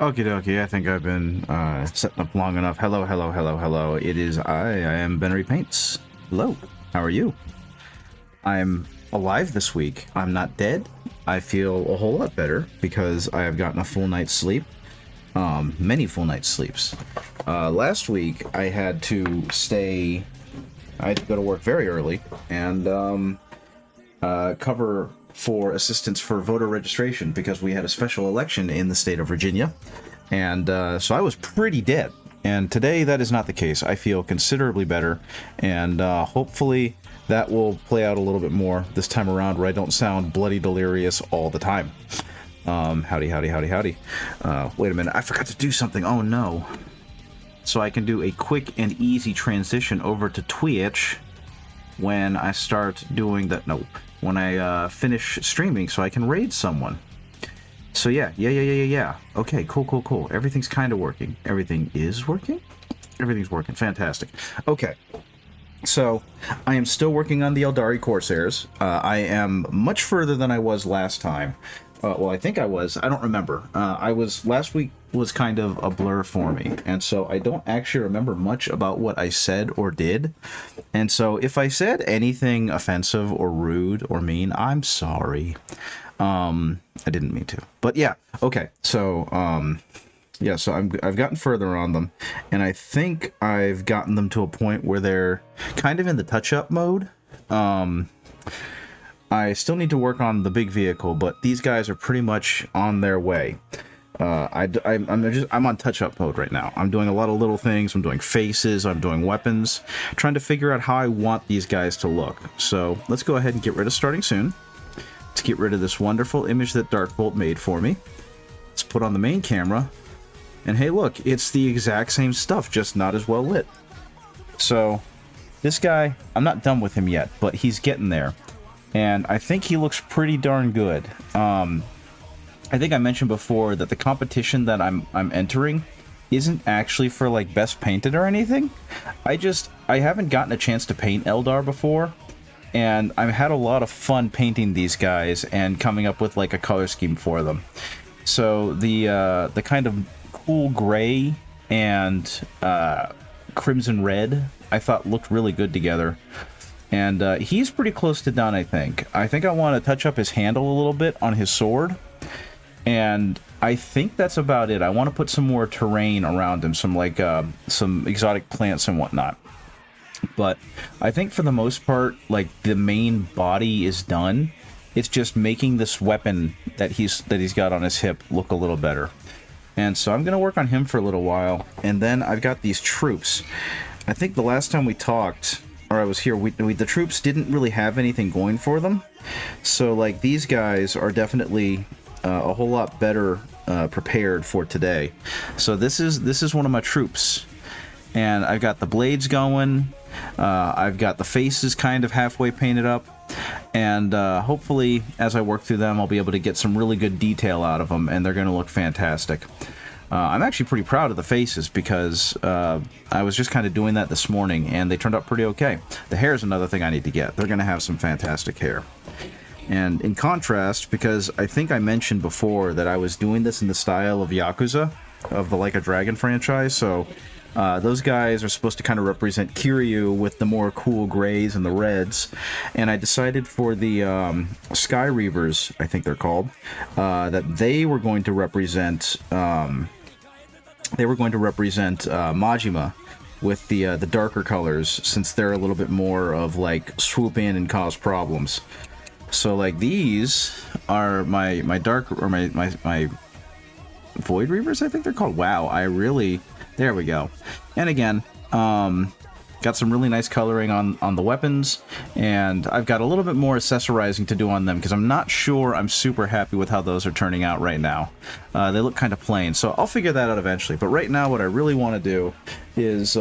Okie dokie, I think I've been setting up long enough. Hello, hello, hello, hello. It is I am Benry Paints. Hello, how are you? I'm alive this week. I'm not dead. I feel a whole lot better because I have gotten a full night's sleep. Many full night's sleeps. Last week I had to go to work very early and cover for assistance for voter registration because we had a special election in the state of Virginia. And so I was pretty dead. And today that is not the case. I feel considerably better. And hopefully that will play out a little bit more this time around where I don't sound bloody delirious all the time. Howdy, howdy, howdy, howdy. Wait a minute. I forgot to do something. Oh, no. So I can do a quick and easy transition over to Twitch when I start doing that. Nope. When I finish streaming so I can raid someone. So yeah. Okay, cool. Everything's kind of working. Everything is working? Everything's working. Fantastic. Okay. So, I am still working on the Aeldari Corsairs. I am much further than I was last time. Well, I think I was. I don't remember. Last week was kind of a blur for me, and so I don't actually remember much about what I said or did. And so if I said anything offensive or rude or mean, I'm sorry. I didn't mean to. But yeah, okay. So, I've gotten further on them, and I think I've gotten them to a point where they're kind of in the touch-up mode. I still need to work on the big vehicle, but these guys are pretty much on their way. I'm on touch-up mode right now. I'm doing a lot of little things. I'm doing faces. I'm doing weapons. Trying to figure out how I want these guys to look. So let's go ahead and get rid of starting soon. Let's get rid of this wonderful image that Darkbolt made for me. Let's put on the main camera. And hey, look, it's the exact same stuff, just not as well lit. So this guy, I'm not done with him yet, but he's getting there. And I think he looks pretty darn good. I think I mentioned before that the competition that I'm entering isn't actually for like best painted or anything. I haven't gotten a chance to paint Eldar before, and I've had a lot of fun painting these guys and coming up with like a color scheme for them. So the kind of cool gray and crimson red I thought looked really good together. And he's pretty close to done, I think. I think I want to touch up his handle a little bit on his sword. And I think that's about it. I want to put some more terrain around him, some exotic plants and whatnot. But I think for the most part, like, the main body is done. It's just making this weapon that he's got on his hip look a little better. And so I'm going to work on him for a little while. And then I've got these troops. I think the last time we talked, or I was here, the troops didn't really have anything going for them. So, like, these guys are definitely a whole lot better prepared for today. So this is one of my troops. And I've got the blades going. I've got the faces kind of halfway painted up. And hopefully, as I work through them, I'll be able to get some really good detail out of them, and they're going to look fantastic. I'm actually pretty proud of the faces because I was just kind of doing that this morning, and they turned out pretty okay. The hair is another thing I need to get. They're going to have some fantastic hair. And in contrast, because I think I mentioned before that I was doing this in the style of Yakuza, of the Like a Dragon franchise, so those guys are supposed to kind of represent Kiryu with the more cool grays and the reds. And I decided for the Sky Reavers, I think they're called, that they were going to represent Majima with the darker colors, since they're a little bit more of like swoop in and cause problems. So like these are my dark, or my Void Reavers, I think they're called. Wow, there we go. And again, got some really nice coloring on the weapons, and I've got a little bit more accessorizing to do on them because I'm not sure I'm super happy with how those are turning out right now. They look kind of plain, so I'll figure that out eventually. But right now, what I really want to do is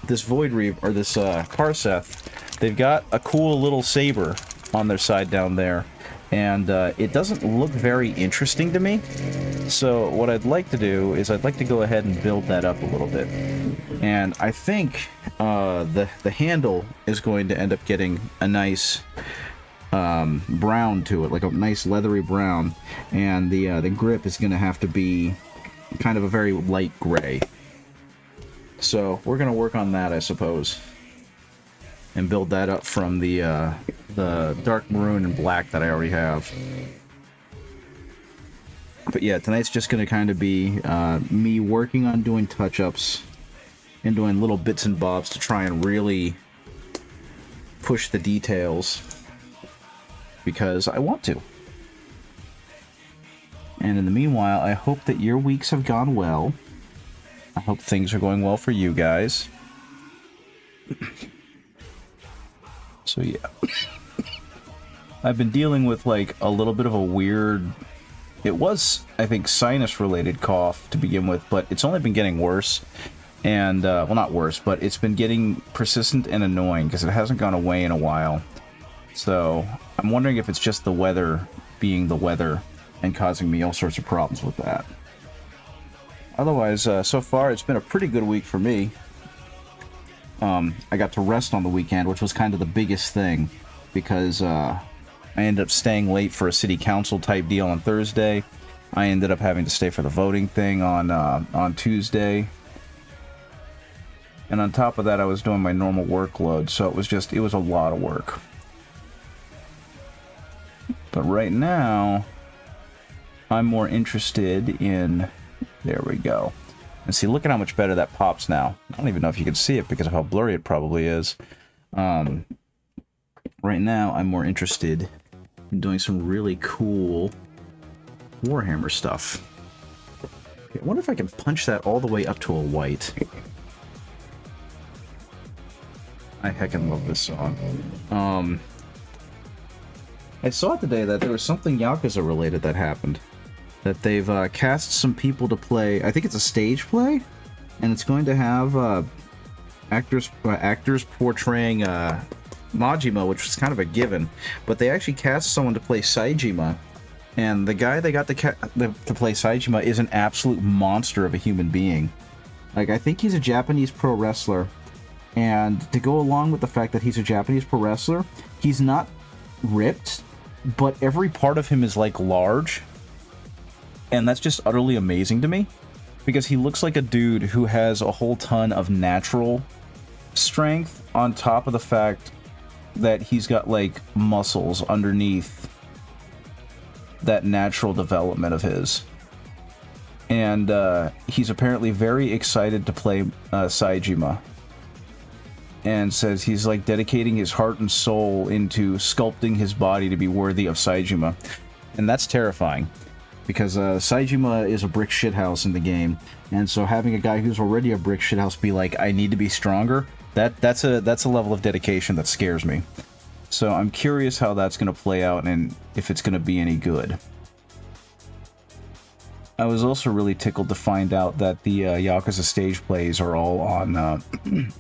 this Void Reaver, or this Karseth. They've got a cool little saber on their side down there, and it doesn't look very interesting to me. So what I'd like to do is I'd like to go ahead and build that up a little bit. And I think the handle is going to end up getting a nice brown to it, like a nice leathery brown, and the grip is going to have to be kind of a very light gray. So we're going to work on that, I suppose, and build that up from the dark maroon and black that I already have. But yeah, tonight's just going to kind of be me working on doing touch-ups and doing little bits and bobs to try and really push the details, because I want to. And in the meanwhile, I hope that your weeks have gone well. I hope things are going well for you guys. So yeah. I've been dealing with like a little bit of a weird... It was, I think, sinus-related cough to begin with, but it's only been getting worse. And, well, not worse, but it's been getting persistent and annoying because it hasn't gone away in a while. So I'm wondering if it's just the weather being the weather and causing me all sorts of problems with that. Otherwise, so far, it's been a pretty good week for me. I got to rest on the weekend, which was kind of the biggest thing, because I ended up staying late for a city council type deal on Thursday. I ended up having to stay for the voting thing on Tuesday. And on top of that, I was doing my normal workload, so it was a lot of work. But right now, I'm more interested in... There we go. And see, look at how much better that pops now. I don't even know if you can see it because of how blurry it probably is. Right now, I'm more interested in doing some really cool Warhammer stuff. Okay, I wonder if I can punch that all the way up to a white. I heckin' love this song. I saw today that there was something Yakuza related that happened. That they've cast some people to play, I think it's a stage play, and it's going to have actors portraying Majima, which was kind of a given, but they actually cast someone to play Saejima, and the guy they got to play Saejima is an absolute monster of a human being. Like, I think he's a Japanese pro wrestler, and to go along with the fact that he's a Japanese pro wrestler, he's not ripped, but every part of him is, like, large. And that's just utterly amazing to me, because he looks like a dude who has a whole ton of natural strength on top of the fact that he's got, like, muscles underneath that natural development of his. And he's apparently very excited to play Saejima, and says he's, like, dedicating his heart and soul into sculpting his body to be worthy of Saejima. And that's terrifying. Because Saejima is a brick shithouse in the game, and so having a guy who's already a brick shithouse be like, I need to be stronger, that's a level of dedication that scares me. So I'm curious how that's going to play out and if it's going to be any good. I was also really tickled to find out that the Yakuza stage plays are all on,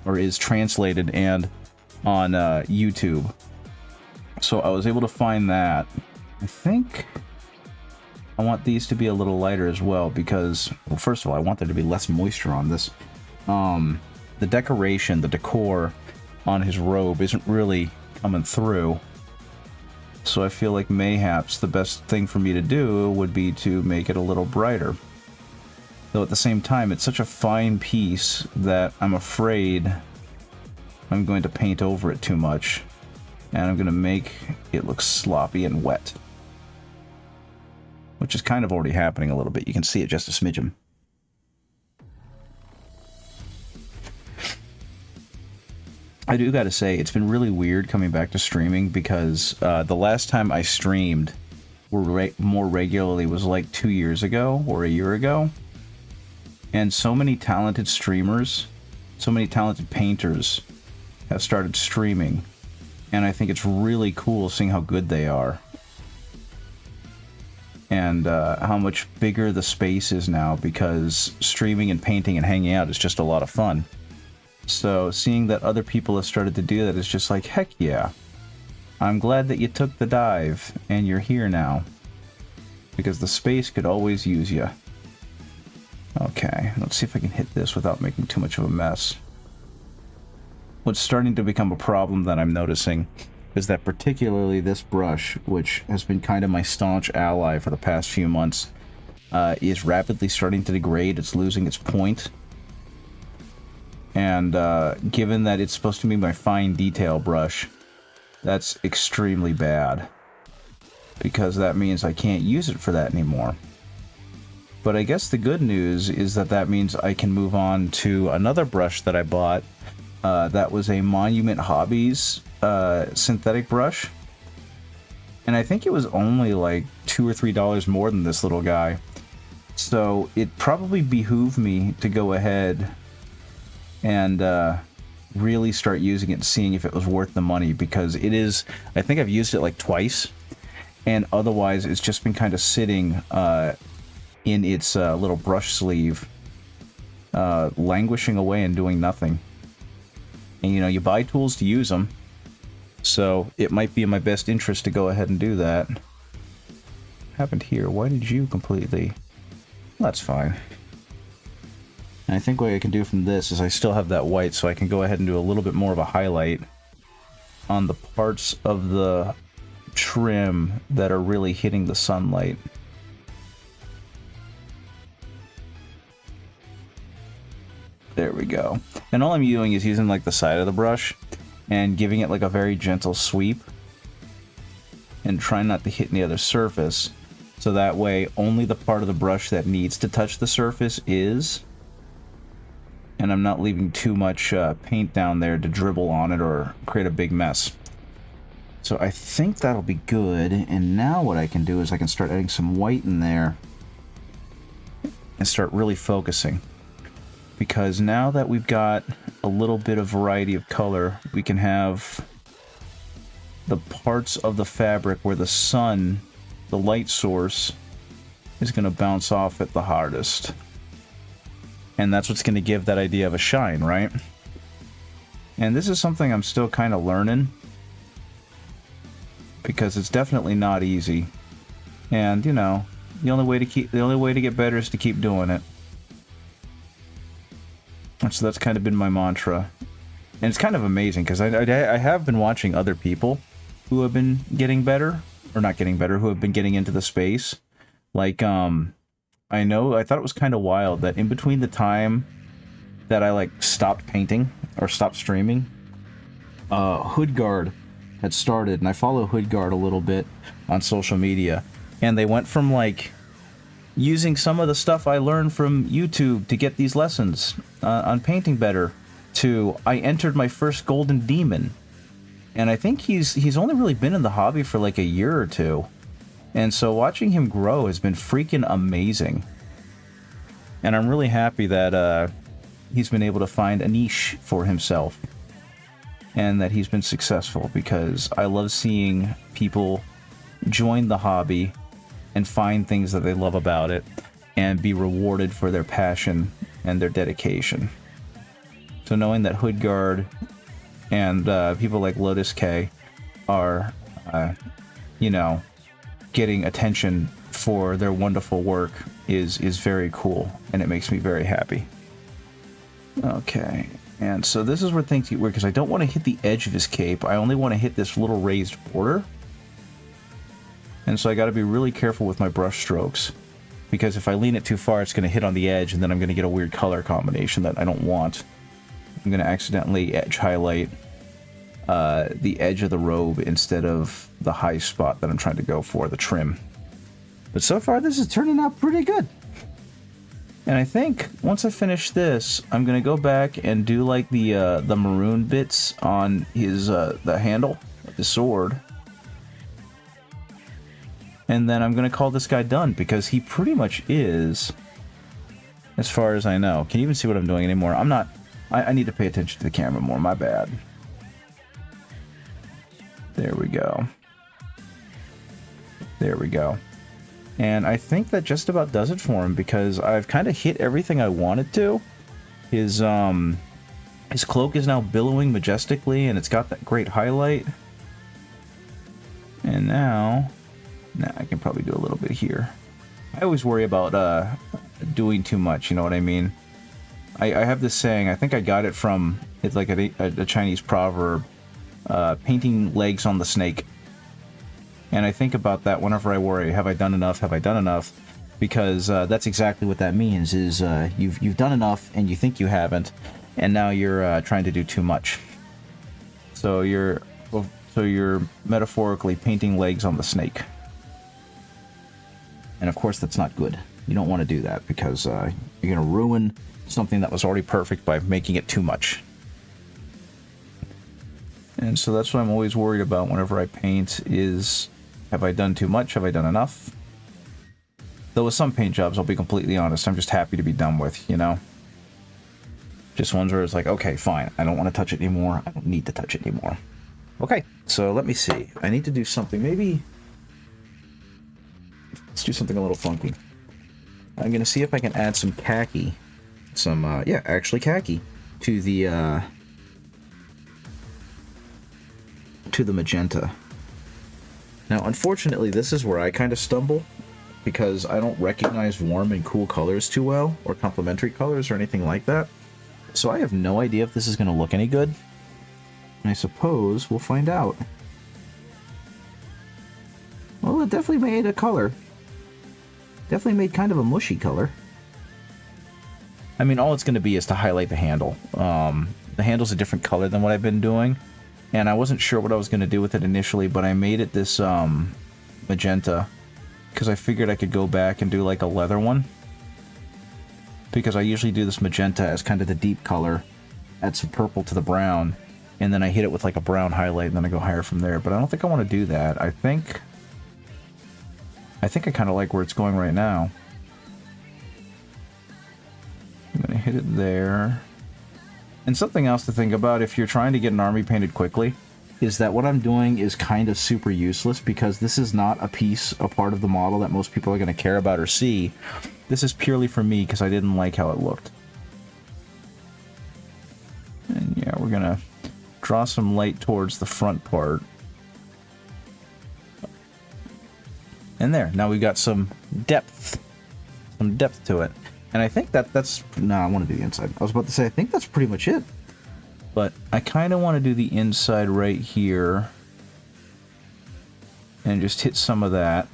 or is translated and on YouTube. So I was able to find that. I think... I want these to be a little lighter as well because, well, first of all, I want there to be less moisture on this. The decoration, the decor on his robe isn't really coming through. So I feel like mayhaps the best thing for me to do would be to make it a little brighter. Though at the same time, it's such a fine piece that I'm afraid I'm going to paint over it too much. And I'm going to make it look sloppy and wet. Which is kind of already happening a little bit. You can see it just a smidgen. I do gotta say, it's been really weird coming back to streaming because the last time I streamed more regularly was like 2 years ago or a year ago. And so many talented streamers, so many talented painters have started streaming. And I think it's really cool seeing how good they are. And how much bigger the space is now because streaming and painting and hanging out is just a lot of fun. So seeing that other people have started to do that is just like, heck yeah. I'm glad that you took the dive and you're here now. Because the space could always use you. Okay, let's see if I can hit this without making too much of a mess. What's starting to become a problem that I'm noticing is that particularly this brush, which has been kind of my staunch ally for the past few months, is rapidly starting to degrade. It's losing its point. And given that it's supposed to be my fine detail brush, that's extremely bad. Because that means I can't use it for that anymore. But I guess the good news is that that means I can move on to another brush that I bought. That was a Monument Hobbies synthetic brush. And I think it was only like $2 or $3 more than this little guy. So it probably behooved me to go ahead and really start using it and seeing if it was worth the money, because it is. I think I've used it like twice, and otherwise it's just been kind of sitting in its little brush sleeve, languishing away and doing nothing. And you know, you buy tools to use them, so it might be in my best interest to go ahead and do that. What happened here? Why did you completely... Well, that's fine. And I think what I can do from this is I still have that white, so I can go ahead and do a little bit more of a highlight on the parts of the trim that are really hitting the sunlight. There we go. And all I'm doing is using like the side of the brush and giving it like a very gentle sweep and trying not to hit any other surface, so that way only the part of the brush that needs to touch the surface is, and I'm not leaving too much paint down there to dribble on it or create a big mess. So I think that'll be good. And now what I can do is I can start adding some white in there and start really focusing. Because now that we've got a little bit of variety of color, we can have the parts of the fabric where the sun, the light source, is going to bounce off it the hardest. And that's what's going to give that idea of a shine, right? And this is something I'm still kind of learning, because it's definitely not easy. And you know, the only way to get better is to keep doing it. And so that's kind of been my mantra. And it's kind of amazing because I have been watching other people who have been getting better, or not getting better, who have been getting into the space. Like I thought it was kind of wild that in between the time that I like stopped painting or stopped streaming, Hoodguard had started, and I follow Hoodguard a little bit on social media, and they went from like using some of the stuff I learned from YouTube to get these lessons on painting better to I entered my first golden demon. And I think he's only really been in the hobby for like a year or two. And so watching him grow has been freaking amazing. And I'm really happy that he's been able to find a niche for himself. And that he's been successful, because I love seeing people join the hobby and find things that they love about it and be rewarded for their passion and their dedication. So knowing that Hoodguard and people like Lotus K are, you know, getting attention for their wonderful work is very cool, and it makes me very happy. Okay, and so this is where things get weird, because I don't want to hit the edge of his cape. I only want to hit this little raised border. And so I got to be really careful with my brush strokes, because if I lean it too far, it's going to hit on the edge, and then I'm going to get a weird color combination that I don't want. I'm going to accidentally edge highlight the edge of the robe instead of the high spot that I'm trying to go for, the trim. But so far, this is turning out pretty good. And I think once I finish this, I'm going to go back and do like the maroon bits on his the handle of his sword. And then I'm going to call this guy done, because he pretty much is, as far as I know. Can you even see what I'm doing anymore? I'm not... I need to pay attention to the camera more. My bad. There we go. There we go. And I think that just about does it for him, because I've kind of hit everything I wanted to. His cloak is now billowing majestically, and it's got that great highlight. And now I can probably do a little bit here. I always worry about doing too much, you know what I mean? I have this saying, I think I got it from, it's like a Chinese proverb, painting legs on the snake. And I think about that whenever I worry, have I done enough? Have I done enough? because that's exactly what that means. Is you've done enough and you think you haven't, and now you're trying to do too much. So you're metaphorically painting legs on the snake, and of course that's not good. You don't want to do that because you're going to ruin something that was already perfect by making it too much. And so that's what I'm always worried about whenever I paint is, have I done too much? Have I done enough? Though with some paint jobs, I'll be completely honest, I'm just happy to be done with, you know? Just ones where it's like, okay, fine, I don't want to touch it anymore. I don't need to touch it anymore. Okay, so let me see. I need to do something, maybe... Let's do something a little funky. I'm going to see if I can add some khaki. Yeah, actually khaki. To the magenta. Now, unfortunately, this is where I kind of stumble, because I don't recognize warm and cool colors too well, or complementary colors, or anything like that. So I have no idea if this is going to look any good. And I suppose we'll find out. Well, it definitely made a color. Definitely made kind of a mushy color. I mean, all it's going to be is to highlight the handle. The handle's a different color than what I've been doing. And I wasn't sure what I was going to do with it initially, but I made it this magenta. Because I figured I could go back and do like a leather one. Because I usually do this magenta as kind of the deep color. Add some purple to the brown. And then I hit it with like a brown highlight and then I go higher from there. But I don't think I want to do that. I think I kind of like where it's going right now. I'm going to hit it there. And something else to think about if you're trying to get an army painted quickly is that what I'm doing is kind of super useless because this is not a part of the model that most people are going to care about or see. This is purely for me because I didn't like how it looked. And yeah, we're going to draw some light towards the front part. And there, now we've got some depth to it. And I think that's... No, I want to do the inside. I was about to say, I think that's pretty much it. But I kind of want to do the inside right here. And just hit some of that.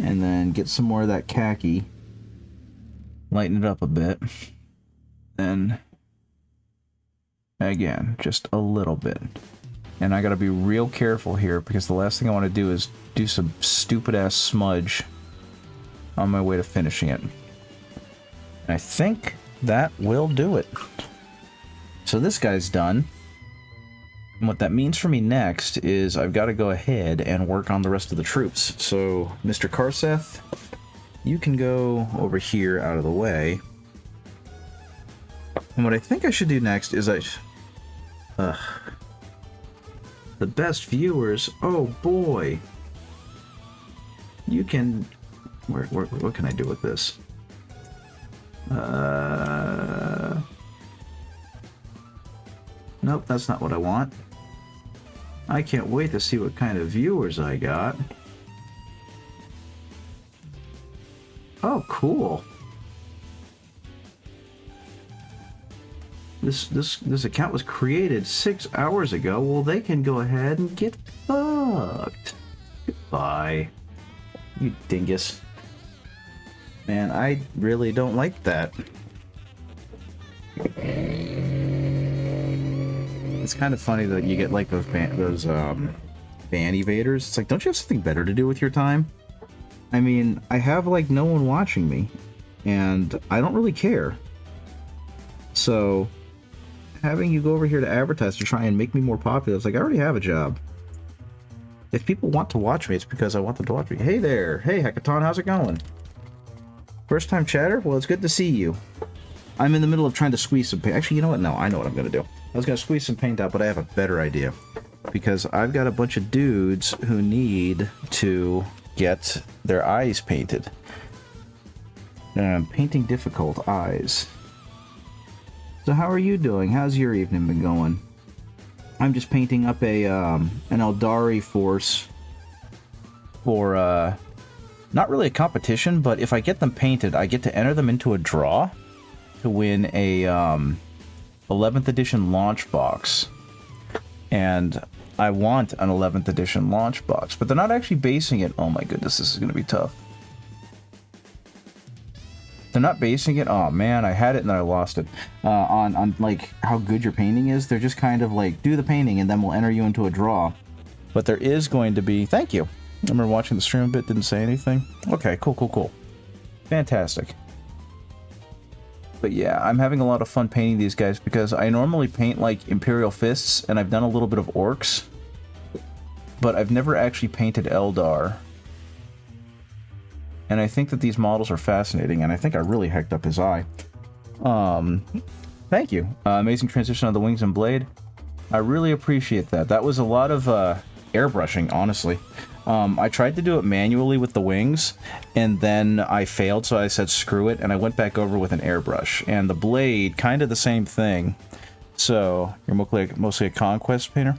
And then get some more of that khaki. Lighten it up a bit. Then, again, just a little bit. And I gotta be real careful here, because the last thing I want to do is do some stupid-ass smudge on my way to finishing it. And I think that will do it. So this guy's done. And what that means for me next is I've got to go ahead and work on the rest of the troops. So, Mr. Corsairs, you can go over here out of the way. And what I think I should do next is the best viewers. Oh boy. You can... What can I do with this? Nope, that's not what I want. I can't wait to see what kind of viewers I got. Oh, cool. This account was created 6 hours ago. Well, they can go ahead and get fucked. Goodbye, you dingus. Man, I really don't like that. It's kind of funny that you get like those ban evaders. It's like, don't you have something better to do with your time? I mean, I have like no one watching me, and I don't really care. So, having you go over here to advertise to try and make me more popular, it's like I already have a job. If people want to watch me, it's because I want them to watch me. Hey there, hey Hackathon, how's it going? First time chatter? Well, it's good to see you. I'm in the middle of trying to squeeze some paint. Actually, you know what? No, I know what I'm going to do. I was going to squeeze some paint out, but I have a better idea. Because I've got a bunch of dudes who need to get their eyes painted. Painting difficult eyes. So how are you doing? How's your evening been going? I'm just painting up an Aeldari force for... not really a competition, but if I get them painted, I get to enter them into a draw to win a 11th edition launch box. And I want an 11th edition launch box, but they're not actually basing it. Oh my goodness, this is going to be tough. They're not basing it. Oh man, I had it and then I lost it. On like how good your painting is. They're just kind of like do the painting and then we'll enter you into a draw. But there is going to be. Thank you. I remember watching the stream a bit. Didn't say anything. Okay, cool. Fantastic. But yeah, I'm having a lot of fun painting these guys because I normally paint like Imperial Fists and I've done a little bit of Orcs, but I've never actually painted Eldar. And I think that these models are fascinating, and I think I really hecked up his eye. Thank you. Amazing transition on the wings and blade. I really appreciate that. That was a lot of airbrushing, honestly. I tried to do it manually with the wings, and then I failed, so I said screw it, and I went back over with an airbrush. And the blade, kind of the same thing. So, you're mostly a conquest painter?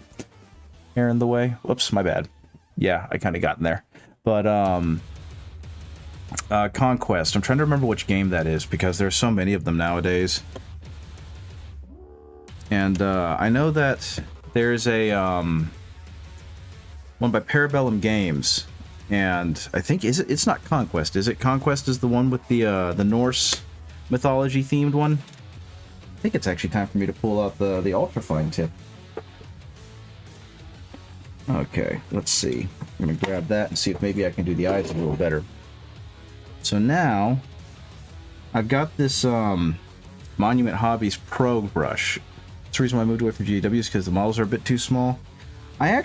Hair in the way? Whoops, my bad. Yeah, I kind of got in there. But, Conquest. I'm trying to remember which game that is, because there's so many of them nowadays. And, I know that there's a, one by Parabellum Games, and I think, it's not Conquest, is it? Conquest is the one with the Norse mythology themed one? I think it's actually time for me to pull out the ultrafine tip. Okay, let's see. I'm gonna grab that and see if maybe I can do the eyes a little better. So now, I've got this Monument Hobbies Pro brush. That's the reason why I moved away from GW is because the models are a bit too small. I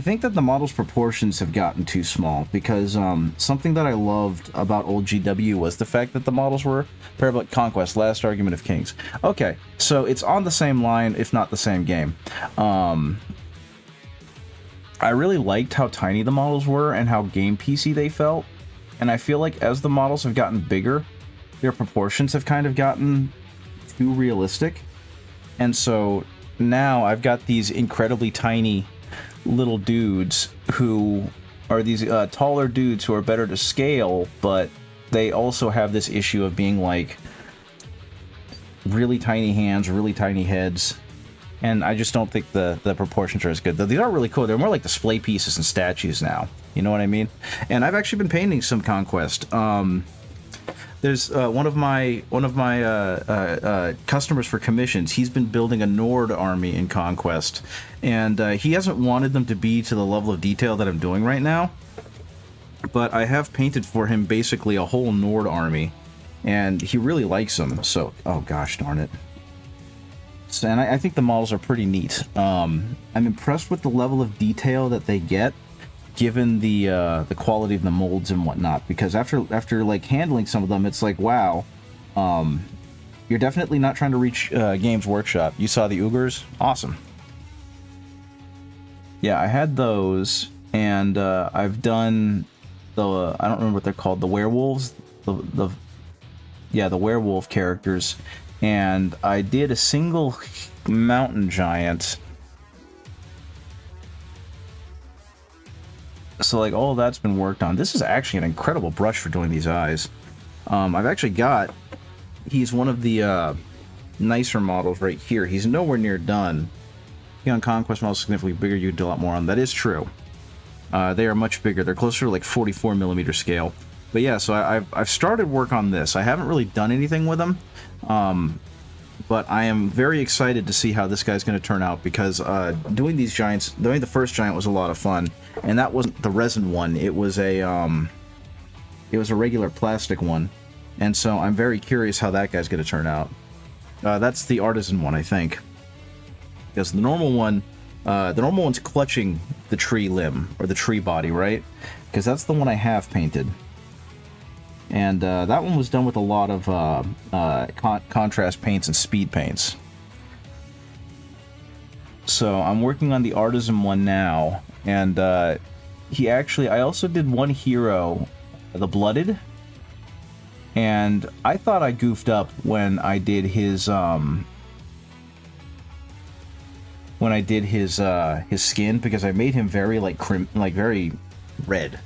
think that the model's proportions have gotten too small because something that I loved about old GW was the fact that the models were Parabolic Conquest, Last Argument of Kings. Okay, so it's on the same line, if not the same game. I really liked how tiny the models were and how game PC they felt. And I feel like as the models have gotten bigger, their proportions have kind of gotten too realistic. And so now I've got these incredibly tiny little dudes who are these taller dudes who are better to scale, but they also have this issue of being like really tiny hands, really tiny heads. And I just don't think the proportions are as good. Though these are really cool. They're more like display pieces and statues now. You know what I mean? And I've actually been painting some Conquest. There's one of my customers for commissions. He's been building a Nord army in Conquest, and he hasn't wanted them to be to the level of detail that I'm doing right now. But I have painted for him basically a whole Nord army, and he really likes them. So, oh gosh darn it. So, and I think the models are pretty neat. I'm impressed with the level of detail that they get, given the quality of the molds and whatnot. Because after like handling some of them, it's like, wow, you're definitely not trying to reach Games Workshop. You saw the Ogres? Awesome. Yeah, I had those, and I've done the I don't remember what they're called, the werewolves, the werewolf characters. And I did a single mountain giant. So like all that's been worked on. This is actually an incredible brush for doing these eyes. I've actually got, he's one of the nicer models right here. He's nowhere near done. On Conquest models significantly bigger, you can do a lot more on. That is true. They are much bigger. They're closer to like 44mm scale. But yeah, so I've started work on this. I haven't really done anything with them. But I am very excited to see how this guy's going to turn out, because doing these giants, doing the first giant was a lot of fun, and that wasn't the resin one. It was a regular plastic one, and so I'm very curious how that guy's going to turn out. That's the artisan one, I think, because the normal one's clutching the tree limb or the tree body, right? Because that's the one I have painted. And that one was done with a lot of contrast paints and speed paints. So I'm working on the artisan one now, and I also did one hero, the Blooded, and I thought I goofed up when I did his his skin, because I made him very very red,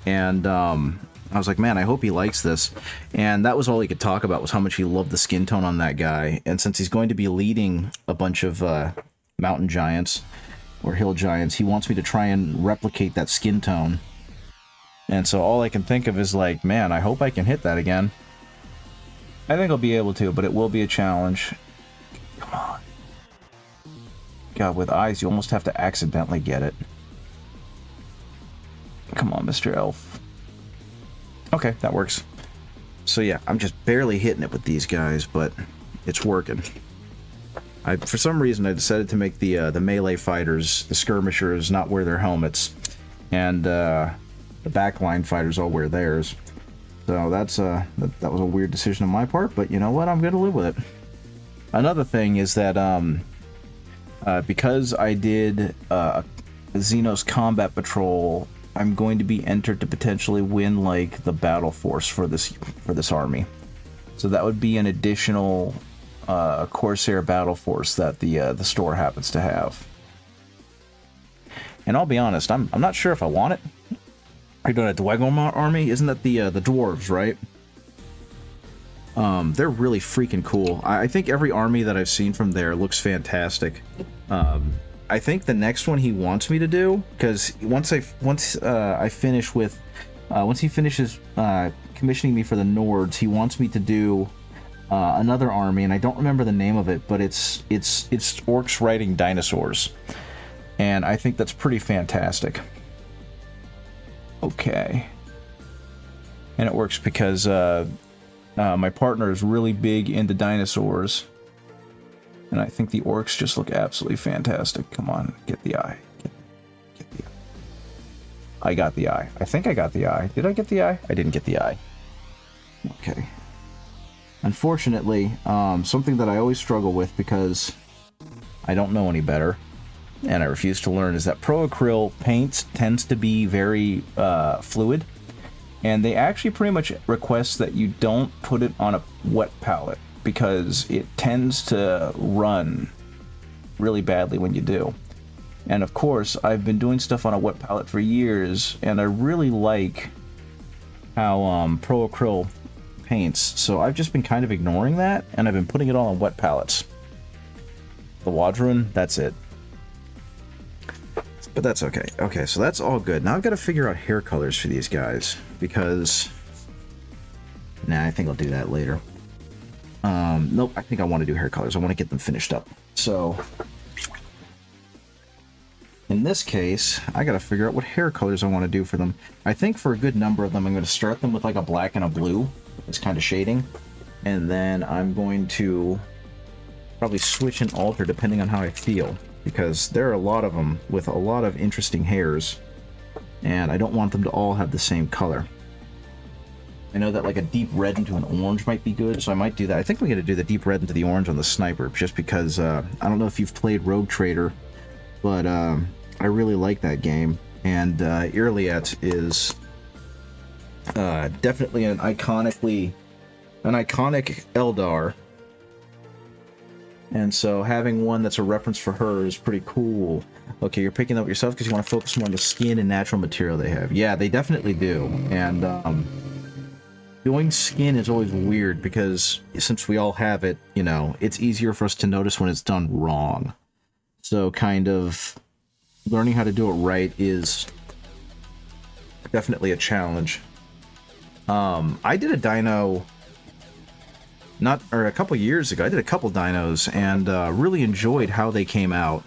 and I was like, man, I hope he likes this. And that was all he could talk about, was how much he loved the skin tone on that guy. And since he's going to be leading a bunch of mountain giants or hill giants, he wants me to try and replicate that skin tone. And so all I can think of is like, man, I hope I can hit that again. I think I'll be able to, but it will be a challenge. Come on. God, with eyes, you almost have to accidentally get it. Come on, Mr. Elf. Okay, that works. So yeah, I'm just barely hitting it with these guys, but it's working. For some reason, I decided to make the melee fighters, the skirmishers, not wear their helmets, and the backline fighters all wear theirs. So that was a weird decision on my part, but you know what? I'm gonna live with it. Another thing is that because I did Xenos Combat Patrol, I'm going to be entered to potentially win like the battle force for this army. So that would be an additional Corsair battle force that the store happens to have. And I'll be honest, I'm not sure if I want it. Are you doing a Dwegon army? Isn't that the dwarves, right? They're really freaking cool. I think every army that I've seen from there looks fantastic. I think the next one he wants me to do, because once he finishes commissioning me for the Nords, he wants me to do another army, and I don't remember the name of it, but it's orcs riding dinosaurs, and I think that's pretty fantastic. Okay, and it works because my partner is really big into dinosaurs. And I think the orcs just look absolutely fantastic. Come on, get the eye. Get the eye. I got the eye. I think I got the eye. Did I get the eye? I didn't get the eye. Okay. Unfortunately, something that I always struggle with because I don't know any better, and I refuse to learn, is that Pro Acryl paint tends to be very fluid. And they actually pretty much request that you don't put it on a wet palette, because it tends to run really badly when you do. And of course, I've been doing stuff on a wet palette for years, and I really like how Pro Acryl paints, so I've just been kind of ignoring that, and I've been putting it all on wet palettes. The Wadron, that's it. But that's okay. Okay, so that's all good. Now I've got to figure out hair colors for these guys, because... Nah, I think I'll do that later. Nope, I think I want to do hair colors. I want to get them finished up. So, in this case, I got to figure out what hair colors I want to do for them. I think for a good number of them, I'm going to start them with like a black and a blue. It's kind of shading. And then I'm going to probably switch and alter depending on how I feel, because there are a lot of them with a lot of interesting hairs, and I don't want them to all have the same color. I know that like a deep red into an orange might be good, so I might do that. I think we're going to do the deep red into the orange on the sniper, just because I don't know if you've played Rogue Trader, but I really like that game, and Irliet is definitely an iconic Eldar, and so having one that's a reference for her is pretty cool. Okay, you're picking up yourself because you want to focus more on the skin and natural material they have. Yeah, they definitely do, and doing skin is always weird because since we all have it, you know, it's easier for us to notice when it's done wrong. So kind of learning how to do it right is definitely a challenge. I did a dino a couple years ago. I did a couple dinos and really enjoyed how they came out.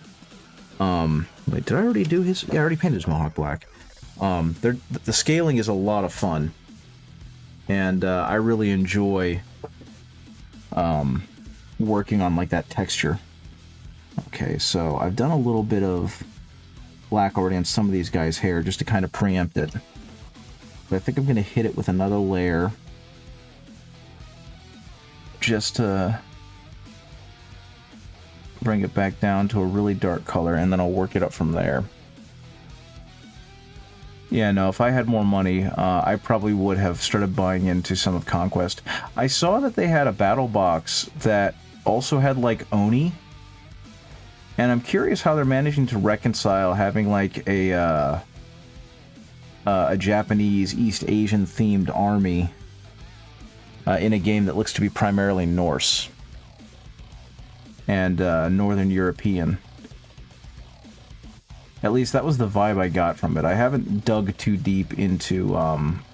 Wait, did I already do his? Yeah, I already painted his mohawk black. The scaling is a lot of fun. And I really enjoy working on like that texture. Okay, so I've done a little bit of black already on some of these guys' hair just to kind of preempt it. But I think I'm going to hit it with another layer just to bring it back down to a really dark color, and then I'll work it up from there. Yeah, no, if I had more money, I probably would have started buying into some of Conquest. I saw that they had a battle box that also had, like, Oni. And I'm curious how they're managing to reconcile having, like, a Japanese, East Asian-themed army in a game that looks to be primarily Norse and Northern European. At least that was the vibe I got from it. I haven't dug too deep into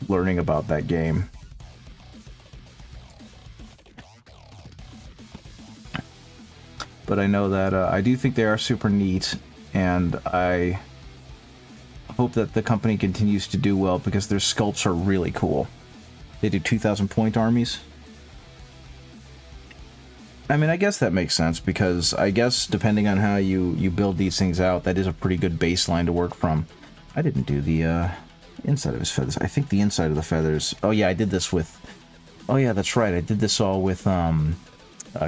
learning about that game. But I know that I do think they are super neat, and I hope that the company continues to do well because their sculpts are really cool. They do 2,000 point armies. I mean, I guess that makes sense because I guess depending on how you build these things out, that is a pretty good baseline to work from. I didn't do the inside of his feathers. I think the inside of the feathers. Oh yeah, I did this with. Oh yeah, that's right. I did this all with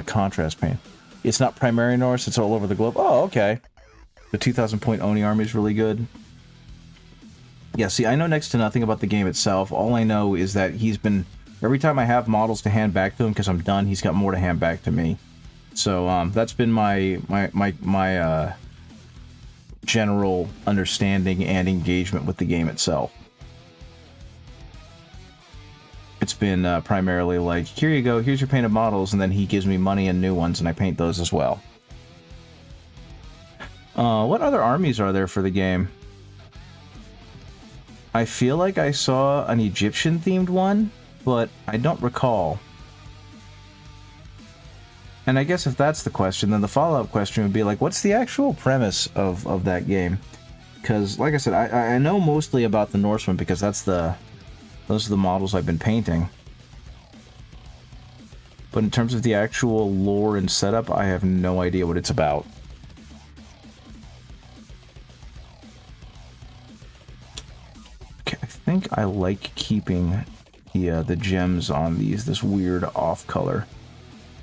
contrast paint. It's not primary Norse. It's all over the globe. Oh, okay. The 2,000 point Oni army is really good. Yeah, see, I know next to nothing about the game itself. All I know is that he's been... Every time I have models to hand back to him, because I'm done, he's got more to hand back to me. So, that's been my general understanding and engagement with the game itself. It's been primarily like, here you go, here's your painted models, and then he gives me money and new ones, and I paint those as well. What other armies are there for the game? I feel like I saw an Egyptian-themed one, but I don't recall. And I guess if that's the question, then the follow-up question would be like, what's the actual premise of that game? Because, like I said, I know mostly about the Norseman because those are the models I've been painting. But in terms of the actual lore and setup, I have no idea what it's about. I think I like keeping the gems on this weird off color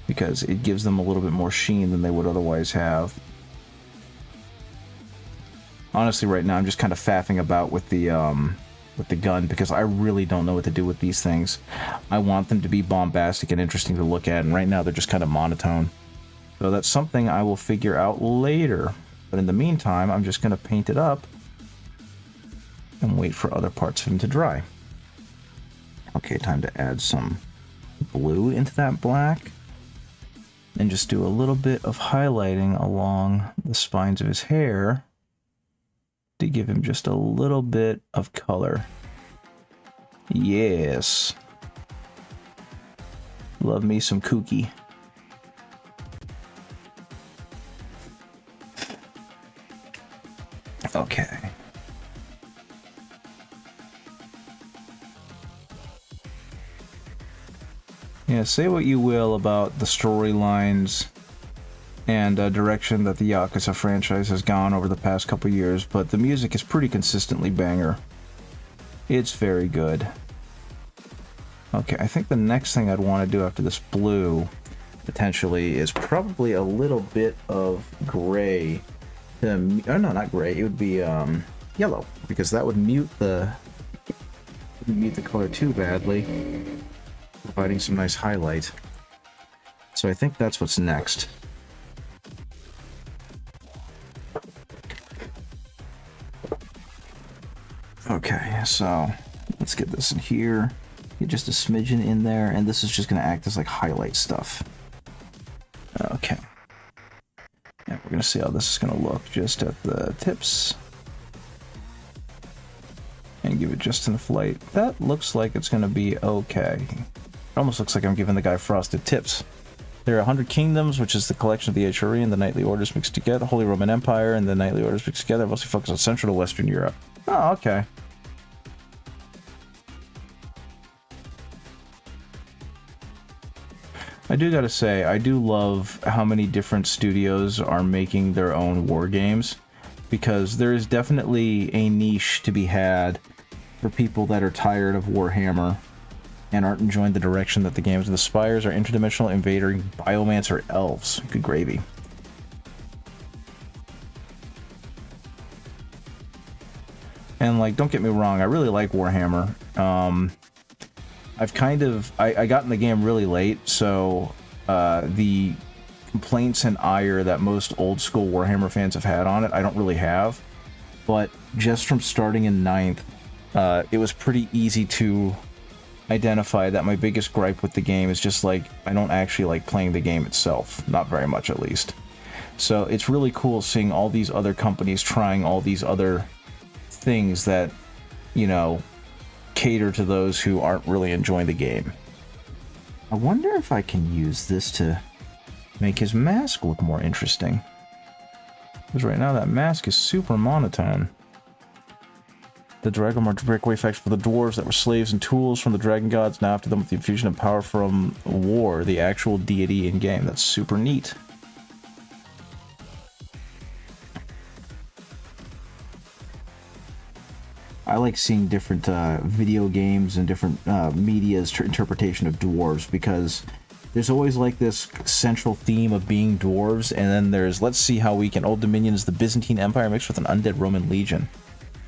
because it gives them a little bit more sheen than they would otherwise have. Honestly, right now I'm just kind of faffing about with the gun because I really don't know what to do with these things. I want them to be bombastic and interesting to look at, and right now they're just kind of monotone. So that's something I will figure out later. But in the meantime, I'm just going to paint it up and wait for other parts of him to dry. Okay, time to add some blue into that black. And just do a little bit of highlighting along the spines of his hair to give him just a little bit of color. Yes. Love me some kooky. Okay. Yeah, say what you will about the storylines and direction that the Yakuza franchise has gone over the past couple years, but the music is pretty consistently banger. It's very good. Okay, I think the next thing I'd want to do after this blue, potentially, is probably a little bit of gray. Oh, no, not gray. It would be yellow, because that would mute the color too badly, providing some nice highlight. So I think that's what's next. Okay, so let's get this in here. Get just a smidgen in there, and this is just going to act as like highlight stuff. Okay. And we're going to see how this is going to look just at the tips. And give it just enough light. That looks like it's going to be okay. It almost looks like I'm giving the guy frosted tips. There are 100 kingdoms, which is the collection of the Aeldari and the knightly orders mixed together. Holy Roman Empire and the knightly orders mixed together, mostly focused on Central to Western Europe. Oh, okay. I do gotta say, I do love how many different studios are making their own war games, because there is definitely a niche to be had for people that are tired of Warhammer and aren't enjoying the direction that the games of the Spires are interdimensional invading biomancer elves. Good gravy. And, like, don't get me wrong, I really like Warhammer. I got in the game really late, so the complaints and ire that most old school Warhammer fans have had on it, I don't really have. But just from starting in 9th, it was pretty easy to identify that my biggest gripe with the game is just like, I don't actually like playing the game itself. Not very much, at least. So it's really cool seeing all these other companies trying all these other things that, you know, cater to those who aren't really enjoying the game. I wonder if I can use this to make his mask look more interesting. Because right now that mask is super monotone. The Dragon March breakaway faction for the dwarves that were slaves and tools from the dragon gods, now after them with the infusion of power from war, the actual deity in game. That's super neat. I like seeing different video games and different media's interpretation of dwarves, because there's always like this central theme of being dwarves, and then there's, let's see how we can, Old Dominion is the Byzantine Empire mixed with an undead Roman legion.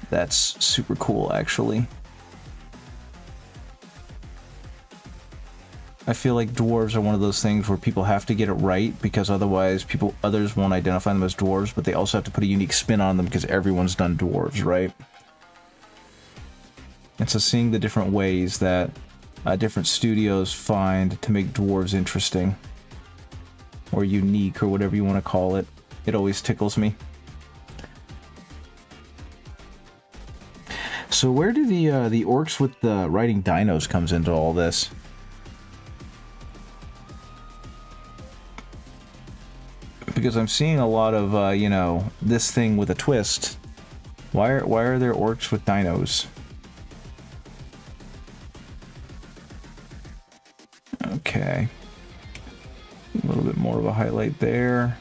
That's super cool, actually. I feel like dwarves are one of those things where people have to get it right, because otherwise others won't identify them as dwarves, but they also have to put a unique spin on them because everyone's done dwarves, right? And so seeing the different ways that different studios find to make dwarves interesting, or unique, or whatever you want to call it, it always tickles me. So where do the orcs with the riding dinos comes into all this? Because I'm seeing a lot of you know, this thing with a twist. Why are there orcs with dinos? Okay. A little bit more of a highlight there.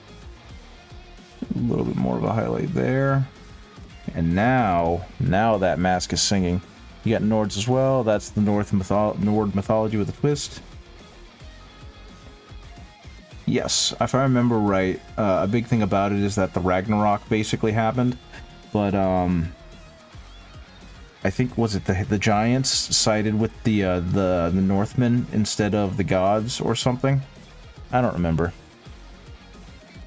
A little bit more of a highlight there. And now that mask is singing. You got Nords as well. That's the Nord mythology with a twist. Yes, if I remember right, a big thing about it is that the Ragnarok basically happened. But, I think, was it the giants sided with the Northmen instead of the gods or something? I don't remember.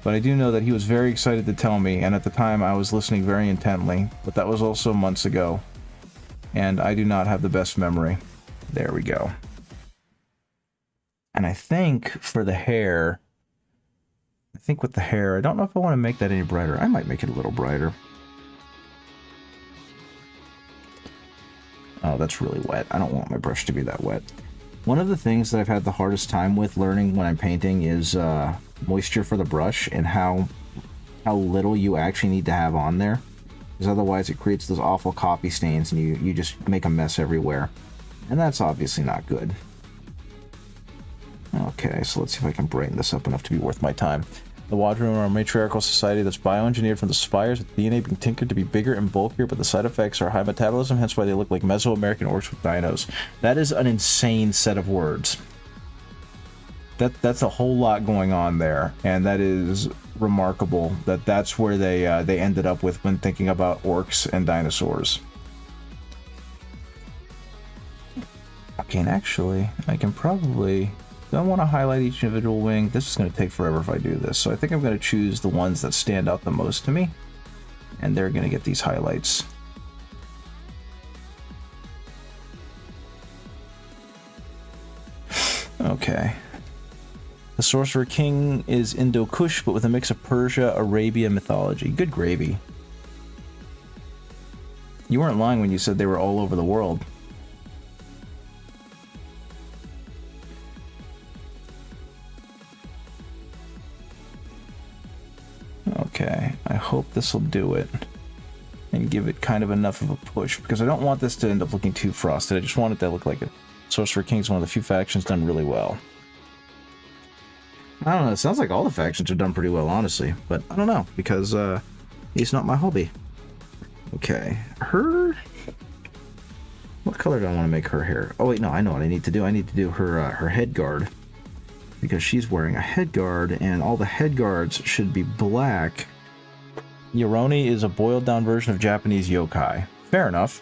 But I do know that he was very excited to tell me, and at the time I was listening very intently, but that was also months ago. And I do not have the best memory. There we go. And I think for the hair, I don't know if I want to make that any brighter. I might make it a little brighter. Oh, that's really wet. I don't want my brush to be that wet. One of the things that I've had the hardest time with learning when I'm painting is moisture for the brush, and how little you actually need to have on there. Because otherwise it creates those awful copy stains and you just make a mess everywhere. And that's obviously not good. Okay, so let's see if I can brighten this up enough to be worth my time. The Wadroom are a matriarchal society that's bioengineered from the spires, with DNA being tinkered to be bigger and bulkier, but the side effects are high metabolism, hence why they look like Mesoamerican orcs with dinos. That is an insane set of words. That's a whole lot going on there, and that is remarkable that that's where they ended up with when thinking about orcs and dinosaurs. Okay, and actually, I can probably... I want to highlight each individual wing. This is going to take forever if I do this, so I think I'm going to choose the ones that stand out the most to me, and they're going to get these highlights. Okay. The Sorcerer King is Indo-Kush, but with a mix of Persia, Arabia, mythology. Good gravy. You weren't lying when you said they were all over the world. Okay, I hope this will do it and give it kind of enough of a push, because I don't want this to end up looking too frosted. I just want it to look like it. Sorcerer King is one of the few factions done really well. I don't know, it sounds like all the factions are done pretty well, honestly, but I don't know, because it's not my hobby. Okay, what color do I want to make her hair? Oh wait, no, I know what I need to do. I need to do her head guard, because she's wearing a head guard, and all the head guards should be black. Yoroni is a boiled down version of Japanese yokai. Fair enough.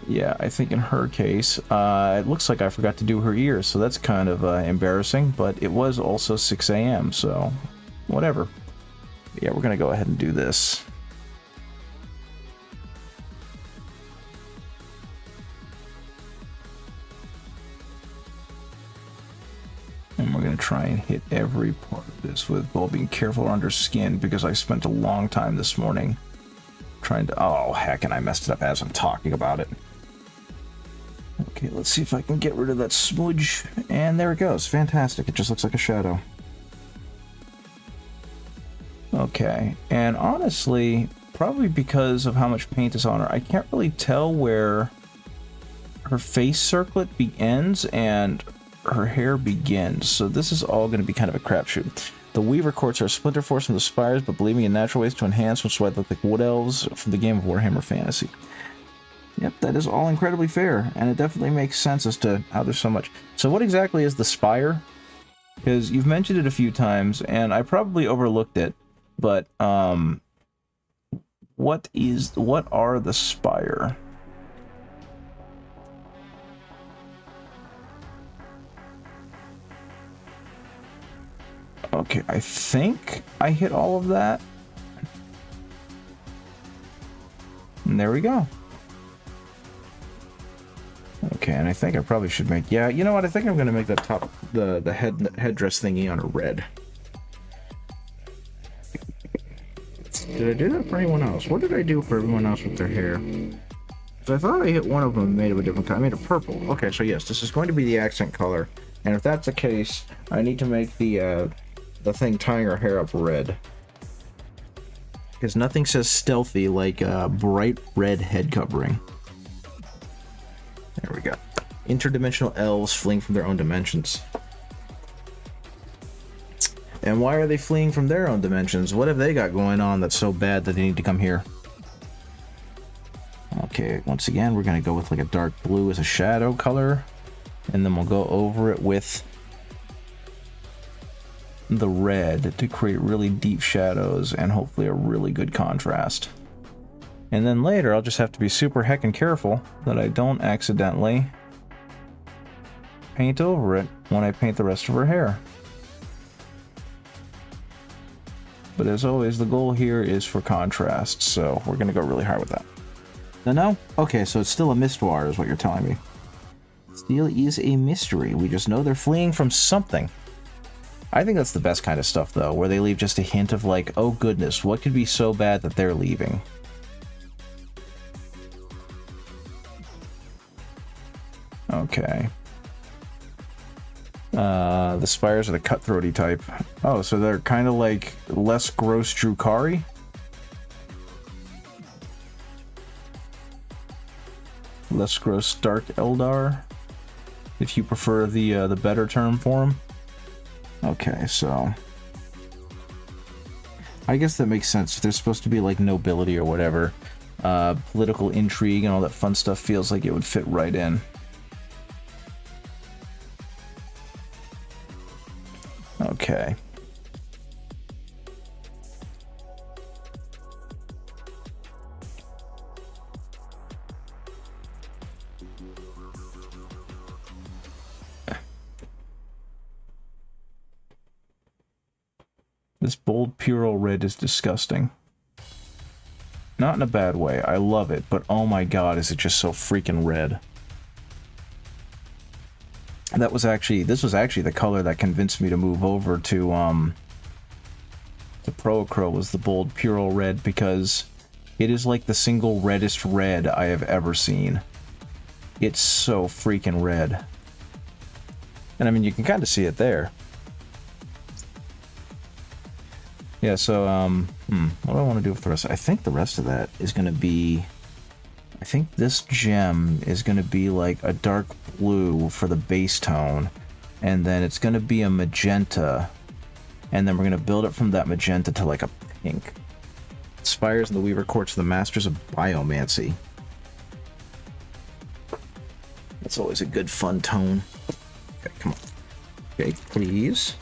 Yeah, I think in her case, it looks like I forgot to do her ears, so that's kind of embarrassing, but it was also 6 a.m., so whatever. Yeah, we're going to go ahead and do this. And we're going to try and hit every part of this while being careful under skin, because I spent a long time this morning trying to... Oh, heck, and I messed it up as I'm talking about it. Okay, let's see if I can get rid of that smudge. And there it goes. Fantastic. It just looks like a shadow. Okay, and honestly, probably because of how much paint is on her, I can't really tell where her face circlet ends and her hair begins, so this is all going to be kind of a crapshoot. The Weaver Courts are a splinter force from the Spires, but believe me in natural ways to enhance, which is why they look like wood elves from the game of Warhammer Fantasy. Yep, that is all incredibly fair, and it definitely makes sense as to how there's so much. So what exactly is the Spire? Because you've mentioned it a few times, and I probably overlooked it, but what are the Spire? Okay, I think I hit all of that. And there we go. Okay, and I think I probably should make... Yeah, you know what? I think I'm going to make that top... the headdress thingy on a red. Did I do that for anyone else? What did I do for everyone else with their hair? Because I thought I hit one of them and made it a different color. I made it purple. Okay, so yes, this is going to be the accent color. And if that's the case, I need to make the thing tying her hair up red. Because nothing says stealthy like a bright red head covering. There we go. Interdimensional elves fleeing from their own dimensions. And why are they fleeing from their own dimensions? What have they got going on that's so bad that they need to come here? Okay, once again, we're going to go with like a dark blue as a shadow color. And then we'll go over it with the red to create really deep shadows and hopefully a really good contrast. And then later, I'll just have to be super heckin' careful that I don't accidentally paint over it when I paint the rest of her hair. But as always, the goal here is for contrast, so we're going to go really hard with that. No? Okay, so it's still a mistwar is what you're telling me. Still is a mystery. We just know they're fleeing from something. I think that's the best kind of stuff, though, where they leave just a hint of like, oh goodness, what could be so bad that they're leaving? Okay. The Spires are the cutthroaty type. Oh, so they're kind of like less gross Drukhari? Less gross Dark Eldar, if you prefer the better term for them. Okay, so I guess that makes sense. If they're supposed to be like nobility or whatever, political intrigue and all that fun stuff feels like it would fit right in. Okay. This bold Puro red is disgusting. Not in a bad way. I love it, but oh my god, is it just so freaking red. This was actually the color that convinced me to move over to Proacro, was the bold Puro red, because it is like the single reddest red I have ever seen. It's so freaking red. And I mean, you can kind of see it there. Yeah, so, what do I want to do with the rest? I think the rest of that is going to be... I think this gem is going to be like a dark blue for the base tone, and then it's going to be a magenta, and then we're going to build it from that magenta to like a pink. Spires and the Weaver Courts are the masters of biomancy. That's always a good fun tone. Okay, come on. Okay, please.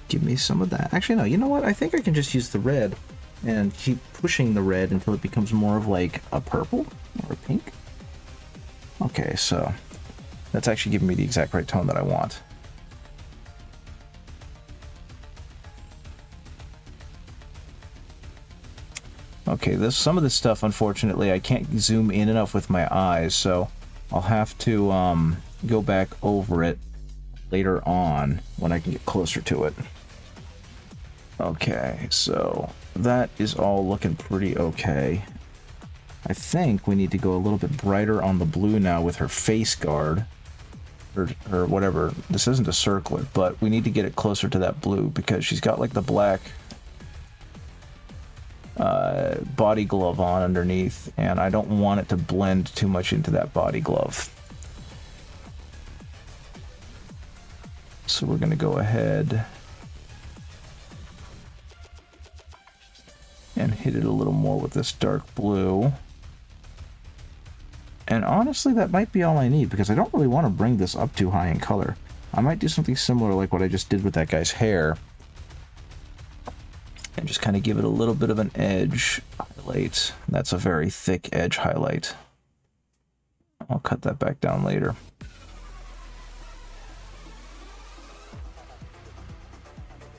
Give me some of that. Actually, no, you know what? I think I can just use the red and keep pushing the red until it becomes more of like a purple or a pink. Okay, so that's actually giving me the exact right tone that I want. Okay, some of this stuff, unfortunately, I can't zoom in enough with my eyes, so I'll have to go back over it later on when I can get closer to it. Okay, so that is all looking pretty okay. I think we need to go a little bit brighter on the blue now with her face guard. Or whatever. This isn't a circlet, but we need to get it closer to that blue because she's got like the black body glove on underneath, and I don't want it to blend too much into that body glove. So we're going to go ahead and hit it a little more with this dark blue. And honestly, that might be all I need because I don't really want to bring this up too high in color. I might do something similar like what I just did with that guy's hair. And just kind of give it a little bit of an edge highlight. That's a very thick edge highlight. I'll cut that back down later.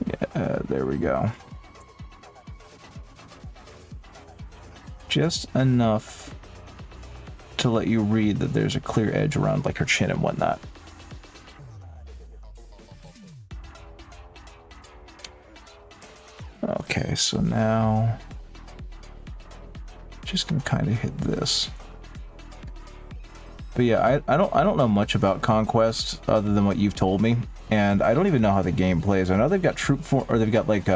Yeah, there we go. Just enough to let you read that there's a clear edge around like her chin and whatnot. Okay, so now just gonna kind of hit this. But yeah, I don't know much about Conquest other than what you've told me, and I don't even know how the game plays. I know they've got troop form, or they've got like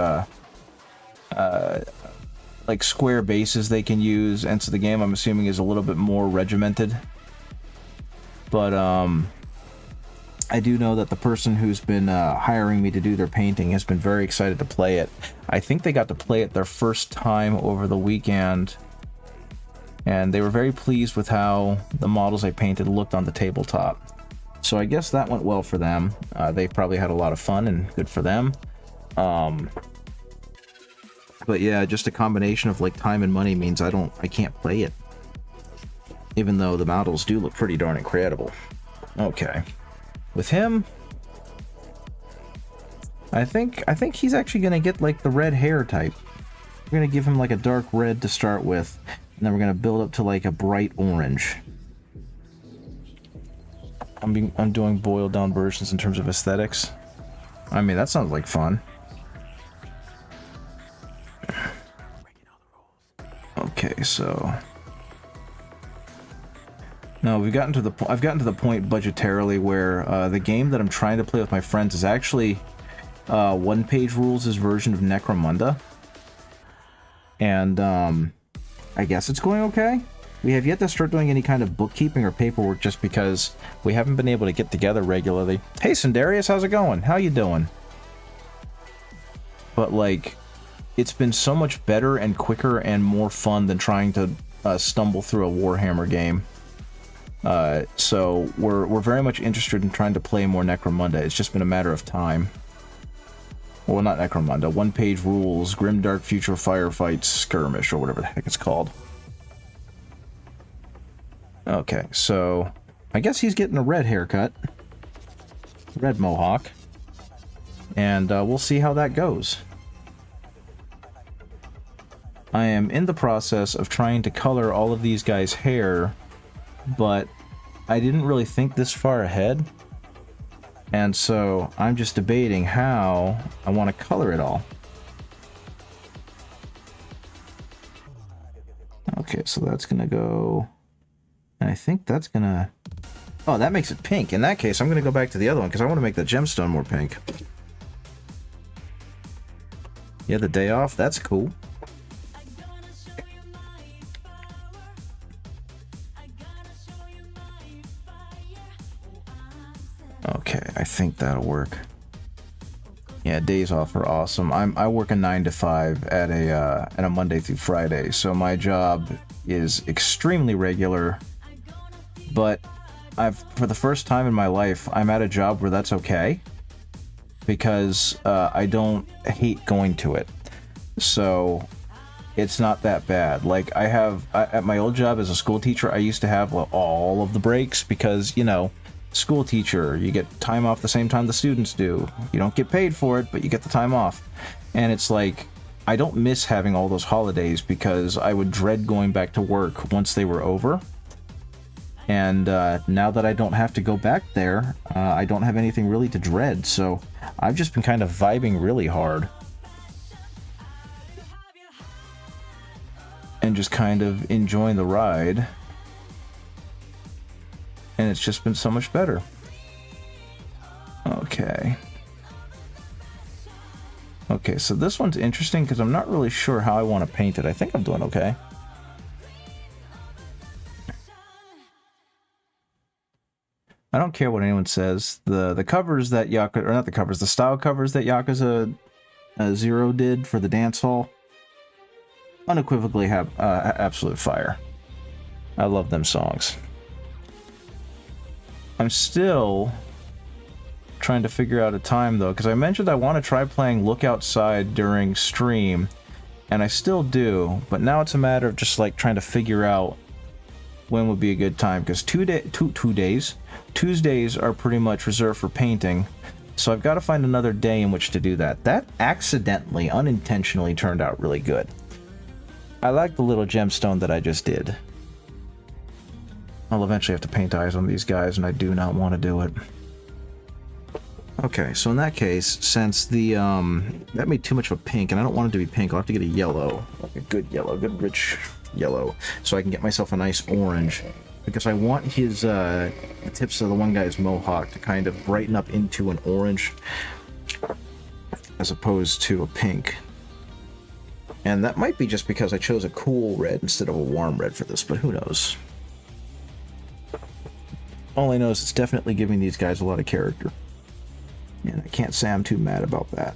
square bases they can use, and so the game, I'm assuming, is a little bit more regimented. But I do know that the person who's been hiring me to do their painting has been very excited to play it. I think they got to play it their first time over the weekend, and they were very pleased with how the models I painted looked on the tabletop. So I guess that went well for them. They probably had a lot of fun, and good for them. But yeah, just a combination of like time and money means I can't play it. Even though the models do look pretty darn incredible. Okay. With him, I think he's actually gonna get like the red hair type. We're gonna give him like a dark red to start with, and then we're gonna build up to like a bright orange. I'm doing boiled down versions in terms of aesthetics. I mean, that sounds like fun. Okay, so no, I've gotten to the point budgetarily where the game that I'm trying to play with my friends is actually One Page Rules' version of Necromunda, and I guess it's going okay. We have yet to start doing any kind of bookkeeping or paperwork just because we haven't been able to get together regularly. Hey, Sindarius, how's it going? How you doing? But like, it's been so much better and quicker and more fun than trying to stumble through a Warhammer game. So we're very much interested in trying to play more Necromunda. It's just been a matter of time. Well, not Necromunda. One Page Rules, Grimdark Future Firefights Skirmish, or whatever the heck it's called. Okay, so I guess he's getting a red haircut. Red mohawk. And we'll see how that goes. I am in the process of trying to color all of these guys' hair, but I didn't really think this far ahead. And so I'm just debating how I want to color it all. Okay, so that's going to go... I think that's going to... Oh, that makes it pink. In that case, I'm going to go back to the other one because I want to make the gemstone more pink. Yeah, the day off. That's cool. Okay, I think that'll work. Yeah, days off are awesome. I work a 9 to 5 at a Monday through Friday, so my job is extremely regular. But for the first time in my life, I'm at a job where that's okay, because I don't hate going to it. So it's not that bad. Like at my old job as a school teacher, I used to have all of the breaks because, you know, school teacher, you get time off the same time the students do. You don't get paid for it, but you get the time off. And it's like, I don't miss having all those holidays because I would dread going back to work once they were over. And now that I don't have to go back there, I don't have anything really to dread, so I've just been kind of vibing really hard. And just kind of enjoying the ride. And it's just been so much better. Okay. Okay, so this one's interesting because I'm not really sure how I want to paint it. I think I'm doing okay. I don't care what anyone says. The covers that Yakuza, or not the covers, the style covers that Yakuza 0 did for the dance hall, unequivocally have absolute fire. I love them songs. I'm still trying to figure out a time though, because I mentioned I want to try playing Look Outside during stream, and I still do, but now it's a matter of just like trying to figure out when would be a good time, because Tuesdays are pretty much reserved for painting, so I've got to find another day in which to do that. That accidentally, unintentionally turned out really good. I like the little gemstone that I just did. I'll eventually have to paint eyes on these guys, and I do not want to do it. Okay, so in that case, since the, that made too much of a pink, and I don't want it to be pink, I'll have to get a yellow. Like a good yellow, good rich yellow, so I can get myself a nice orange. Because I want his, the tips of the one guy's mohawk to kind of brighten up into an orange, as opposed to a pink. And that might be just because I chose a cool red instead of a warm red for this, but who knows? All I know is it's definitely giving these guys a lot of character. And I can't say I'm too mad about that.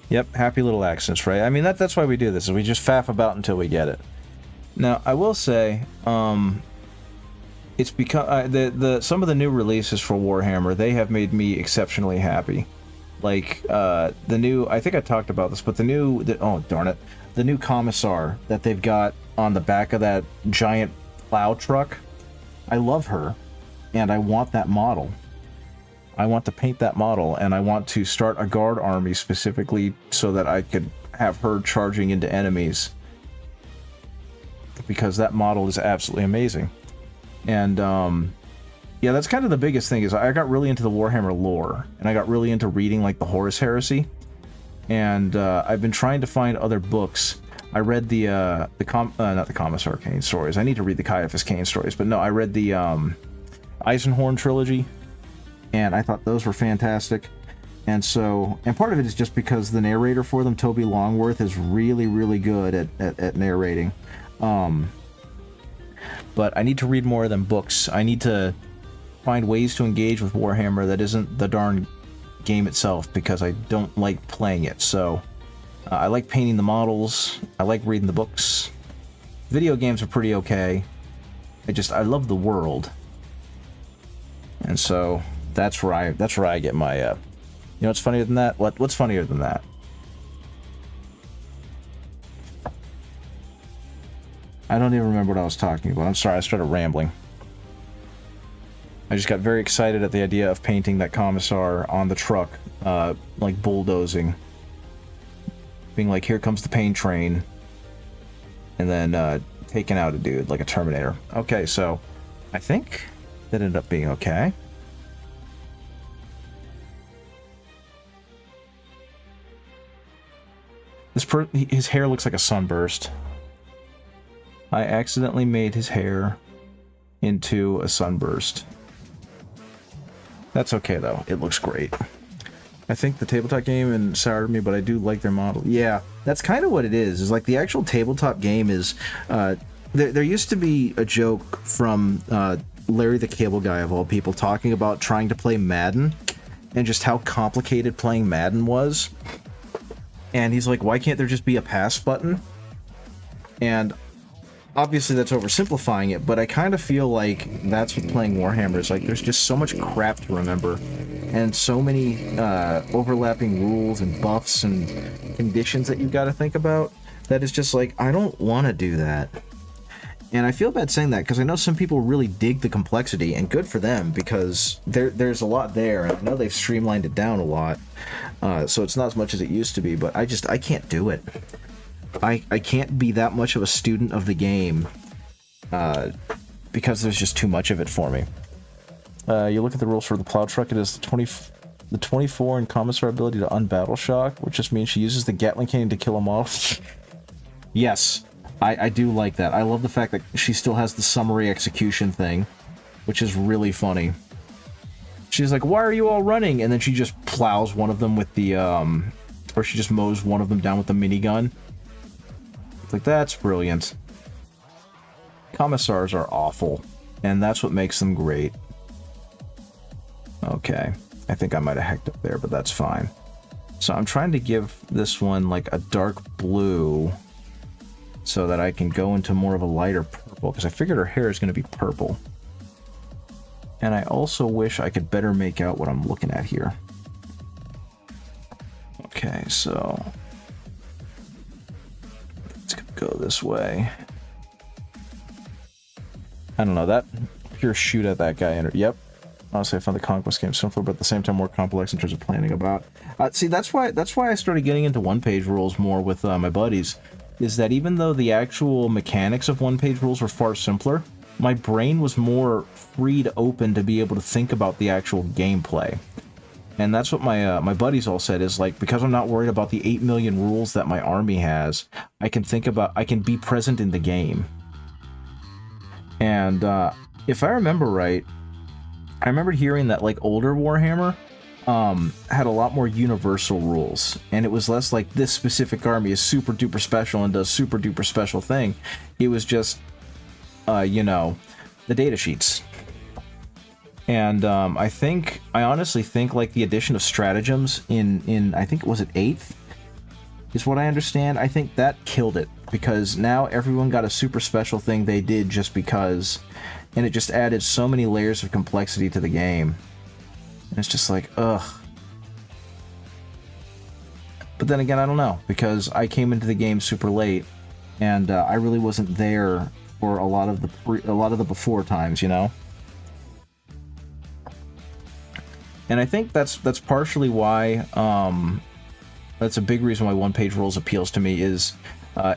Yep, happy little accents, right? I mean, that's why we do this, is we just faff about until we get it. Now, I will say, it's because some of the new releases for Warhammer, they have made me exceptionally happy. Like, the new, I think I talked about this, but oh, darn it, the new Commissar that they've got on the back of that giant plow truck, I love her, and I want that model. I want to paint that model, and I want to start a guard army specifically so that I could have her charging into enemies. Because that model is absolutely amazing. And, yeah, that's kind of the biggest thing, is I got really into the Warhammer lore, and I got really into reading, like, the Horus Heresy. And, I've been trying to find other books. I read not the Commissar Kane stories. I need to read the Caiaphas Kane stories, but no, I read the, Eisenhorn trilogy, and I thought those were fantastic. And so, and part of it is just because the narrator for them, Toby Longworth, is really, really good at narrating. But I need to read more of them books. I need to find ways to engage with Warhammer that isn't the darn game itself, because I don't like playing it. So, I like painting the models. I like reading the books. Video games are pretty okay. I love the world. And so that's where I get my, you know what's funnier than that? What's funnier than that? I don't even remember what I was talking about. I'm sorry, I started rambling. I just got very excited at the idea of painting that Commissar on the truck, like bulldozing. Being like, here comes the pain train. And then, taking out a dude like a Terminator. Okay, so I think that ended up being okay. His hair looks like a sunburst. I accidentally made his hair into a sunburst. That's okay though, it looks great. I think the tabletop game soured me, but I do like their model. Yeah, that's kind of what it is like the actual tabletop game is, there used to be a joke from, Larry the Cable Guy of all people talking about trying to play Madden and just how complicated playing Madden was. And he's like, why can't there just be a pass button? And obviously that's oversimplifying it, but I kind of feel like that's what playing Warhammer is like. There's just so much crap to remember, and so many overlapping rules and buffs and conditions that you've got to think about, that is just like, I don't want to do that. And I feel bad saying that, because I know some people really dig the complexity, and good for them, because there's a lot there, and I know they've streamlined it down a lot, so it's not as much as it used to be, but I can't do it. I can't be that much of a student of the game because there's just too much of it for me. You look at the rules for the plow truck, it is the 24 in Commissar ability to unbattle shock, which just means she uses the Gatling cannon to kill a model. Yes, I do like that. I love the fact that she still has the summary execution thing, which is really funny. She's like, why are you all running? And then she just plows one of them with the, or she just mows one of them down with the minigun. It's like, that's brilliant. Commissars are awful, and that's what makes them great. Okay, I think I might have hacked up there, but that's fine. So I'm trying to give this one like a dark blue so that I can go into more of a lighter purple, because I figured her hair is going to be purple. And I also wish I could better make out what I'm looking at here. Okay, so it's going to go this way. I don't know, that pure shoot at that guy. Yep. Honestly, I found the Conquest game simpler, but at the same time more complex in terms of planning about. See, that's why I started getting into one-page rules more with my buddies, is that even though the actual mechanics of one-page rules were far simpler, my brain was more free to open to be able to think about the actual gameplay. And that's what my buddies all said, is like, because I'm not worried about the 8 million rules that my army has, I can be present in the game. And if I remember right, I remember hearing that like older Warhammer had a lot more universal rules, and it was less like this specific army is super duper special and does super duper special thing. It was just you know, the data sheets. And I honestly think like the addition of stratagems in I think, was it 8th is what I understand. I think that killed it, because now everyone got a super special thing they did just because, and it just added so many layers of complexity to the game. And it's just like, ugh. But then again, I don't know, because I came into the game super late, and I really wasn't there for a lot of the before times, you know. And I think that's partially why that's a big reason why one-page rules appeals to me, is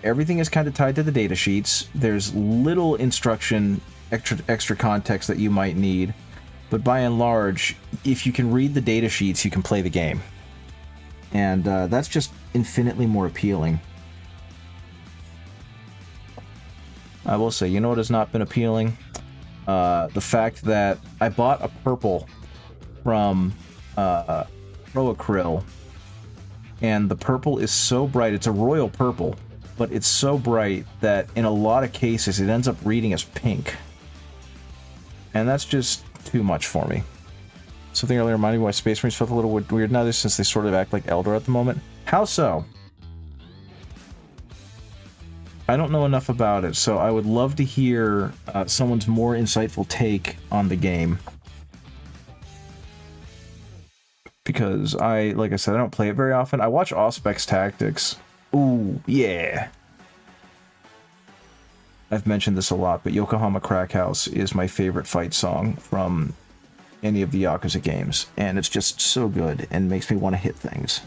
everything is kind of tied to the data sheets. There's little instruction, extra context that you might need, but by and large, if you can read the data sheets, you can play the game. And that's just infinitely more appealing. I will say, you know what has not been appealing? The fact that I bought a purple from Proacryl, and the purple is so bright. It's a royal purple, but it's so bright that in a lot of cases it ends up reading as pink. And that's just too much for me. Something earlier reminded me why Space Marines felt a little weird now, since they sort of act like Eldar at the moment. How so? I don't know enough about it, so I would love to hear someone's more insightful take on the game. Because like I said, I don't play it very often. I watch Auspex Tactics. Ooh, yeah. I've mentioned this a lot, but Yokohama Crack House is my favorite fight song from any of the Yakuza games, and it's just so good and makes me want to hit things.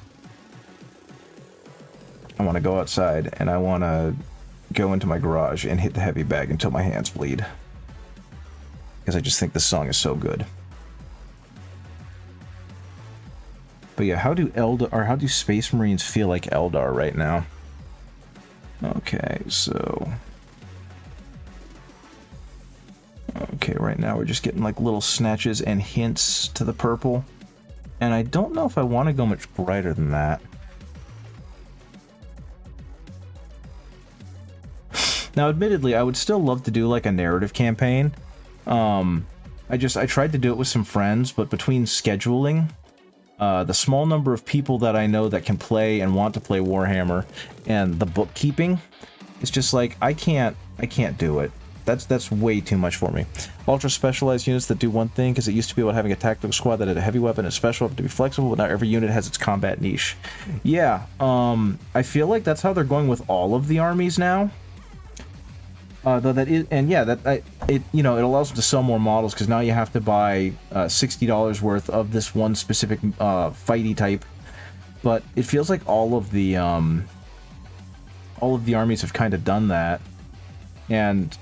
I want to go outside, and I want to go into my garage and hit the heavy bag until my hands bleed. Because I just think this song is so good. But yeah, how do Space Marines feel like Eldar right now? Okay, so... Okay, right now we're just getting like little snatches and hints to the purple. And I don't know if I want to go much brighter than that. Now, admittedly, I would still love to do like a narrative campaign. I tried to do it with some friends, but between scheduling, the small number of people that I know that can play and want to play Warhammer, and the bookkeeping, it's just like I can't do it. That's way too much for me. Ultra specialized units that do one thing, because it used to be about having a tactical squad that had a heavy weapon and a special weapon to be flexible, but now every unit has its combat niche. Yeah, I feel like that's how they're going with all of the armies now. Though that is, and yeah, it allows them to sell more models, because now you have to buy $60 worth of this one specific fighty type. But it feels like all of the all of the armies have kind of done that. And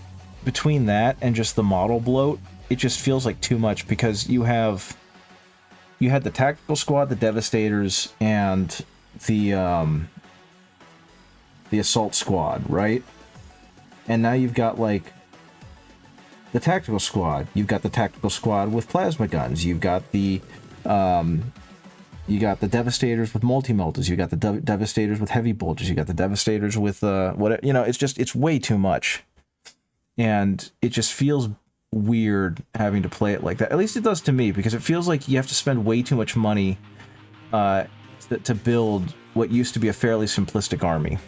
between that and just the model bloat, it just feels like too much, because you had the tactical squad, the Devastators, and the assault squad, right? And now you've got like the tactical squad. You've got the tactical squad with plasma guns. You've got the Devastators with multi-meltas. You got the Devastators with heavy bolters. You got the Devastators with whatever. You know, it's way too much, and it just feels weird having to play it like that. At least it does to me, because it feels like you have to spend way too much money to build what used to be a fairly simplistic army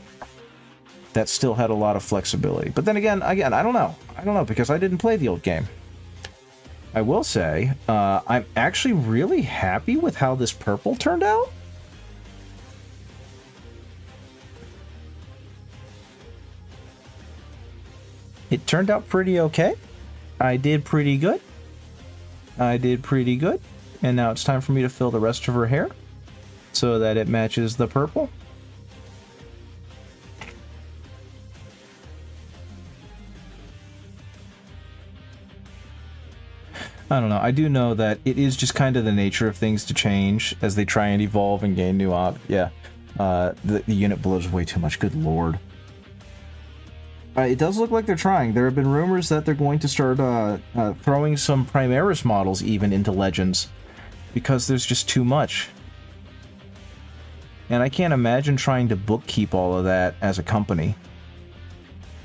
that still had a lot of flexibility. But then again, I don't know, because I didn't play the old game. I will say, I'm actually really happy with how this purple turned out. It turned out pretty okay. I did pretty good. And now it's time for me to fill the rest of her hair so that it matches the purple. I don't know. I do know that it is just kind of the nature of things to change as they try and evolve and gain new Yeah. The unit blows way too much. Good lord. It does look like they're trying. There have been rumors that they're going to start throwing some Primaris models even into Legends, because there's just too much. And I can't imagine trying to bookkeep all of that as a company,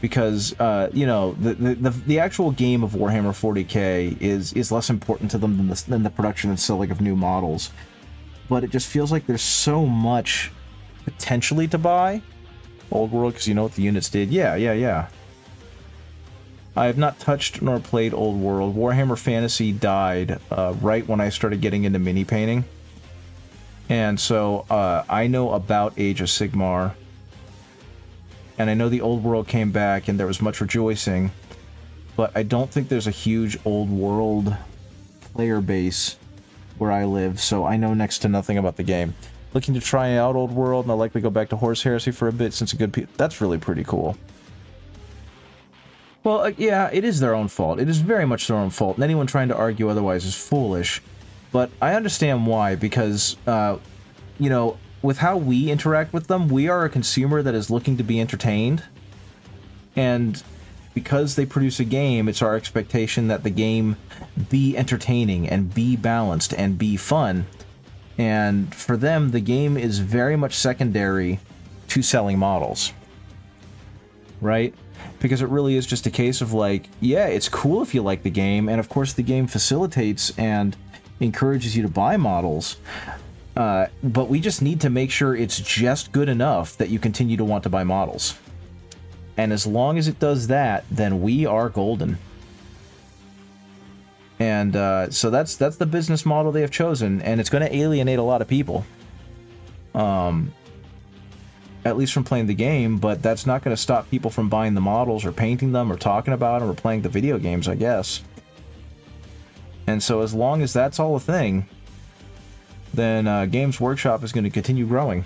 because you know, the actual game of Warhammer 40k is less important to them than the production and selling of new models. But it just feels like there's so much potentially to buy. Old World, because you know what the units did. Yeah. I have not touched nor played Old World. Warhammer Fantasy died right when I started getting into mini painting. And so I know about Age of Sigmar. And I know the Old World came back and there was much rejoicing. But I don't think there's a huge Old World player base where I live, so I know next to nothing about the game. Looking to try out Old World, and I'll likely go back to Horse Heresy for a bit since that's really pretty cool. Well, yeah, it is their own fault. It is very much their own fault, and anyone trying to argue otherwise is foolish. But I understand why, because, you know, with how we interact with them, we are a consumer that is looking to be entertained. And because they produce a game, it's our expectation that the game be entertaining and be balanced and be fun. And for them, the game is very much secondary to selling models, right? Because it really is just a case of like, yeah, it's cool if you like the game, and of course the game facilitates and encourages you to buy models, but we just need to make sure it's just good enough that you continue to want to buy models. And as long as it does that, then we are golden. And so that's the business model they have chosen, and it's going to alienate a lot of people, at least from playing the game. But that's not going to stop people from buying the models or painting them or talking about them or playing the video games, I guess. And so as long as that's all a thing, then Games Workshop is going to continue growing.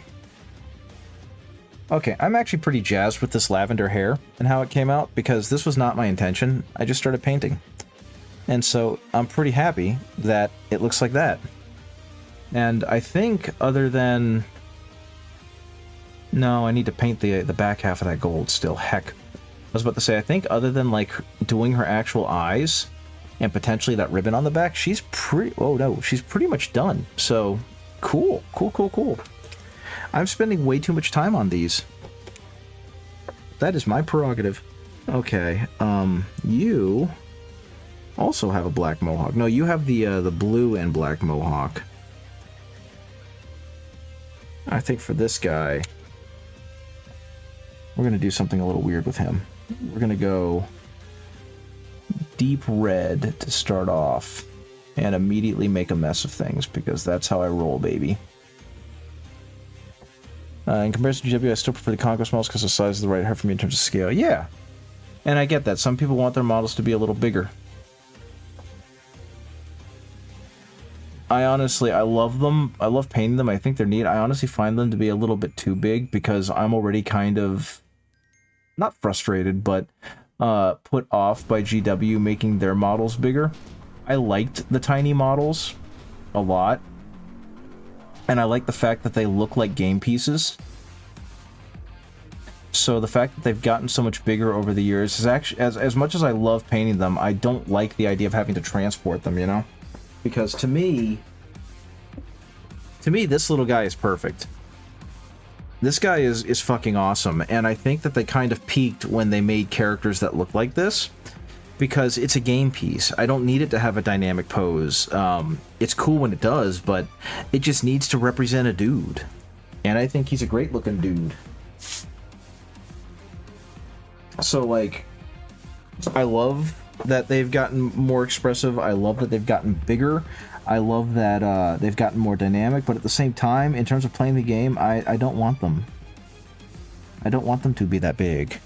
Okay, I'm actually pretty jazzed with this lavender hair and how it came out, because this was not my intention. I just started painting. And so I'm pretty happy that it looks like that. And I think other than... No, I need to paint the back half of that gold still. Heck. I was about to say, I think other than like doing her actual eyes and potentially that ribbon on the back, she's pretty... Oh no, she's pretty much done. So, cool. I'm spending way too much time on these. That is my prerogative. Okay, you... also have a black mohawk. No, you have the blue and black mohawk. I think for this guy, we're going to do something a little weird with him. We're going to go deep red to start off and immediately make a mess of things, because that's how I roll, baby. In comparison to GW, I still prefer the Conquest models because the size is the right height for me in terms of scale. Yeah, and I get that. Some people want their models to be a little bigger. I love them. I love painting them. I think they're neat. I honestly find them to be a little bit too big, because I'm already kind of not frustrated, but put off by GW making their models bigger. I liked the tiny models a lot, and I like the fact that they look like game pieces. So the fact that they've gotten so much bigger over the years is actually, as much as I love painting them, I don't like the idea of having to transport them, you know? Because to me, this little guy is perfect. This guy is fucking awesome, and I think that they kind of peaked when they made characters that look like this, because it's a game piece. I don't need it to have a dynamic pose. It's cool when it does, but it just needs to represent a dude. And I think he's a great looking dude. So, like, I love that they've gotten more expressive. I love that they've gotten bigger. I love that they've gotten more dynamic, but at the same time, in terms of playing the game, I don't want them. I don't want them to be that big.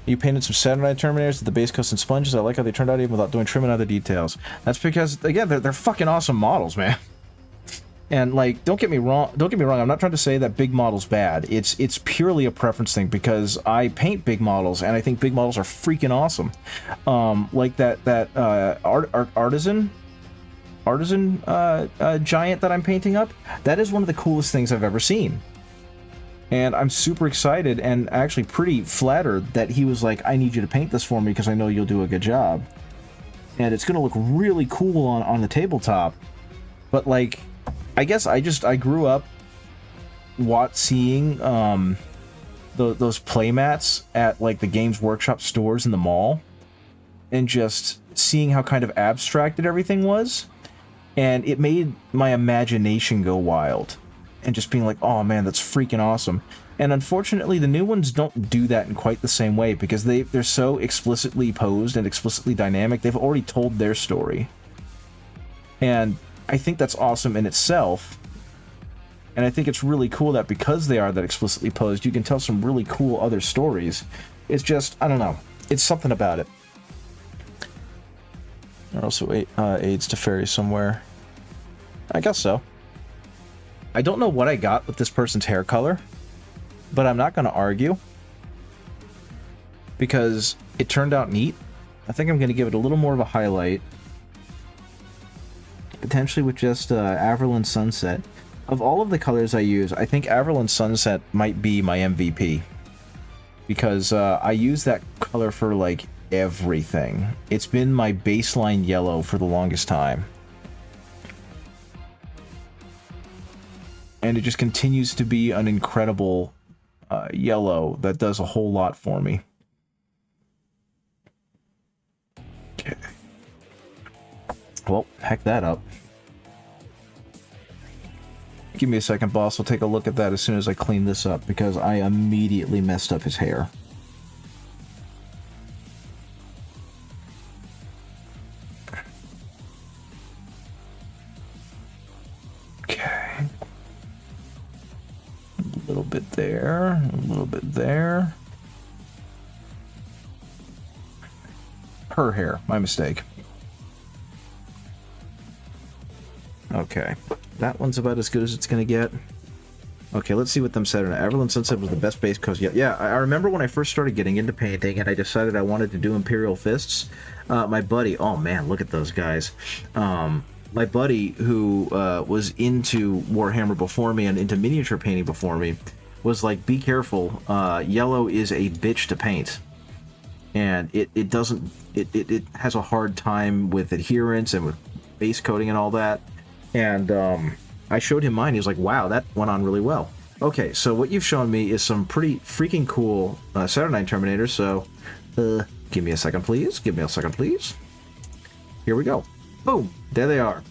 You painted some Saturnine Terminators at the base coast and sponges. I like how they turned out even without doing trim and other details. That's because, again, they're fucking awesome models, man. And, like, don't get me wrong, I'm not trying to say that big model's bad. It's purely a preference thing, because I paint big models, and I think big models are freaking awesome. Like that artisan giant that I'm painting up, that is one of the coolest things I've ever seen. And I'm super excited and actually pretty flattered that he was like, I need you to paint this for me because I know you'll do a good job. And it's going to look really cool on the tabletop. But, like, I guess I grew up seeing those playmats at, like, the Games Workshop stores in the mall, and just seeing how kind of abstracted everything was, and it made my imagination go wild, and just being like, oh man, that's freaking awesome. And unfortunately, the new ones don't do that in quite the same way, because they're so explicitly posed and explicitly dynamic. They've already told their story, and I think that's awesome in itself. And I think it's really cool that because they are that explicitly posed, you can tell some really cool other stories. It's just, I don't know, it's something about it. Or also aids to ferry somewhere. I guess so. I don't know what I got with this person's hair color, but I'm not going to argue, because it turned out neat. I think I'm going to give it a little more of a highlight, potentially with just Averland Sunset. Of all of the colors I use, I think Averland Sunset might be my MVP, because I use that color for, like, everything. It's been my baseline yellow for the longest time, and it just continues to be an incredible yellow that does a whole lot for me. Okay. Well, heck that up. Give me a second, boss. I'll take a look at that as soon as I clean this up, because I immediately messed up his hair. Okay. A little bit there, a little bit there. Her hair, my mistake. Okay, that one's about as good as it's gonna get. Okay, let's see what them said. Averland Sunset was the best base coast yet. Yeah, I remember when I first started getting into painting and I decided I wanted to do Imperial Fists. My buddy, oh man, look at those guys. My buddy, who was into Warhammer before me and into miniature painting before me, was like, be careful, yellow is a bitch to paint. And it has a hard time with adherence and with base coating and all that. And I showed him mine. He was like, wow, that went on really well. Okay, so what you've shown me is some pretty freaking cool Saturnine Terminators, so give me a second, please. Give me a second, please. Here we go. Boom! There they are.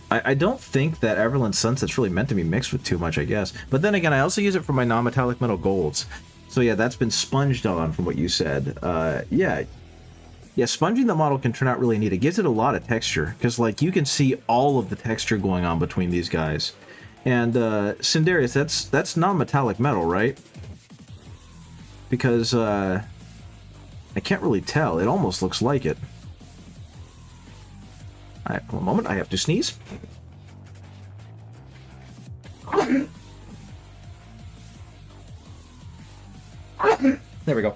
I don't think that Averland Sunset's really meant to be mixed with too much, I guess. But then again, I also use it for my non-metallic metal golds. So yeah, that's been sponged on from what you said. Yeah, sponging the model can turn out really neat. It gives it a lot of texture, because, like, you can see all of the texture going on between these guys. And, Cindarius, that's non-metallic metal, right? Because, I can't really tell. It almost looks like it. Alright, one moment, I have to sneeze. There we go.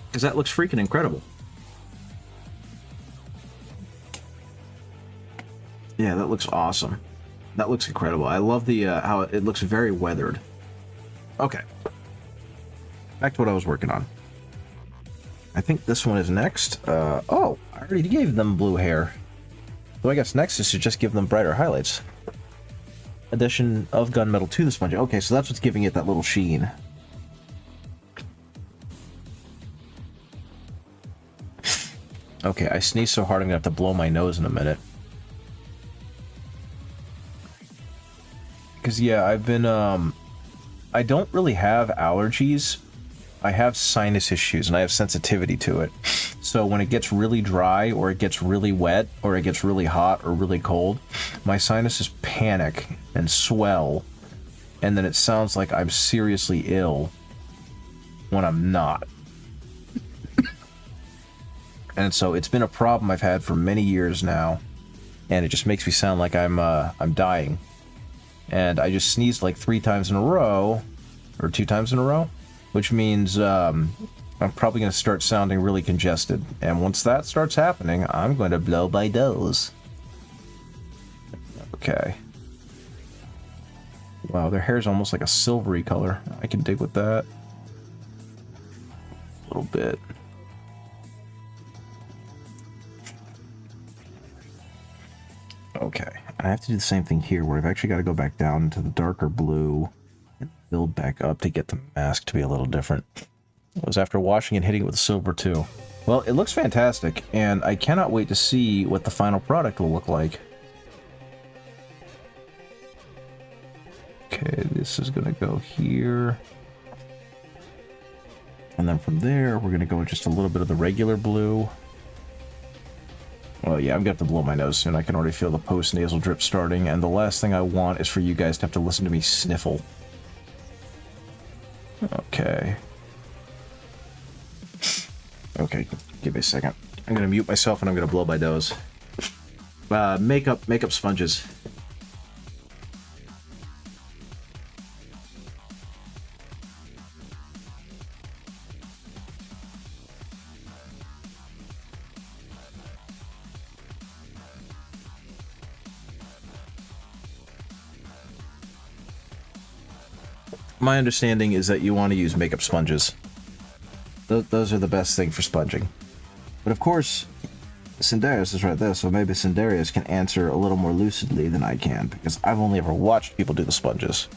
Because that looks freaking incredible. Yeah, that looks awesome. That looks incredible. I love the how it looks very weathered. Okay. Back to what I was working on. I think this one is next. Oh, I already gave them blue hair. So I guess next is to just give them brighter highlights. Addition of gunmetal to the sponge. Okay, so that's what's giving it that little sheen. Okay, I sneezed so hard I'm gonna have to blow my nose in a minute. Because, yeah, I've been, I don't really have allergies. I have sinus issues, and I have sensitivity to it. So when it gets really dry, or it gets really wet, or it gets really hot, or really cold, my sinuses panic and swell, and then it sounds like I'm seriously ill when I'm not. And so it's been a problem I've had for many years now, and it just makes me sound like I'm dying. And I just sneezed like 3 times in a row, or 2 times in a row, which means I'm probably going to start sounding really congested. And once that starts happening, I'm going to blow my nose. Okay. Wow, their hair is almost like a silvery color. I can dig with that. A little bit. Okay, I have to do the same thing here, where I've actually got to go back down to the darker blue and build back up to get the mask to be a little different. It was after washing and hitting it with silver too. Well, it looks fantastic, and I cannot wait to see what the final product will look like. Okay, this is gonna go here. And then from there, we're gonna go with just a little bit of the regular blue. Well, yeah, I'm going to have to blow my nose soon. I can already feel the post-nasal drip starting, and the last thing I want is for you guys to have to listen to me sniffle. Okay. Okay, give me a second. I'm going to mute myself and I'm going to blow my nose. Makeup sponges. My understanding is that you want to use makeup sponges. Those are the best thing for sponging. But of course, Cindarius is right there, so maybe Cindarius can answer a little more lucidly than I can, because I've only ever watched people do the sponges.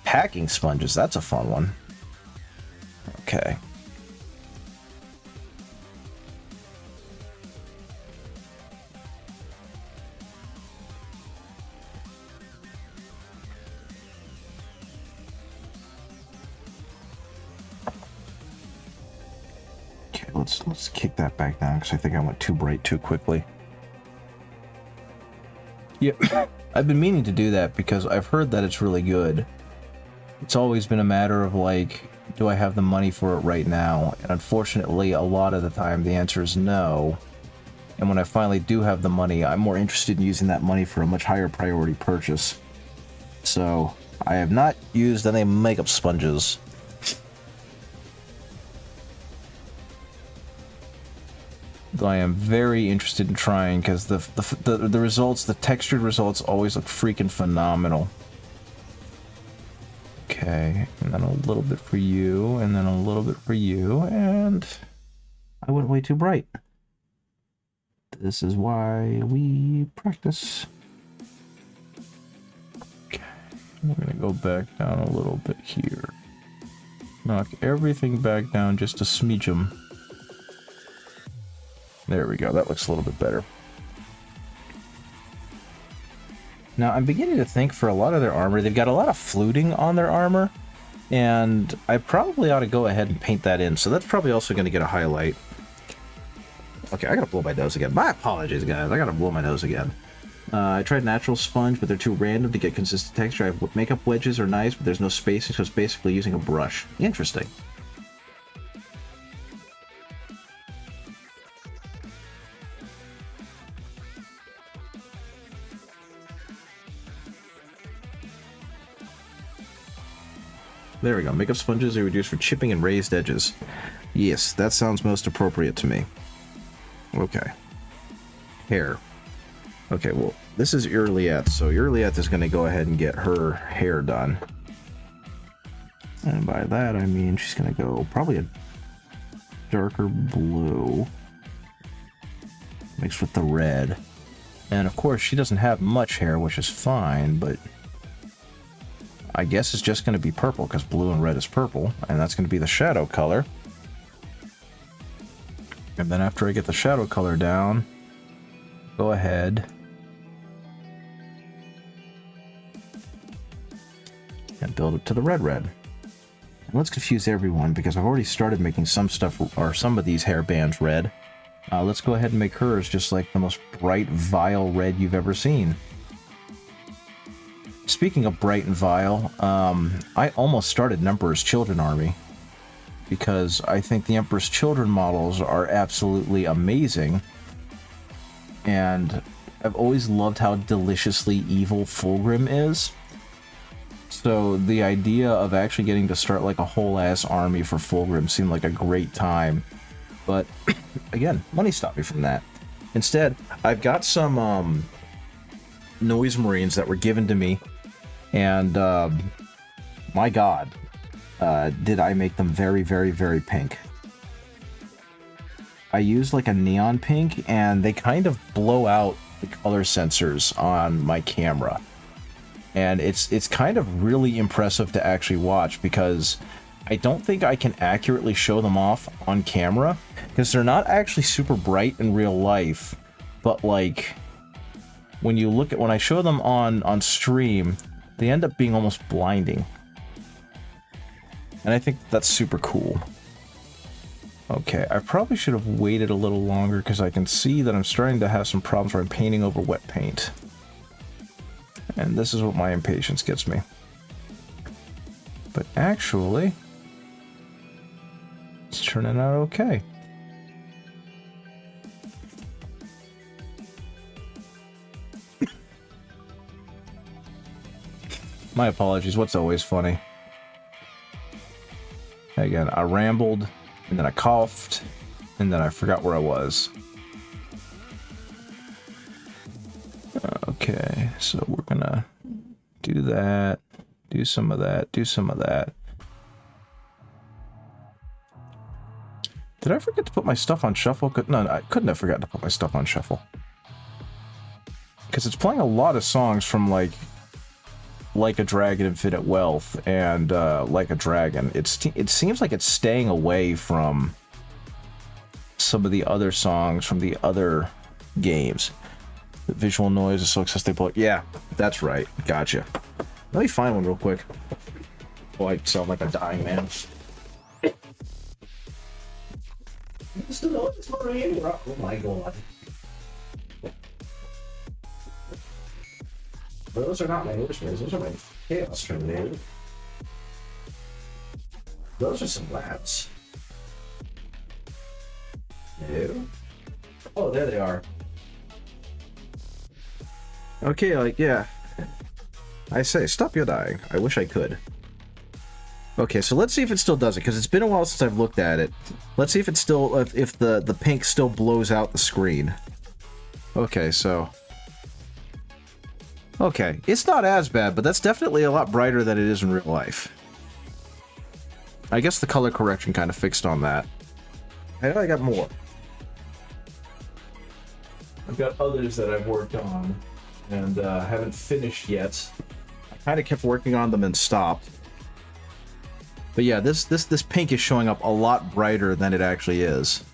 Packing sponges, that's a fun one. Okay. Let's kick that back down, because I think I went too bright too quickly. Yeah, I've been meaning to do that because I've heard that it's really good. It's always been a matter of, like, do I have the money for it right now? And unfortunately, a lot of the time, the answer is no. And when I finally do have the money, I'm more interested in using that money for a much higher priority purchase. So, I have not used any makeup sponges. Though I am very interested in trying, because the results, the textured results, always look freaking phenomenal. Okay, and then a little bit for you, and then a little bit for you, and I went way too bright. This is why we practice. Okay, we're gonna go back down a little bit here. Knock everything back down just a smidgen. There we go, that looks a little bit better. Now, I'm beginning to think for a lot of their armor, they've got a lot of fluting on their armor, and I probably ought to go ahead and paint that in, so that's probably also going to get a highlight. Okay, I gotta blow my nose again. My apologies, guys, I gotta blow my nose again. I tried natural sponge, but they're too random to get consistent texture. Makeup wedges are nice, but there's no spacing, so it's basically using a brush. Interesting. There we go. Makeup sponges are used for chipping and raised edges. Yes, that sounds most appropriate to me. Okay. Hair. Okay, well, this is Irliette, so Irliette is going to go ahead and get her hair done. And by that, I mean she's going to go probably a darker blue mixed with the red. And of course, she doesn't have much hair, which is fine, but I guess it's just going to be purple because blue and red is purple, and that's going to be the shadow color. And then after I get the shadow color down, go ahead and build it to the red. And let's confuse everyone because I've already started making some stuff, or some of these hair bands red. Let's go ahead and make hers just like the most bright, vile red you've ever seen. Speaking of bright and vile, I almost started an Emperor's Children army because I think the Emperor's Children models are absolutely amazing, and I've always loved how deliciously evil Fulgrim is. So the idea of actually getting to start like a whole ass army for Fulgrim seemed like a great time. But again, money stopped me from that. Instead, I've got some Noise Marines that were given to me, and my god, did I make them very, very, very pink. I used like a neon pink, and they kind of blow out the color sensors on my camera. And it's kind of really impressive to actually watch because I don't think I can accurately show them off on camera because they're not actually super bright in real life, but like when you look at when I show them on stream, they end up being almost blinding. And I think that's super cool. Okay, I probably should have waited a little longer because I can see that I'm starting to have some problems where I'm painting over wet paint. And this is what my impatience gets me. But actually, it's turning out okay. My apologies, what's always funny? Again, I rambled, and then I coughed, and then I forgot where I was. Okay, so we're gonna do that, do some of that, do some of that. Did I forget to put my stuff on shuffle? No, I couldn't have forgotten to put my stuff on shuffle. Because it's playing a lot of songs from like a Dragon, Infinite Wealth, and Like a Dragon. It seems like it's staying away from some of the other songs from the other games. The visual noise is so accessible. Yeah, that's right. Gotcha. Let me find one real quick. Oh, I sound like a dying man. Oh my god. Those are not my English names, those are my Chaos Terminator. Those are some labs. No. Oh, there they are. Okay, like, yeah. I say, stop your dying. I wish I could. Okay, so let's see if it still does it, because it's been a while since I've looked at it. Let's see if it still, if the pink still blows out the screen. Okay, so... Okay, it's not as bad, but that's definitely a lot brighter than it is in real life. I guess the color correction kind of fixed on that. I know I got more. I've got others that I've worked on and haven't finished yet. I kind of kept working on them and stopped. But yeah, this pink is showing up a lot brighter than it actually is.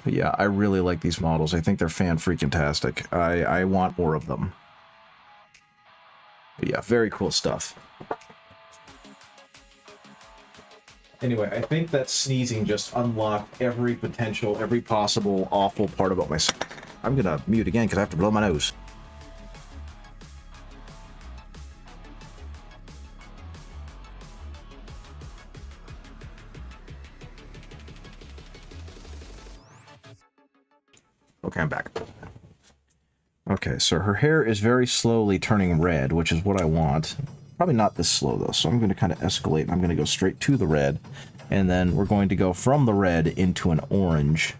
But yeah, I really like these models. I think they're fan-freaking-tastic. I want more of them. But yeah, very cool stuff. Anyway, I think that sneezing just unlocked every potential, every possible awful part about myself. I'm gonna mute again because I have to blow my nose. Okay, I'm back. Okay, so her hair is very slowly turning red, which is what I want. Probably not this slow, though, so I'm going to kind of escalate, and I'm going to go straight to the red, and then we're going to go from the red into an orange.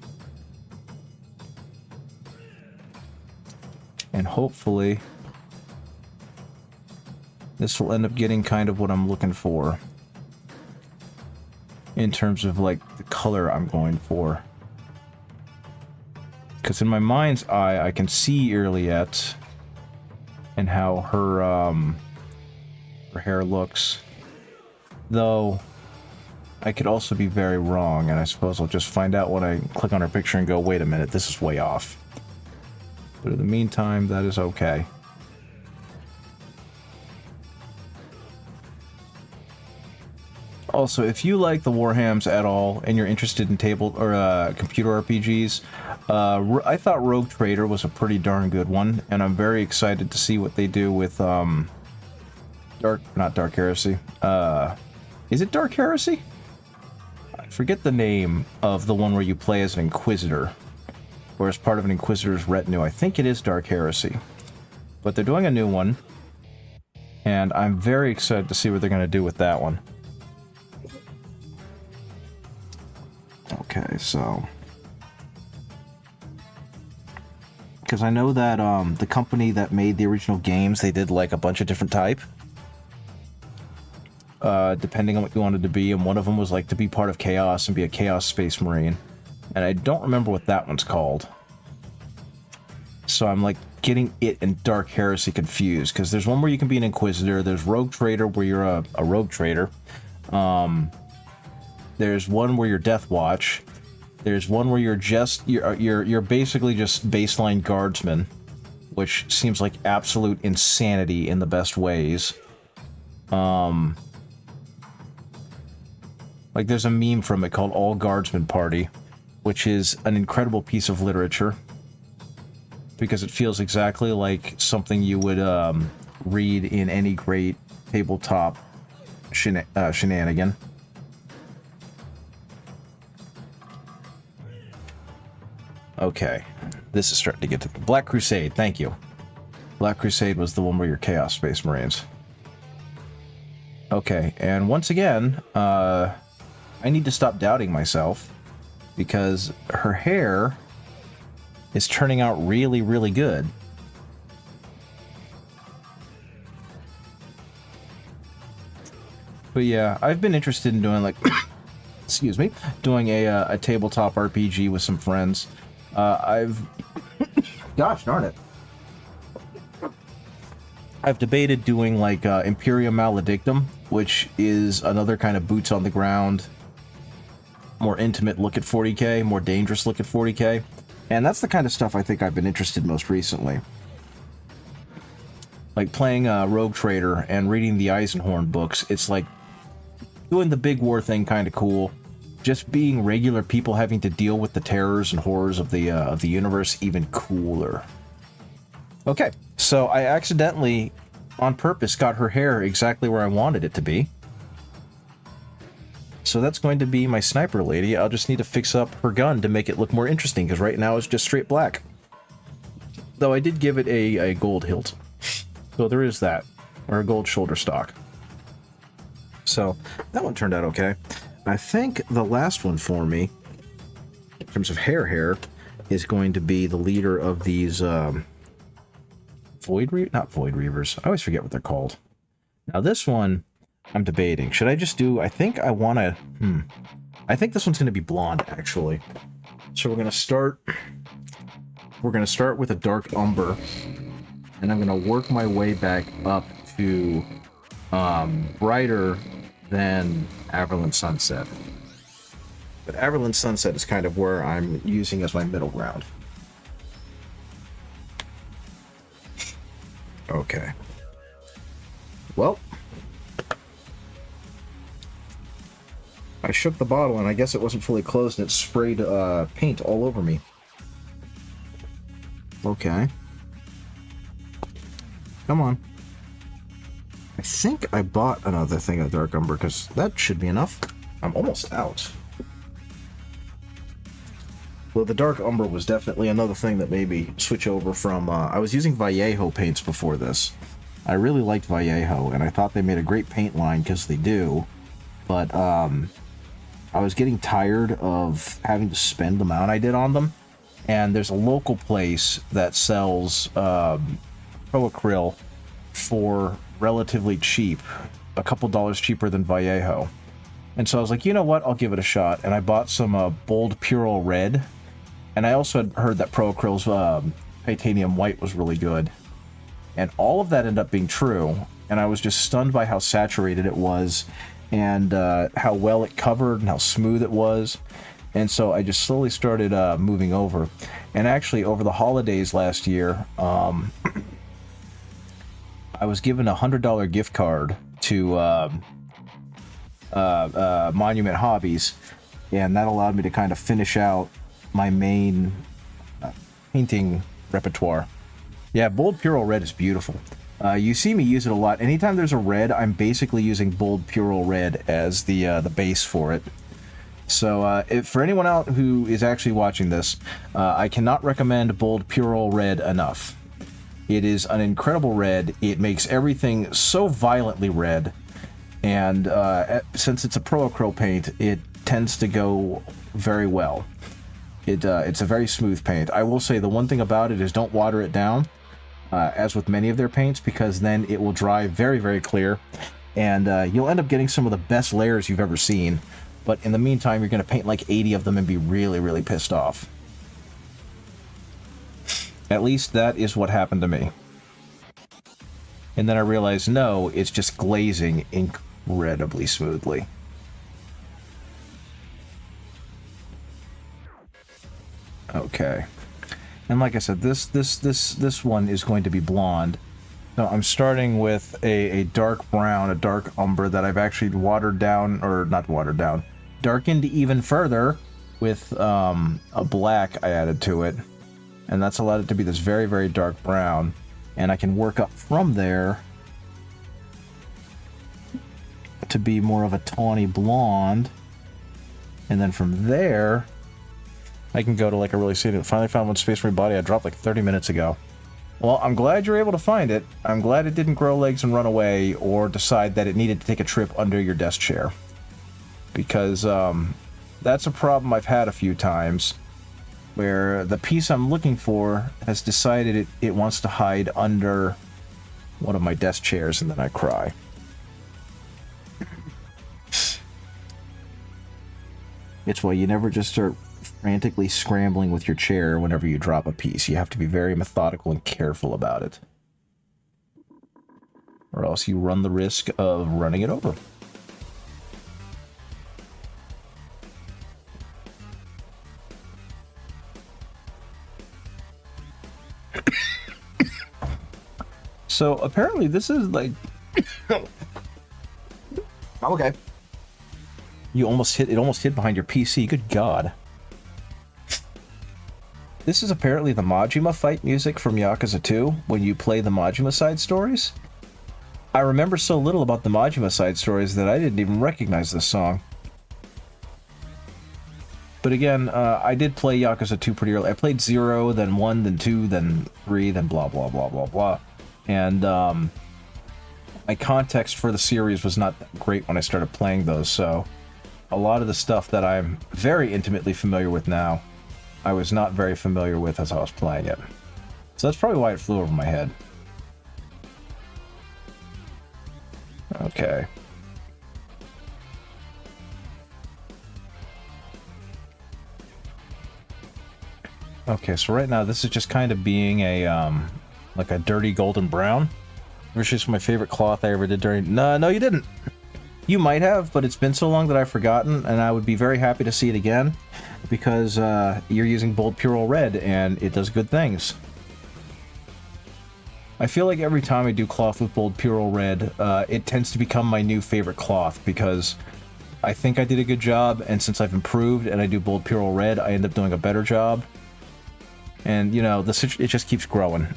And hopefully this will end up getting kind of what I'm looking for in terms of, like, the color I'm going for. Because in my mind's eye, I can see Irliet and how her hair looks. Though, I could also be very wrong, and I suppose I'll just find out when I click on her picture and go, wait a minute, this is way off. But in the meantime, that is okay. Also, if you like the Warhams at all, and you're interested in table or computer RPGs, I thought Rogue Trader was a pretty darn good one, and I'm very excited to see what they do with not Dark Heresy. Is it Dark Heresy? I forget the name of the one where you play as an Inquisitor, or as part of an Inquisitor's retinue. I think it is Dark Heresy, but they're doing a new one, and I'm very excited to see what they're going to do with that one. Okay, so... because I know that the company that made the original games, they did like a bunch of different type. Depending on what you wanted to be, and one of them was like to be part of Chaos and be a Chaos Space Marine. And I don't remember what that one's called. So I'm like getting it and Dark Heresy confused, because there's one where you can be an Inquisitor, there's Rogue Trader where you're a Rogue Trader. There's one where you're Death Watch. There's one where you're basically just baseline guardsman, which seems like absolute insanity in the best ways. Like there's a meme from it called All Guardsman Party, which is an incredible piece of literature because it feels exactly like something you would read in any great tabletop shenanigan. Okay, this is starting to get to Black Crusade. Thank you. Black Crusade was the one where you're Chaos Space Marines. Okay, and once again, I need to stop doubting myself because her hair is turning out really, really good. But yeah, I've been interested in doing like, excuse me, doing a tabletop RPG with some friends. Gosh darn it. I've debated doing like Imperium Maledictum, which is another kind of boots on the ground, more intimate look at 40k, more dangerous look at 40k, and that's the kind of stuff I think I've been interested in most recently. Like playing Rogue Trader and reading the Eisenhorn books, it's like doing the big war thing kind of cool. Just being regular people having to deal with the terrors and horrors of the universe, even cooler. Okay, so I accidentally, on purpose, got her hair exactly where I wanted it to be. So that's going to be my sniper lady. I'll just need to fix up her gun to make it look more interesting, because right now it's just straight black. Though I did give it a gold hilt. So there is that, or a gold shoulder stock. So that one turned out okay. I think the last one for me, in terms of hair, is going to be the leader of these, not Void Reavers. I always forget what they're called. Now this one, I'm debating. Should I just do, I think I want to, I think this one's going to be blonde, actually. So we're going to start with a dark umber, and I'm going to work my way back up to brighter than Averland Sunset. But Averland Sunset is kind of where I'm using as my middle ground. Okay. Well, I shook the bottle and I guess it wasn't fully closed and it sprayed paint all over me. Okay. Come on. I think I bought another thing of Dark Umber, because that should be enough. I'm almost out. Well, the dark umber was definitely another thing that made me switch over from... I was using Vallejo paints before this. I really liked Vallejo, and I thought they made a great paint line, because they do. But I was getting tired of having to spend the amount I did on them. And there's a local place that sells Pro-Acryl for relatively cheap. A couple dollars cheaper than Vallejo. And so I was like, you know what, I'll give it a shot. And I bought some Bold Purell Red. And I also had heard that Pro-Acryl's Titanium White was really good. And all of that ended up being true. And I was just stunned by how saturated it was. And how well it covered and how smooth it was. And so I just slowly started moving over. And actually, over the holidays last year, I was given a $100 gift card to Monument Hobbies. And that allowed me to kind of finish out my main painting repertoire. Yeah, Bold Purell Red is beautiful. You see me use it a lot. Anytime there's a red, I'm basically using Bold Purell Red as the base for it. So if for anyone out who is actually watching this, I cannot recommend Bold Purell Red enough. It is an incredible red. It makes everything so violently red. And since it's a Pro-Acryl paint, it tends to go very well. It's a very smooth paint. I will say the one thing about it is don't water it down, as with many of their paints, because then it will dry very, very clear, and you'll end up getting some of the best layers you've ever seen. But in the meantime, you're going to paint like 80 of them and be really, really pissed off. At least that is what happened to me. And then I realized, no, it's just glazing incredibly smoothly. Okay, and like I said, this one is going to be blonde. So I'm starting with a dark brown, a dark umber that I've actually watered down, or not watered down, darkened even further with a black I added to it, and that's allowed it to be this very, very dark brown. And I can work up from there to be more of a tawny blonde, and then from there I can go to like a really scenic. Finally found one Space Marine body I dropped like 30 minutes ago. Well, I'm glad you're able to find it. I'm glad it didn't grow legs and run away or decide that it needed to take a trip under your desk chair. Because that's a problem I've had a few times, where the piece I'm looking for has decided it wants to hide under one of my desk chairs, and then I cry. It's why you never just start frantically scrambling with your chair whenever you drop a piece. You have to be very methodical and careful about it, or else you run the risk of running it over. So apparently this is like... I'm okay. You almost hit... It almost hid behind your PC. Good God. This is apparently the Majima fight music from Yakuza 2 when you play the Majima side stories. I remember so little about the Majima side stories that I didn't even recognize this song. But again, I did play Yakuza 2 pretty early. I played 0, then 1, then 2, then 3, then blah blah blah blah blah. And my context for the series was not that great when I started playing those, so a lot of the stuff that I'm very intimately familiar with now, I was not very familiar with as I was playing it. So that's probably why it flew over my head. Okay. Okay, so right now this is just kind of being a, like a dirty golden brown. Which is my favorite cloth I ever did during... No, you didn't! You might have, but it's been so long that I've forgotten, and I would be very happy to see it again, because you're using Bold Purell Red, and it does good things. I feel like every time I do cloth with Bold Purell Red, it tends to become my new favorite cloth, because I think I did a good job, and since I've improved and I do Bold Purell Red, I end up doing a better job. And, you know, it just keeps growing.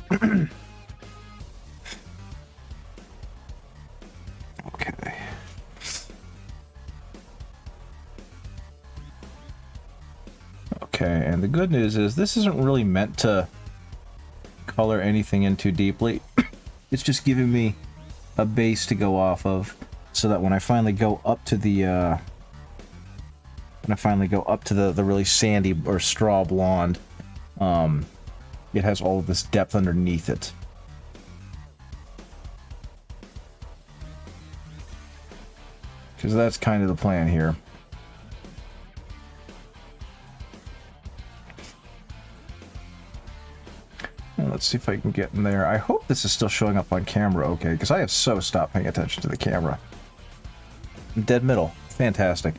Okay. Okay, and the good news is this isn't really meant to color anything in too deeply. It's just giving me a base to go off of, so that when I finally go up to the the really sandy or straw blonde, it has all of this depth underneath it. Because that's kind of the plan here. And let's see if I can get in there. I hope this is still showing up on camera okay, because I have so stopped paying attention to the camera. Dead middle. Fantastic.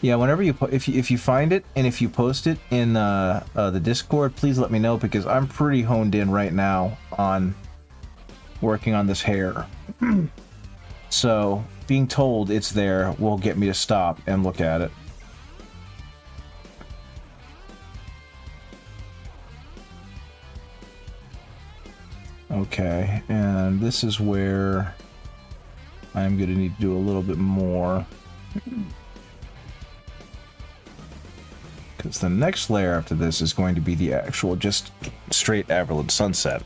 Yeah, whenever you if you find it and if you post it in the Discord, please let me know, because I'm pretty honed in right now on working on this hair. So being told it's there will get me to stop and look at it. Okay, and this is where I'm going to need to do a little bit more. Because the next layer after this is going to be the actual, just straight Averland sunset.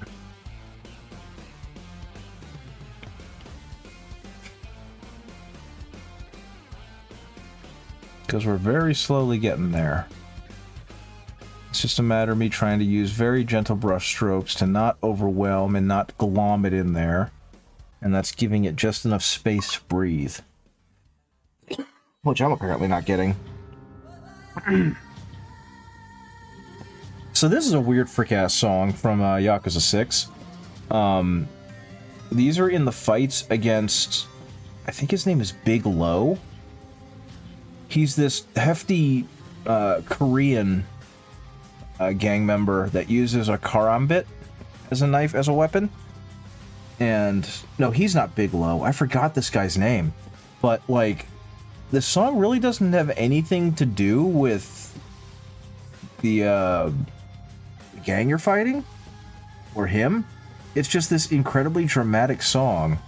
Because we're very slowly getting there. It's just a matter of me trying to use very gentle brush strokes to not overwhelm and not glom it in there. And that's giving it just enough space to breathe. Which I'm apparently not getting. So this is a weird frick-ass song from Yakuza 6. These are in the fights against, I think his name is Big Low. He's this hefty Korean gang member that uses a karambit as a knife, as a weapon. And, no, he's not Big Low. I forgot this guy's name. But, like, this song really doesn't have anything to do with the gang you're fighting, or him. It's just this incredibly dramatic song.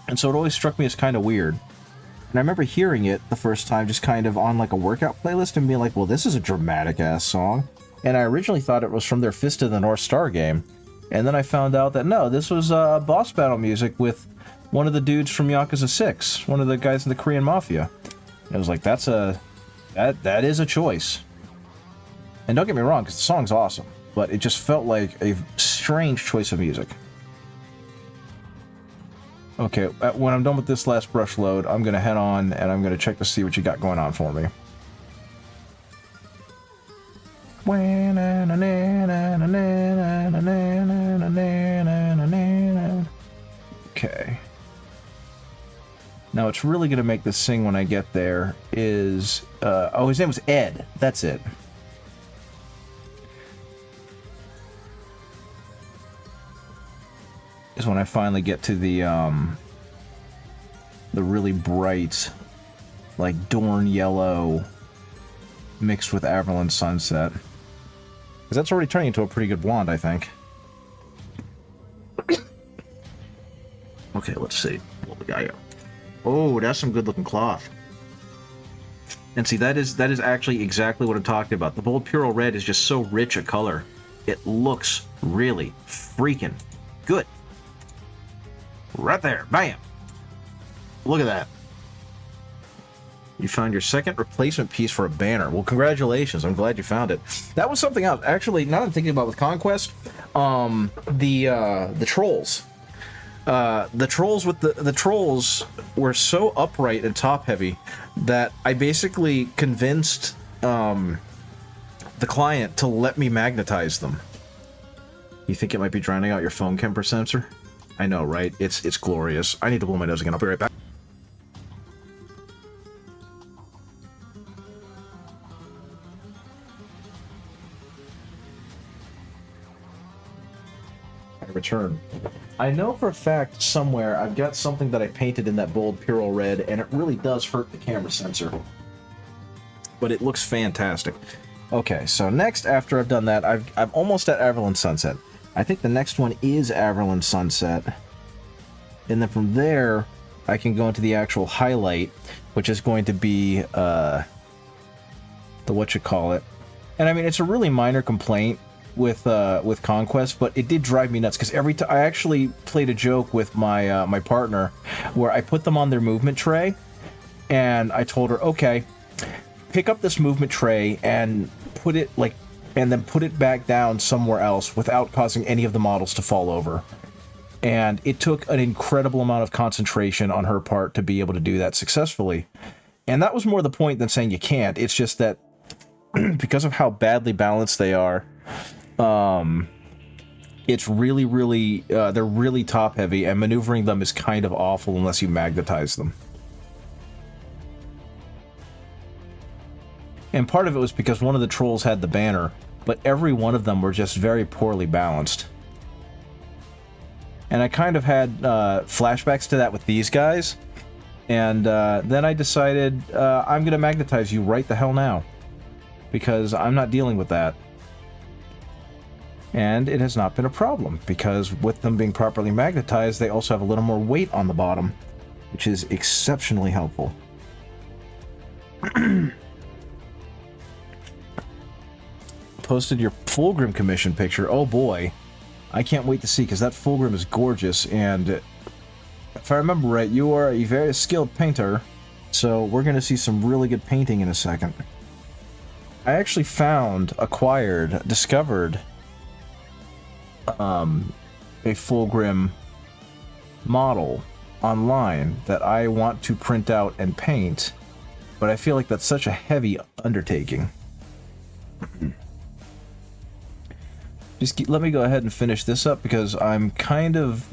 And so it always struck me as kind of weird. And I remember hearing it the first time just kind of on like a workout playlist and being like, well, this is a dramatic ass song. And I originally thought it was from their Fist of the North Star game. And then I found out that no, this was boss battle music with one of the dudes from Yakuza 6, one of the guys in the Korean Mafia. And I was like, that is a choice. And don't get me wrong, because the song's awesome, but it just felt like a strange choice of music. Okay, when I'm done with this last brush load, I'm going to head on and I'm going to check to see what you got going on for me. Okay. Now, what's really going to make this sing when I get there is... oh, his name was Ed. That's it. Is when I finally get to the really bright, like, Dorn yellow mixed with Averland sunset. Because that's already turning into a pretty good blonde, I think. Okay, let's see what we got here. Oh, that's some good-looking cloth. And see, that is actually exactly what I'm talking about. The bold Puro Red is just so rich a color. It looks really freaking good. Right there. Bam! Look at that. You found your second replacement piece for a banner. Well, congratulations. I'm glad you found it. That was something else. Actually, now that I'm thinking about with Conquest, the trolls. The trolls were so upright and top-heavy that I basically convinced the client to let me magnetize them. You think it might be drowning out your phone Kemper sensor? I know, right? It's glorious. I need to blow my nose again. I'll be right back. I return. I know for a fact somewhere I've got something that I painted in that bold Puro Red, and it really does hurt the camera sensor. But it looks fantastic. Okay, so next, after I've done that, I'm almost at Averland Sunset. I think the next one is Averland Sunset. And then from there, I can go into the actual highlight, which is going to be, the whatchamacallit, And I mean, it's a really minor complaint with Conquest, but it did drive me nuts because every time I actually played a joke with my my partner, where I put them on their movement tray, and I told her, okay, pick up this movement tray and put it like, and then put it back down somewhere else without causing any of the models to fall over. And it took an incredible amount of concentration on her part to be able to do that successfully. And that was more the point than saying you can't. It's just that because of how badly balanced they are, it's really, really, they're really top heavy, and maneuvering them is kind of awful unless you magnetize them. And part of it was because one of the trolls had the banner, but every one of them were just very poorly balanced. And I kind of had flashbacks to that with these guys, and then I decided I'm going to magnetize you right the hell now, because I'm not dealing with that. And it has not been a problem, because with them being properly magnetized, they also have a little more weight on the bottom, which is exceptionally helpful. Posted your Fulgrim commission picture. Oh boy, I can't wait to see, because that Fulgrim is gorgeous, and if I remember right, you are a very skilled painter, so we're going to see some really good painting in a second. I actually discovered a Fulgrim model online that I want to print out and paint, but I feel like that's such a heavy undertaking. Let me go ahead and finish this up, because I'm kind of...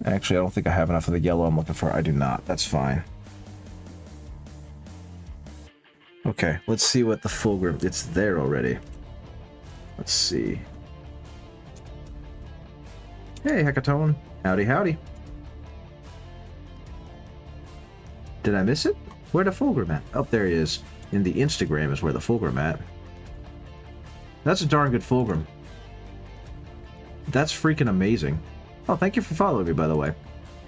Actually, I don't think I have enough of the yellow I'm looking for. I do not. That's fine. Okay, let's see what the Fulgrim... It's there already. Let's see. Hey, Hecatone. Howdy, howdy. Did I miss it? Where the Fulgrim at? Oh, there he is. In the Instagram is where the Fulgrim at. That's a darn good Fulgrim. That's freaking amazing. Oh, thank you for following me, by the way.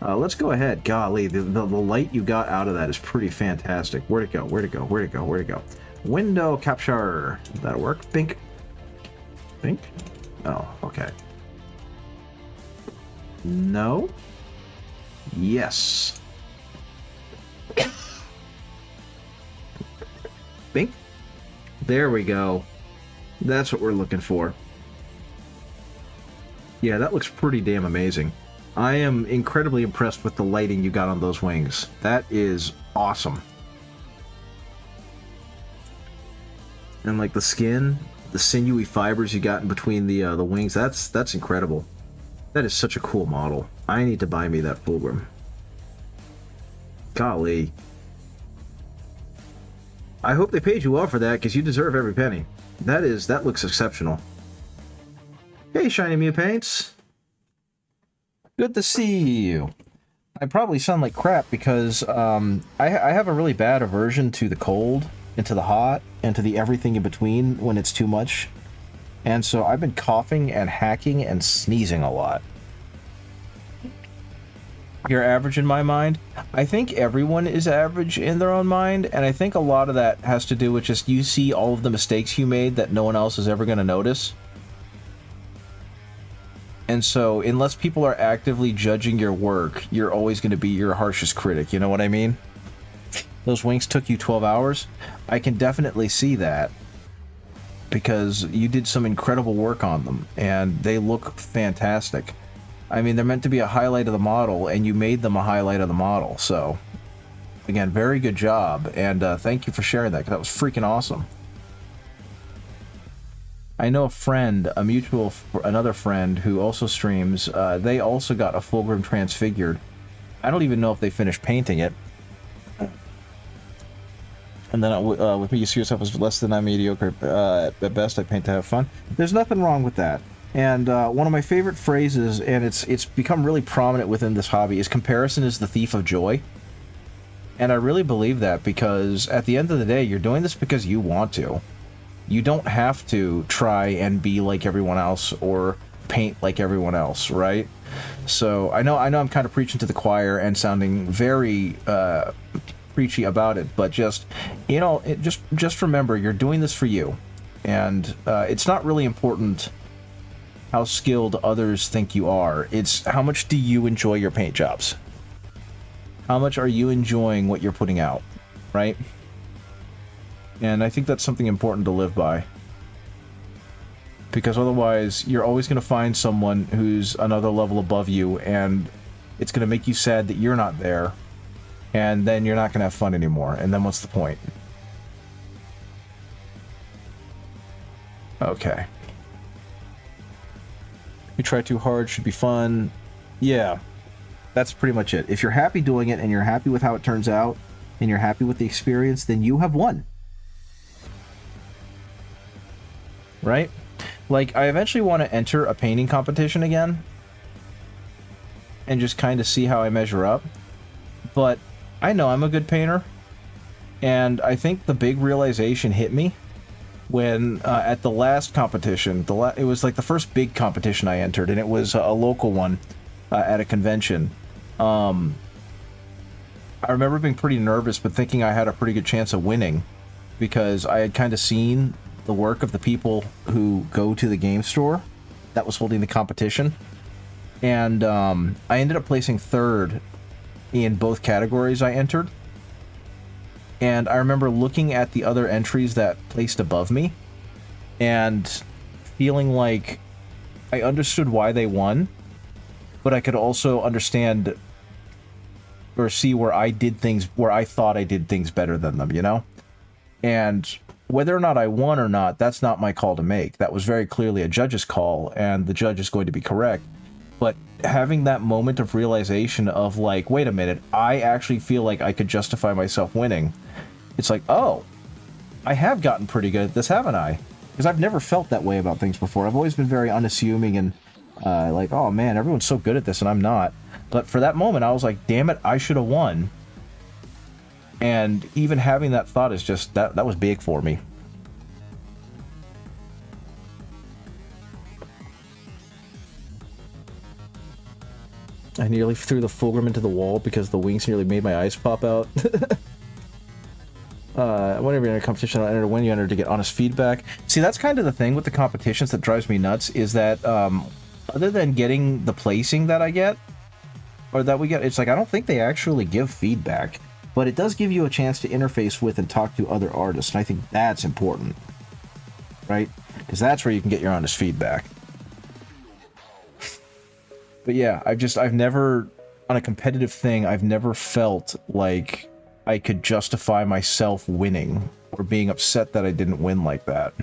Let's go ahead. Golly, the light you got out of that is pretty fantastic. Where'd it go? Where'd it go? Where'd it go? Where'd it go? Window capture. That'll work. Bink. Bink. Oh, okay. No. Yes. Bink. There we go. That's what we're looking for. Yeah, that looks pretty damn amazing. I am incredibly impressed with the lighting you got on those wings. That is awesome. And like the skin, the sinewy fibers you got in between the wings, that's incredible. That is such a cool model. I need to buy me that Fulgrim. Golly. I hope they paid you well for that, because you deserve every penny. That looks exceptional. Hey, Shiny Mew Paints. Good to see you. I probably sound like crap because I have a really bad aversion to the cold, and to the hot, and to the everything in between when it's too much. And so I've been coughing and hacking and sneezing a lot. You're average in my mind. I think everyone is average in their own mind, and I think a lot of that has to do with just you see all of the mistakes you made that no one else is ever going to notice. And so, unless people are actively judging your work, you're always going to be your harshest critic, you know what I mean? Those wings took you 12 hours? I can definitely see that, because you did some incredible work on them, and they look fantastic. I mean, they're meant to be a highlight of the model, and you made them a highlight of the model, so... Again, very good job, and thank you for sharing that, because that was freaking awesome. I know a friend, another friend who also streams, they also got a Fulgrim transfigured. I don't even know if they finished painting it. And then with me, you see yourself as less than I'm mediocre. At best, I paint to have fun. There's nothing wrong with that. And one of my favorite phrases, and it's become really prominent within this hobby, is comparison is the thief of joy. And I really believe that, because at the end of the day, you're doing this because you want to. You don't have to try and be like everyone else or paint like everyone else, right? So I know I'm kind of preaching to the choir and sounding very preachy about it, but just, you know, just remember, you're doing this for you. And it's not really important how skilled others think you are. It's how much do you enjoy your paint jobs? How much are you enjoying what you're putting out, right? And I think that's something important to live by. Because otherwise, you're always going to find someone who's another level above you, and it's going to make you sad that you're not there, and then you're not going to have fun anymore, and then what's the point? Okay. You try too hard, should be fun. Yeah, that's pretty much it. If you're happy doing it, and you're happy with how it turns out, and you're happy with the experience, then you have won. Right? Like, I eventually want to enter a painting competition again, and just kind of see how I measure up. But I know I'm a good painter, and I think the big realization hit me when at the last competition, it was like the first big competition I entered, and it was a local one at a convention. I remember being pretty nervous, but thinking I had a pretty good chance of winning, because I had kind of seen the work of the people who go to the game store that was holding the competition. And I ended up placing third in both categories I entered. And I remember looking at the other entries that placed above me and feeling like I understood why they won, but I could also understand or see where I did things, where I thought I did things better than them, you know? And whether or not I won or not, that's not my call to make. That was very clearly a judge's call, and the judge is going to be correct. But having that moment of realization of like, wait a minute, I actually feel like I could justify myself winning. It's like, oh, I have gotten pretty good at this, haven't I? Because I've never felt that way about things before. I've always been very unassuming and like, oh man, everyone's so good at this and I'm not. But for that moment, I was like, damn it, I should have won. And even having that thought is just, that was big for me. I nearly threw the fulcrum into the wall because the wings nearly made my eyes pop out. Whenever you're in a competition, I enter to win, you enter to get honest feedback. See, that's kind of the thing with the competitions that drives me nuts, is that other than getting the placing that I get, or that we get, it's like, I don't think they actually give feedback. But it does give you a chance to interface with and talk to other artists, and I think that's important, right? Because that's where you can get your honest feedback. But yeah, I've never, on a competitive thing, I've never felt like I could justify myself winning, or being upset that I didn't win like that.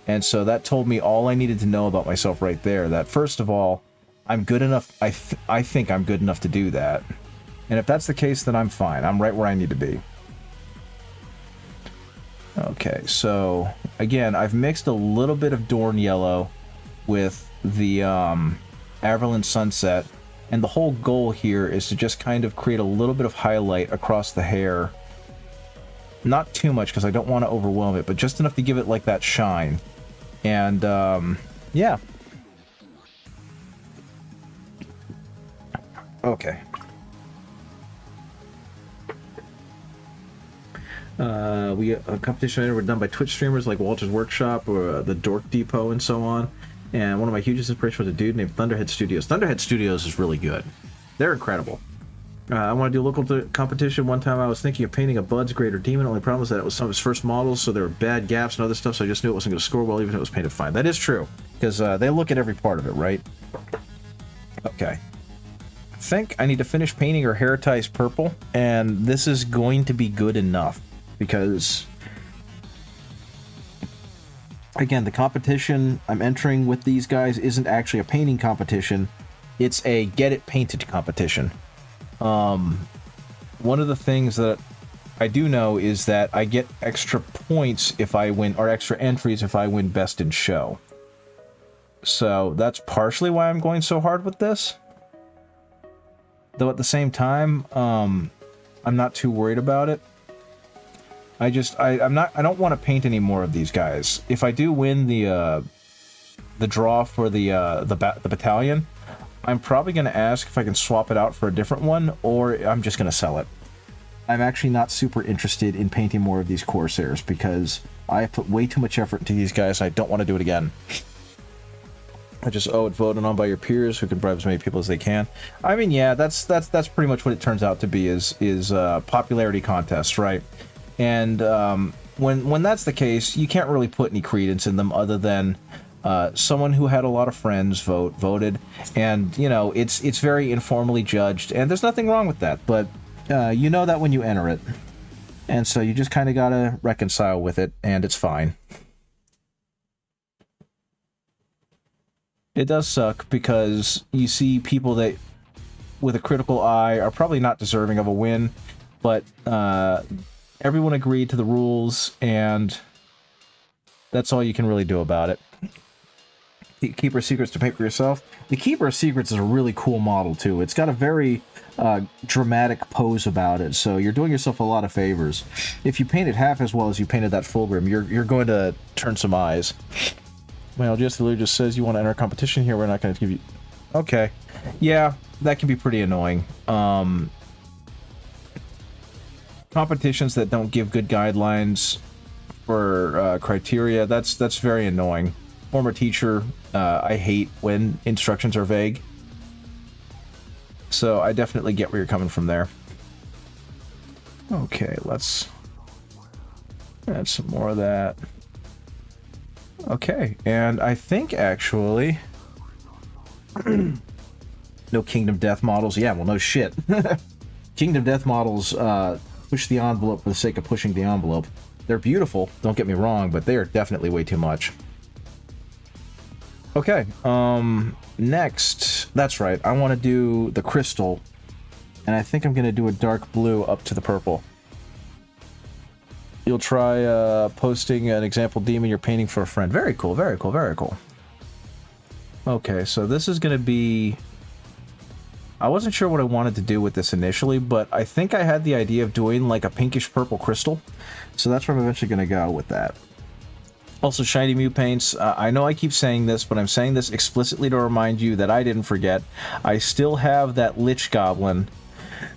And so that told me all I needed to know about myself right there, that first of all, I'm good enough, I think I'm good enough to do that. And if that's the case, then I'm fine. I'm right where I need to be. Okay, so again, I've mixed a little bit of Dorn Yellow with the Averland Sunset, and the whole goal here is to just kind of create a little bit of highlight across the hair. Not too much, because I don't want to overwhelm it, but just enough to give it like that shine. And yeah. Okay. A competition were done by Twitch streamers like Walter's Workshop or the Dork Depot and so on. And one of my hugest inspirations was a dude named Thunderhead Studios. Thunderhead Studios is really good. They're incredible. I want to do a local competition. One time I was thinking of painting a Bud's Greater Demon. Only problem was that it was some of his first models, so there were bad gaps and other stuff, so I just knew it wasn't going to score well, even if it was painted fine. That is true, because they look at every part of it, right? Okay. I think I need to finish painting her hair ties purple, and this is going to be good enough, because again, the competition I'm entering with these guys isn't actually a painting competition. It's a get it painted competition. One of the things that I do know is that I get extra points if I win, or extra entries if I win Best in Show. So that's partially why I'm going so hard with this. Though at the same time, I'm not too worried about it. I don't want to paint any more of these guys. If I do win the draw for the battalion, I'm probably going to ask if I can swap it out for a different one, or I'm just going to sell it. I'm actually not super interested in painting more of these Corsairs because I have put way too much effort into these guys and I don't want to do it again. I just owe it voted on by your peers who can bribe as many people as they can. I mean, yeah, that's pretty much what it turns out to be is popularity contests, right? And when that's the case, you can't really put any credence in them other than someone who had a lot of friends voted, and you know it's very informally judged, and there's nothing wrong with that. But you know that when you enter it, and so you just kind of gotta reconcile with it, and it's fine. It does suck because you see people that, with a critical eye, are probably not deserving of a win, but everyone agreed to the rules, and that's all you can really do about it. The Keeper of Secrets to paint for yourself. The Keeper of Secrets is a really cool model, too. It's got a very dramatic pose about it, so you're doing yourself a lot of favors. If you paint it half as well as you painted that Fulgrim, you're going to turn some eyes. Well, just literally just says you want to enter a competition here. We're not going to give you... Okay. Yeah, that can be pretty annoying. Competitions that don't give good guidelines for criteria, that's very annoying. Former teacher, I hate when instructions are vague. So I definitely get where you're coming from there. Okay, let's add some more of that. Okay, and I think actually... no Kingdom Death models. Yeah, well, no shit. Kingdom Death models push the envelope for the sake of pushing the envelope. They're beautiful, don't get me wrong, but they are definitely way too much. Okay, next, that's right, I want to do the crystal, and I think I'm going to do a dark blue up to the purple. You'll try posting an example demon you're painting for a friend. Very cool, very cool, very cool. Okay, so this is going to be... I wasn't sure what I wanted to do with this initially, but I think I had the idea of doing like a pinkish purple crystal. So that's where I'm eventually going to go with that. Also, shiny Mew paints. I know I keep saying this, but I'm saying this explicitly to remind you that I didn't forget. I still have that Lich Goblin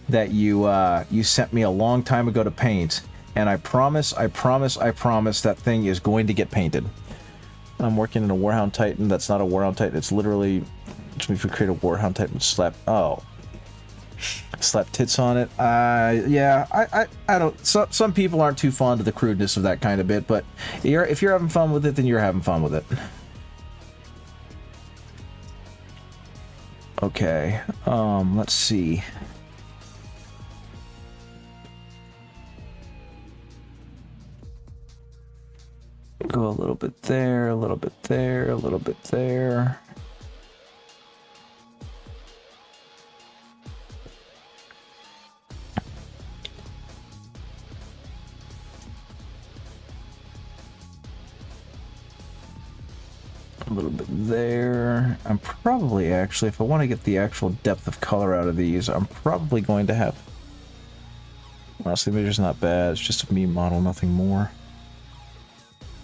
that you sent me a long time ago to paint. And I promise that thing is going to get painted. I'm working in a Warhound Titan. That's not a Warhound Titan. It's literally... if we create a Warhound Titan, slap... Oh. Slap tits on it. Yeah, I don't... Some people aren't too fond of the crudeness of that kind of bit, but if you're having fun with it, then you're having fun with it. Okay, let's see. Go a little bit there, a little bit there, a little bit there. A little bit there. I'm probably actually, if I want to get the actual depth of color out of these, I'm probably going to have... Honestly, the measure's not bad. It's just a meme model, nothing more.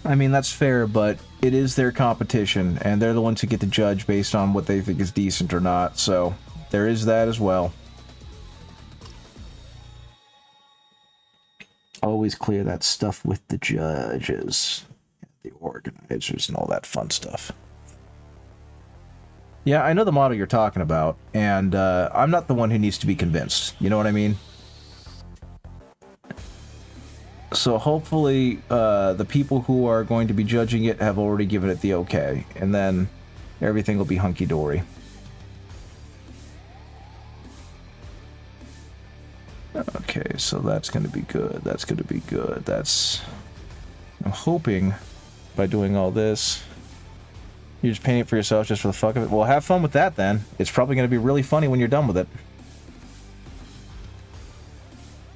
I mean, that's fair, but it is their competition, and they're the ones who get to judge based on what they think is decent or not, so there is that as well. Always clear that stuff with the judges, the organizers, and all that fun stuff. Yeah, I know the model you're talking about, and I'm not the one who needs to be convinced. You know what I mean? So hopefully the people who are going to be judging it have already given it the okay, and then everything will be hunky-dory. Okay, so that's going to be good. That's going to be good. That's... I'm hoping by doing all this, you just paint it for yourself just for the fuck of it. Well, have fun with that then. It's probably going to be really funny when you're done with it.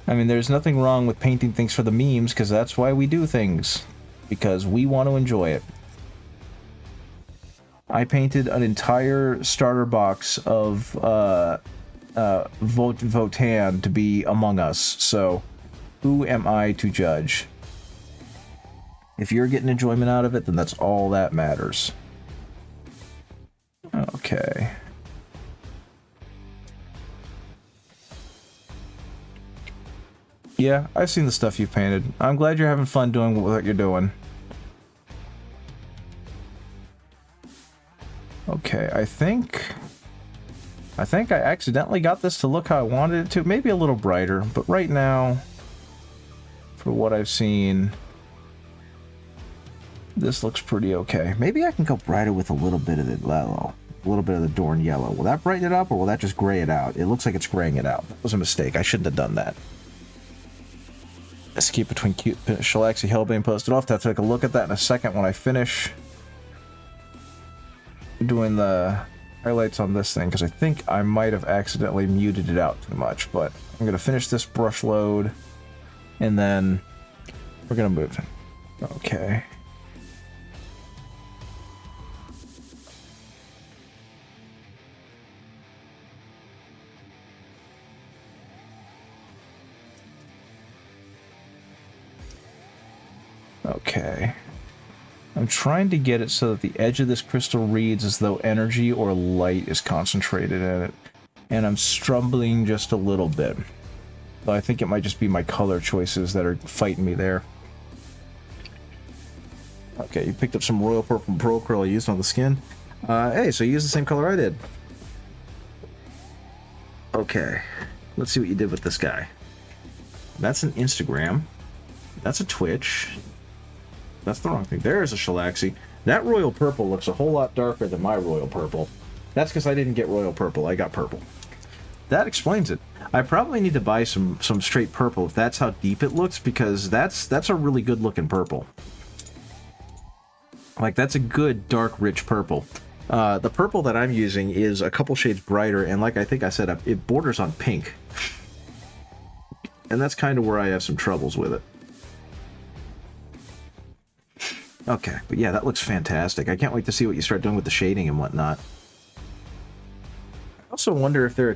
I mean, there's nothing wrong with painting things for the memes, because that's why we do things. Because we want to enjoy it. I painted an entire starter box of Votan to be Among Us, so who am I to judge? If you're getting enjoyment out of it, then that's all that matters. Okay. Yeah, I've seen the stuff you've painted. I'm glad you're having fun doing what you're doing. Okay, I think I accidentally got this to look how I wanted it to. Maybe a little brighter, but right now, for what I've seen, this looks pretty okay. Maybe I can go brighter with a little bit of the yellow. A little bit of the Dorn yellow. Will that brighten it up, or will that just gray it out? It looks like it's graying it out. That was a mistake. I shouldn't have done that. Let's keep between Shalaxi Hellbane posted off. I'll take a look at that in a second when I finish doing the highlights on this thing, because I think I might have accidentally muted it out too much, but I'm going to finish this brush load, and then we're going to move. Okay. Okay. I'm trying to get it so that the edge of this crystal reads as though energy or light is concentrated in it. And I'm struggling just a little bit. So I think it might just be my color choices that are fighting me there. Okay, you picked up some royal purple pearl curl I used on the skin. Hey, so you used the same color I did. Okay, let's see what you did with this guy. That's an Instagram. That's a Twitch. That's the wrong thing. There's a Shalaxi. That royal purple looks a whole lot darker than my royal purple. That's because I didn't get royal purple. I got purple. That explains it. I probably need to buy some straight purple if that's how deep it looks, because that's a really good looking purple. Like, that's a good dark rich purple. The purple that I'm using is a couple shades brighter, and like I think I said, it borders on pink. And that's kind of where I have some troubles with it. Okay, but yeah, that looks fantastic. I can't wait to see what you start doing with the shading and whatnot. I also wonder if they're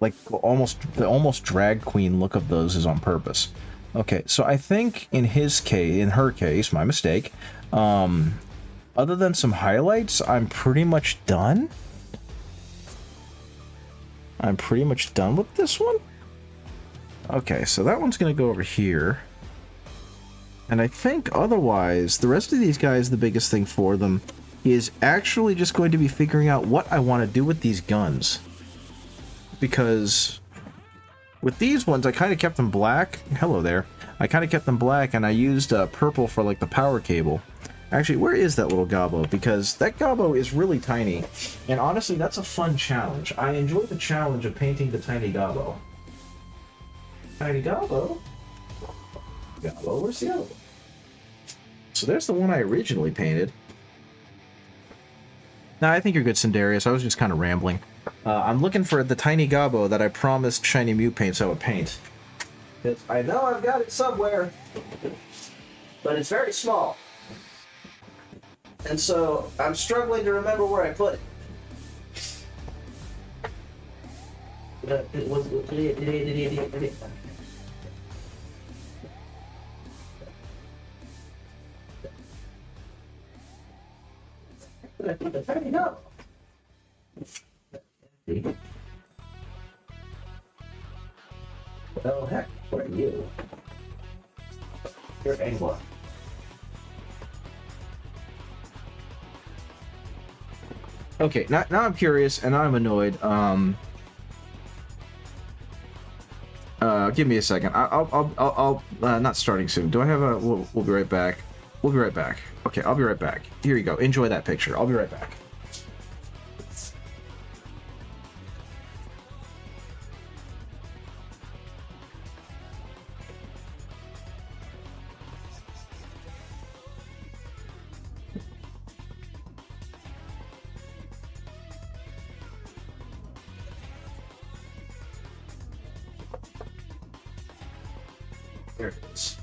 like the almost drag queen look of those is on purpose. Okay, so I think in her case, my mistake. Other than some highlights, I'm pretty much done. I'm pretty much done with this one. Okay, so that one's gonna go over here. And I think otherwise, the rest of these guys, the biggest thing for them is actually just going to be figuring out what I want to do with these guns. Because with these ones, I kind of kept them black. Hello there. I kind of kept them black, and I used purple for like the power cable. Actually, where is that little gobbo? Because that gobbo is really tiny. And honestly, that's a fun challenge. I enjoy the challenge of painting the tiny gobbo. Tiny gobbo? Gobbo, where's the other one? So there's the one I originally painted. Now, I think you're good, Cindarius. I was just kind of rambling. I'm looking for the tiny gobbo that I promised Shiny Mew Paints I would paint. Because I know I've got it somewhere, but it's very small. And so I'm struggling to remember where I put it. No. Well, heck, what are you? You're Anglo. Okay, now I'm curious and I'm annoyed. Give me a second. I'll not starting soon. Do I have a? We'll be right back. We'll be right back. Okay, I'll be right back. Here you go. Enjoy that picture. I'll be right back. There it is.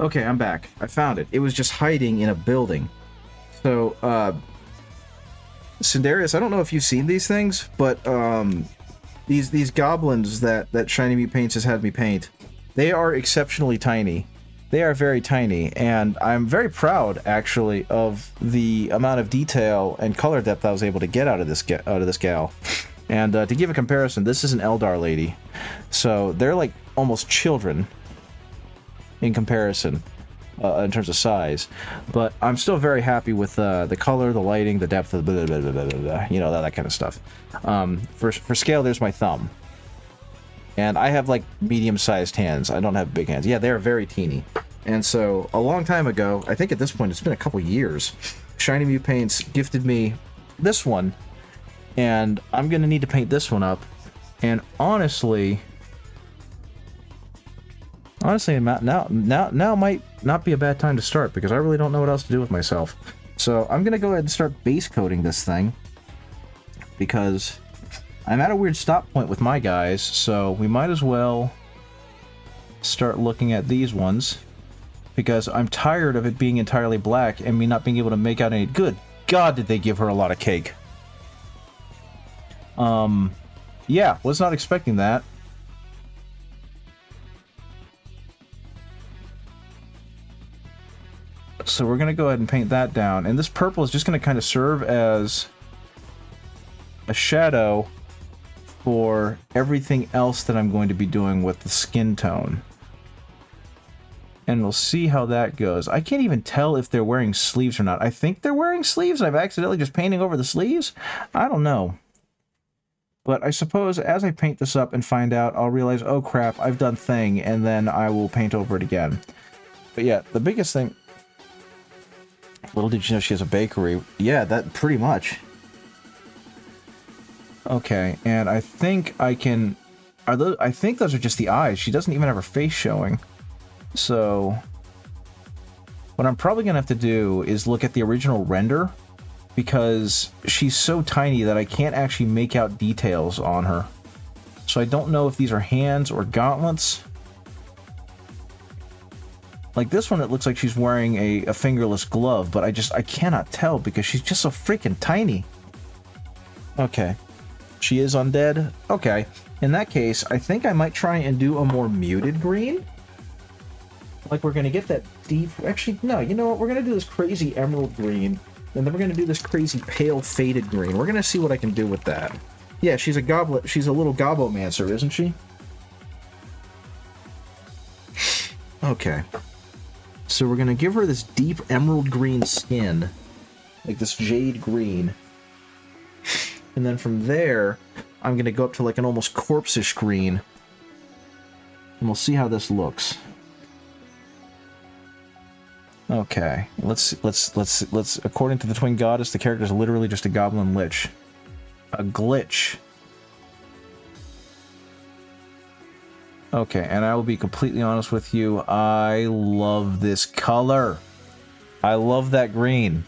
Okay, I'm back. I found it. It was just hiding in a building. So, Cindarius, I don't know if you've seen these things, but these goblins that Shiny Mew Paints has had me paint, they are exceptionally tiny. They are very tiny, and I'm very proud, actually, of the amount of detail and color depth I was able to get out of this gal. And to give a comparison, this is an Eldar lady, so they're like almost children in comparison in terms of size. But I'm still very happy with the color, the lighting, the depth, of blah, blah, blah, blah, blah, blah, you know, that kind of stuff. For scale, there's my thumb. And I have like medium-sized hands. I don't have big hands. Yeah, they're very teeny. And so a long time ago, I think at this point it's been a couple years, Shiny Mew Paints gifted me this one, and I'm gonna need to paint this one up. And honestly, now might not be a bad time to start, because I really don't know what else to do with myself. So I'm gonna go ahead and start base coating this thing, because I'm at a weird stop point with my guys, so we might as well start looking at these ones, because I'm tired of it being entirely black and me not being able to make out any... Good God, did they give her a lot of cake. Yeah, was not expecting that. So we're going to go ahead and paint that down, and this purple is just going to kind of serve as a shadow for everything else that I'm going to be doing with the skin tone. And we'll see how that goes. I can't even tell if they're wearing sleeves or not. I think they're wearing sleeves, and I'm accidentally just painting over the sleeves? I don't know. But I suppose as I paint this up and find out, I'll realize, oh crap, I've done thing, and then I will paint over it again. But yeah, the biggest thing... Little did you know she has a bakery. Yeah, that pretty much. Okay, and I think I can... I think those are just the eyes. She doesn't even have her face showing. So, what I'm probably going to have to do is look at the original render, because she's so tiny that I can't actually make out details on her. So I don't know if these are hands or gauntlets. Like this one, it looks like she's wearing a fingerless glove, but I cannot tell because she's just so freaking tiny. Okay. She is undead? Okay. In that case, I think I might try and do a more muted green. Like, we're going to get that deep... Actually, no, you know what? We're going to do this crazy emerald green, and then we're going to do this crazy pale faded green. We're going to see what I can do with that. Yeah, she's a goblet. She's a little gobomancer, isn't she? Okay. So we're going to give her this deep emerald green skin. Like this jade green. And then from there, I'm going to go up to like an almost corpse-ish green. And we'll see how this looks. Okay, let's according to the Twin Goddess, the character is literally just a goblin lich. A glitch. Okay, and I will be completely honest with you, I love this color. I love that green.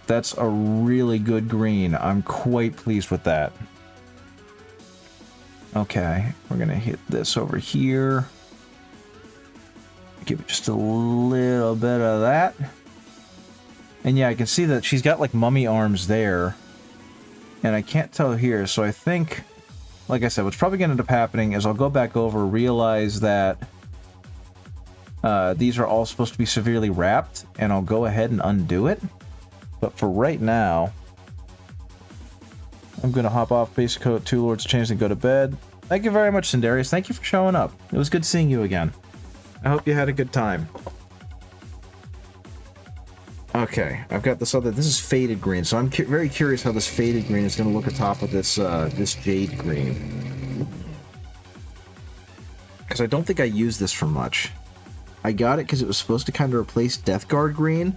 That's a really good green. I'm quite pleased with that. Okay, we're gonna hit this over here. Give it just a little bit of that. And yeah, I can see that she's got like mummy arms there. And I can't tell here, so I think, like I said, what's probably gonna end up happening is I'll go back over, realize that these are all supposed to be severely wrapped, and I'll go ahead and undo it. But for right now, I'm going to hop off Basic Coat, Two Lords Change, and go to bed. Thank you very much, Cindarius. Thank you for showing up. It was good seeing you again. I hope you had a good time. Okay, I've got this other... This is faded green, so I'm very curious how this faded green is going to look atop of this, this jade green. Because I don't think I used this for much. I got it because it was supposed to kind of replace Death Guard green,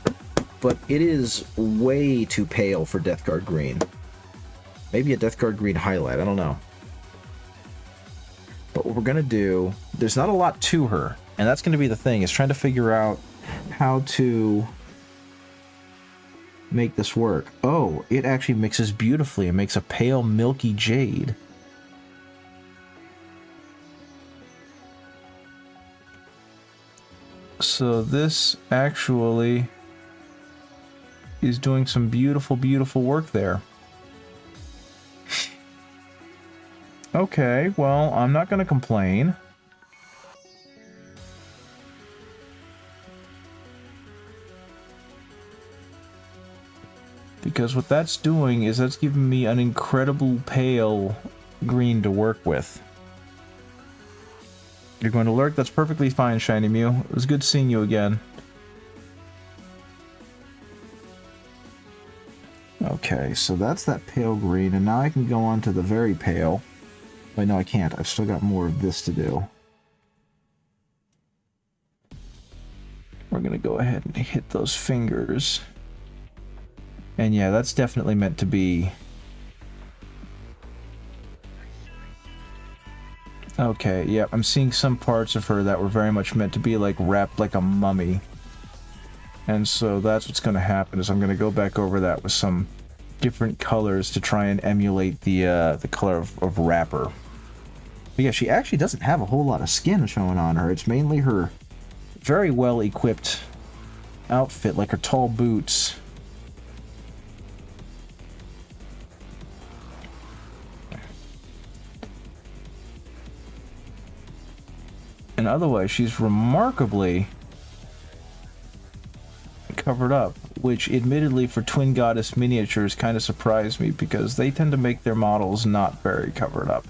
but it is way too pale for Death Guard green. Maybe a Death Guard green highlight, I don't know. But what we're going to do, there's not a lot to her, and that's going to be the thing, is trying to figure out how to make this work. Oh, it actually mixes beautifully. It makes a pale, milky jade. So this actually is doing some beautiful, beautiful work there. Okay, well, I'm not going to complain. Because what that's doing is that's giving me an incredible pale green to work with. You're going to lurk? That's perfectly fine, Shiny Mew. It was good seeing you again. Okay, so that's that pale green, and now I can go on to the very pale. Wait, no, I can't. I've still got more of this to do. We're going to go ahead and hit those fingers. And yeah, that's definitely meant to be... Okay, yeah, I'm seeing some parts of her that were very much meant to be like wrapped like a mummy. And so that's what's going to happen, is I'm going to go back over that with some different colors to try and emulate the color of wrapper. But yeah, she actually doesn't have a whole lot of skin showing on her. It's mainly her very well equipped outfit, like her tall boots. And otherwise, she's remarkably covered up, which admittedly for Twin Goddess miniatures kind of surprised me, because they tend to make their models not very covered up.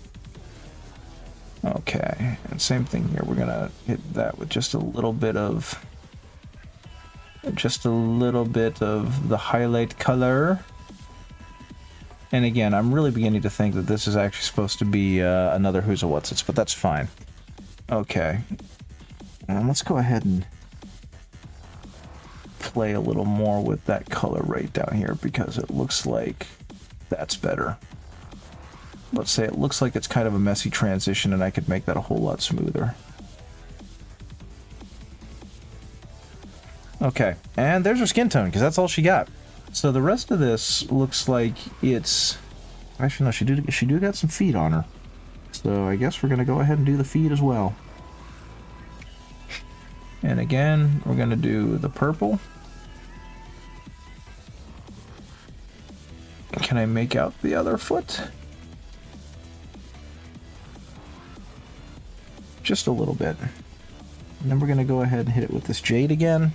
Okay, and same thing here. We're gonna hit that with just a little bit of the highlight color. And again, I'm really beginning to think that this is actually supposed to be another Who's a What's It's, but that's fine. Okay, and let's go ahead and play a little more with that color right down here, because it looks like that's better. Let's say it looks like it's kind of a messy transition, and I could make that a whole lot smoother. Okay, and there's her skin tone, because that's all she got. So the rest of this looks like it's... Actually, no, she do got some feet on her. So I guess we're going to go ahead and do the feet as well. And again, we're going to do the purple. Can I make out the other foot? Just a little bit. And then we're going to go ahead and hit it with this jade again.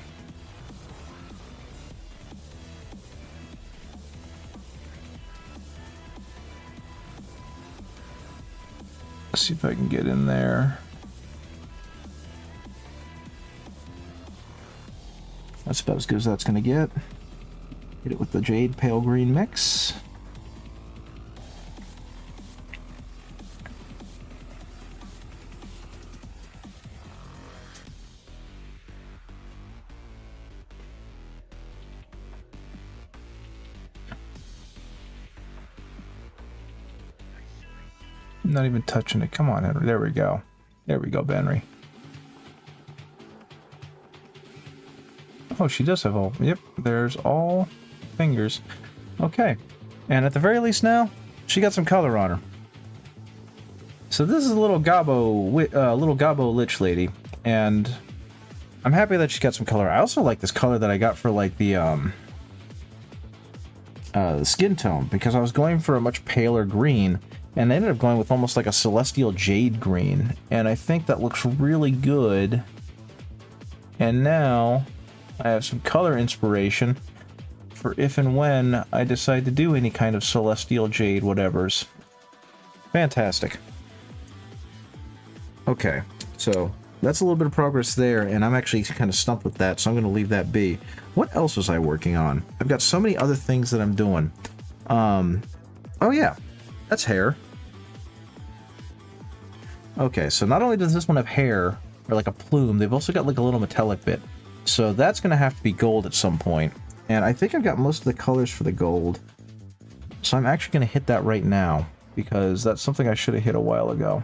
Let's see if I can get in there. That's about as good as that's going to get. Hit it with the jade pale green mix. Not even touching it. Come on, Henry. There we go. There we go, Benry. Oh, she does have all... Yep, there's all fingers. Okay. And at the very least now, she got some color on her. So this is a little Gobbo Lich lady. And I'm happy that she got some color. I also like this color that I got for, like, the skin tone, because I was going for a much paler green, and I ended up going with almost like a celestial jade green, and I think that looks really good. And now I have some color inspiration for if and when I decide to do any kind of celestial jade whatevers. Fantastic. Okay, so that's a little bit of progress there, and I'm actually kind of stumped with that, so I'm going to leave that be. What else was I working on? I've got so many other things that I'm doing. Oh yeah, that's hair. Okay, so not only does this one have hair, or like a plume, they've also got like a little metallic bit. So that's going to have to be gold at some point. And I think I've got most of the colors for the gold. So I'm actually going to hit that right now, because that's something I should have hit a while ago.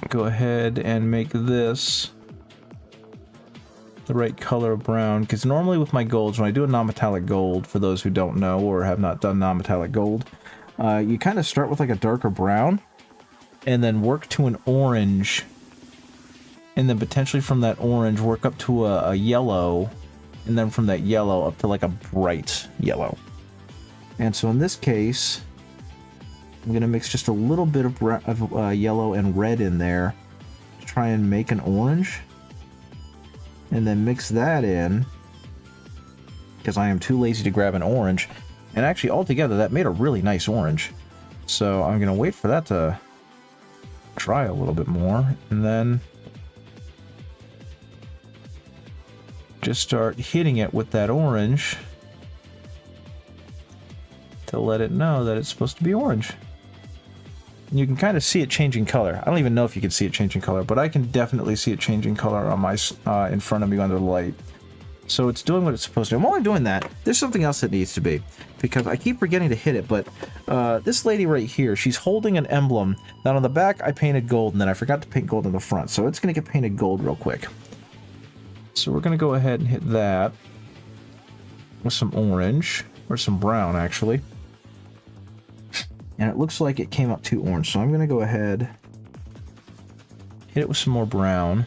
Go ahead and make this the right color of brown, because normally with my golds, when I do a non-metallic gold, for those who don't know or have not done non-metallic gold, you kind of start with like a darker brown and then work to an orange, and then potentially from that orange work up to a yellow, and then from that yellow up to like a bright yellow. And so in this case, I'm going to mix just a little bit of yellow and red in there to try and make an orange. And then mix that in, because I am too lazy to grab an orange. And actually, altogether, that made a really nice orange. So I'm going to wait for that to dry a little bit more, and then just start hitting it with that orange to let it know that it's supposed to be orange. And you can kind of see it changing color. I don't even know if you can see it changing color, but I can definitely see it changing color on my in front of me under the light. So it's doing what it's supposed to. And while I'm doing that, there's something else that needs to be, because I keep forgetting to hit it, but this lady right here, she's holding an emblem that on the back I painted gold, and then I forgot to paint gold on the front, so it's going to get painted gold real quick. So we're going to go ahead and hit that with some orange, or some brown actually. And it looks like it came up too orange, so I'm going to go ahead, hit it with some more brown.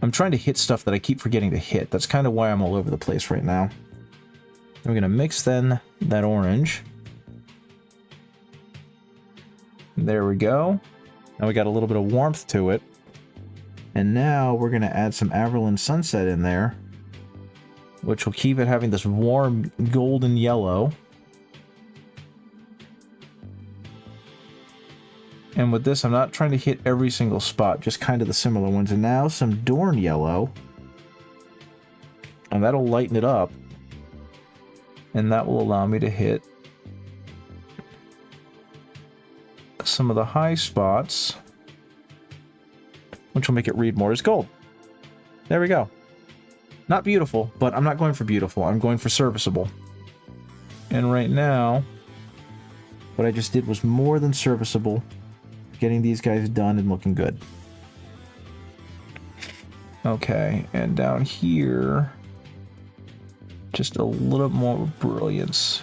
I'm trying to hit stuff that I keep forgetting to hit. That's kind of why I'm all over the place right now. We're going to mix then that orange. There we go. Now we got a little bit of warmth to it. And now we're going to add some Averland Sunset in there, which will keep it having this warm golden yellow. And with this, I'm not trying to hit every single spot, just kind of the similar ones. And now some Dorn Yellow. And that'll lighten it up. And that will allow me to hit some of the high spots, which will make it read more as gold. There we go. Not beautiful, but I'm not going for beautiful. I'm going for serviceable. And right now, what I just did was more than serviceable. Getting these guys done and looking good. Okay, and down here, just a little more brilliance.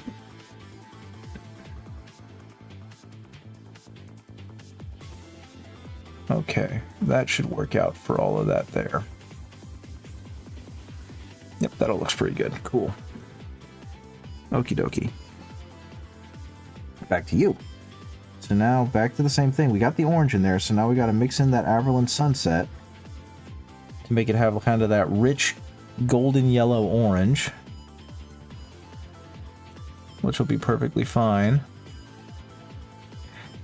Okay, that should work out for all of that there. Yep, that all looks pretty good. Cool. Okie dokie. Back to you. So now back to the same thing. We got the orange in there, so now we got to mix in that Averland Sunset to make it have kind of that rich golden yellow orange, which will be perfectly fine.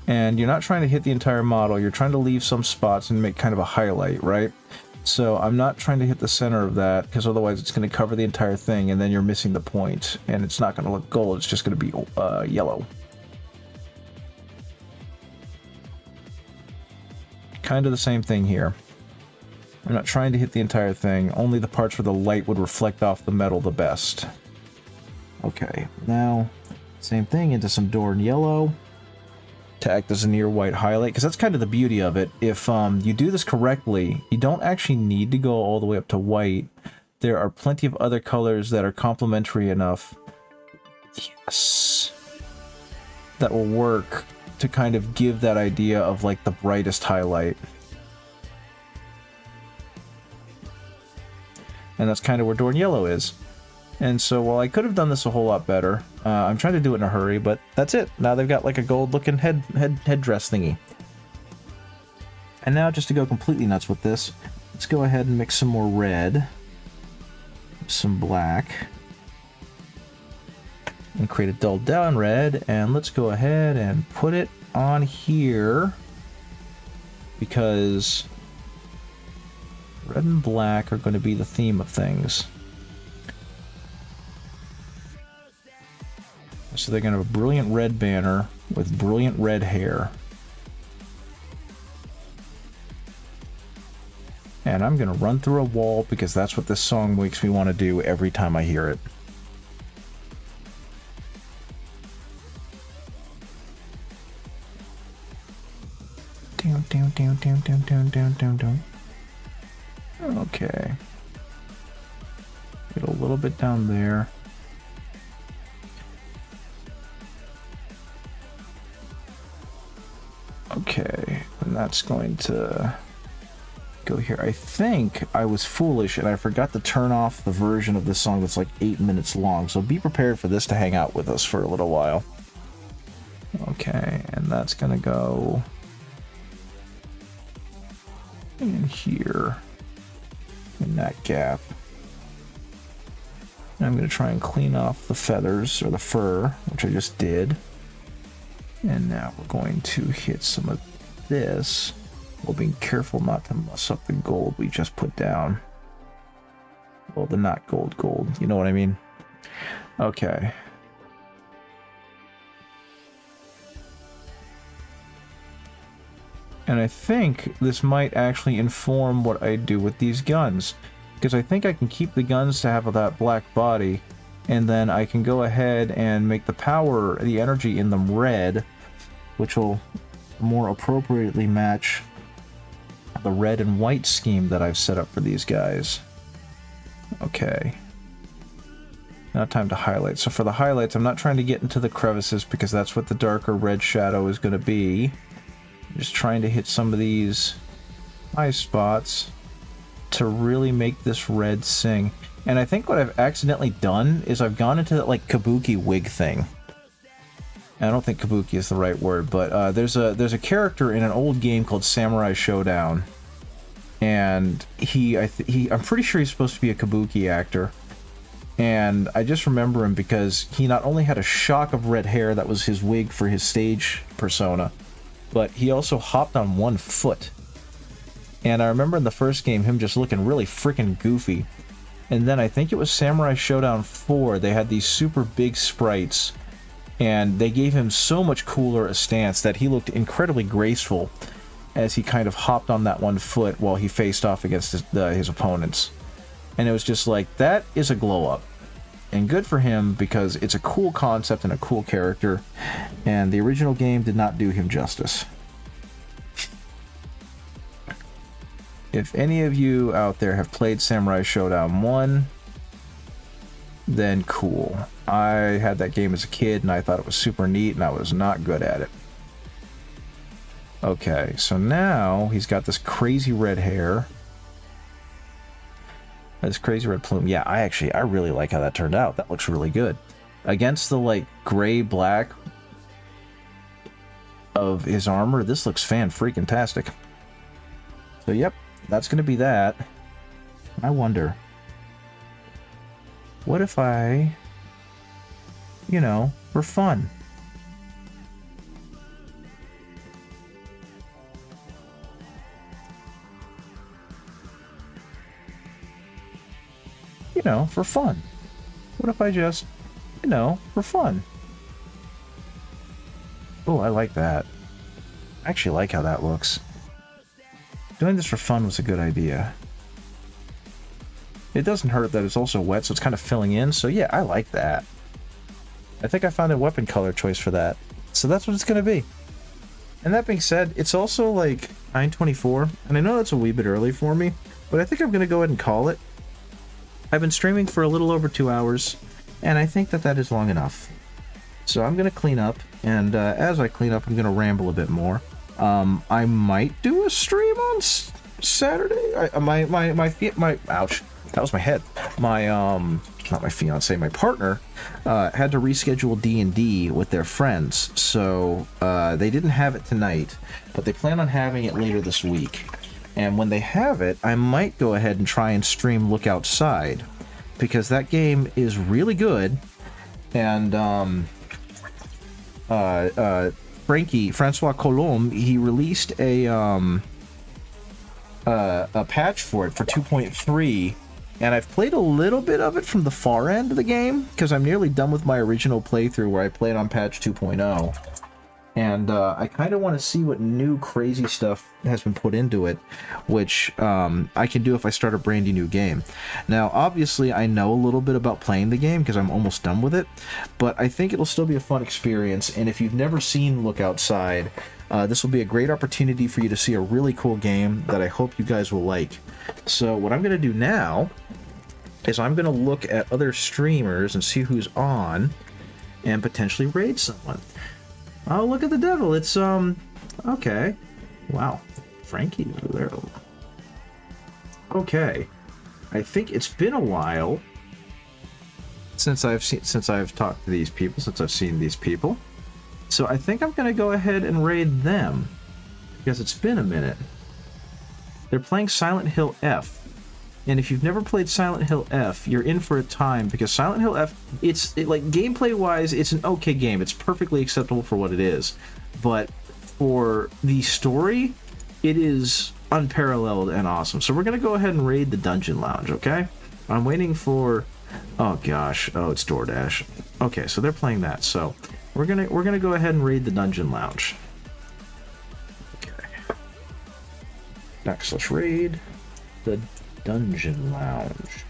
And you're not trying to hit the entire model, you're trying to leave some spots and make kind of a highlight, right? So I'm not trying to hit the center of that, because otherwise it's going to cover the entire thing and then you're missing the point, and it's not going to look gold, it's just going to be yellow. Kind of the same thing here. I'm not trying to hit the entire thing, only the parts where the light would reflect off the metal the best. Okay, now same thing into some Dorn Yellow to act as a near white highlight, because that's kind of the beauty of it. If you do this correctly, you don't actually need to go all the way up to white. There are plenty of other colors that are complementary enough, yes, that will work to kind of give that idea of like the brightest highlight. And that's kind of where Dorn Yellow is. And so while I could have done this a whole lot better, I'm trying to do it in a hurry, but that's it. Now they've got like a gold looking headdress thingy. And now just to go completely nuts with this, let's go ahead and mix some more red, some black, and create a dull down red, and let's go ahead and put it on here, because red and black are going to be the theme of things. So they're going to have a brilliant red banner with brilliant red hair. And I'm going to run through a wall, because that's what this song makes me want to do every time I hear it. Okay. Get a little bit down there. Okay, and that's going to go here. I think I was foolish and I forgot to turn off the version of this song that's like 8 minutes long. So be prepared for this to hang out with us for a little while. Okay, and that's gonna go in here, in that gap. And I'm gonna try and clean off the feathers, or the fur, which I just did. And now we're going to hit some of this, while being careful not to mess up the gold we just put down. Well, the not gold, you know what I mean? Okay. And I think this might actually inform what I do with these guns, because I think I can keep the guns to have that black body, and then I can go ahead and make the power, the energy in them red, which will more appropriately match the red and white scheme that I've set up for these guys. Okay. Now time to highlight. So for the highlights, I'm not trying to get into the crevices because that's what the darker red shadow is going to be. I'm just trying to hit some of these eye spots to really make this red sing. And I think what I've accidentally done is I've gone into that like kabuki wig thing. I don't think kabuki is the right word, but there's a character in an old game called Samurai Showdown, and I'm pretty sure he's supposed to be a kabuki actor, and I just remember him because he not only had a shock of red hair that was his wig for his stage persona, but he also hopped on one foot. And I remember in the first game him just looking really freaking goofy. And then I think it was Samurai Showdown 4, they had these super big sprites, and they gave him so much cooler a stance that he looked incredibly graceful as he kind of hopped on that one foot while he faced off against his opponents. And it was just like, that is a glow up. And good for him, because it's a cool concept and a cool character, and the original game did not do him justice. If any of you out there have played Samurai Showdown 1, then cool. I had that game as a kid and I thought it was super neat, and I was not good at it. Okay, so now he's got this crazy red hair. This crazy red plume. Yeah, I really like how that turned out. That looks really good. Against the like gray black of his armor, this looks fan-freaking-tastic. So yep, that's gonna be that. I wonder, what if I, you know, for fun, for fun. What if I just, for fun? Oh, I like that. I actually like how that looks. Doing this for fun was a good idea. It doesn't hurt that it's also wet, so it's kind of filling in. So yeah, I like that. I think I found a weapon color choice for that. So that's what it's going to be. And that being said, it's also like 9:24, and I know that's a wee bit early for me, but I think I'm going to go ahead and call it. I've been streaming for a little over 2 hours, and I think that is long enough. So I'm going to clean up, and as I clean up, I'm going to ramble a bit more. I might do a stream on Saturday. Ouch, that was my head. Not my fiance, my partner, had to reschedule D&D with their friends, so they didn't have it tonight, but they plan on having it later this week. And when they have it, I might go ahead and try and stream Look Outside, because that game is really good. And Francois Colombe, he released a patch for it for 2.3, and I've played a little bit of it from the far end of the game, because I'm nearly done with my original playthrough where I played on patch 2.0. And I kind of want to see what new crazy stuff has been put into it, which I can do if I start a brand new game. Now, obviously, I know a little bit about playing the game because I'm almost done with it, but I think it'll still be a fun experience. And if you've never seen Look Outside, this will be a great opportunity for you to see a really cool game that I hope you guys will like. So what I'm going to do now is I'm going to look at other streamers and see who's on and potentially raid someone. Oh, look at the devil. It's, okay. Wow. Frankie over there. Okay, I think it's been a while since I've talked to these people, since I've seen these people. So I think I'm gonna go ahead and raid them because it's been a minute. They're playing Silent Hill F. And if you've never played Silent Hill F, you're in for a time, because Silent Hill F, like gameplay-wise, it's an okay game. It's perfectly acceptable for what it is. But for the story, it is unparalleled and awesome. So we're gonna go ahead and raid the Dungeon Lounge, okay? I'm waiting for... Oh gosh, oh, it's DoorDash. Okay, so they're playing that. So we're gonna go ahead and raid the Dungeon Lounge. Okay. /raid the Dungeon Lounge.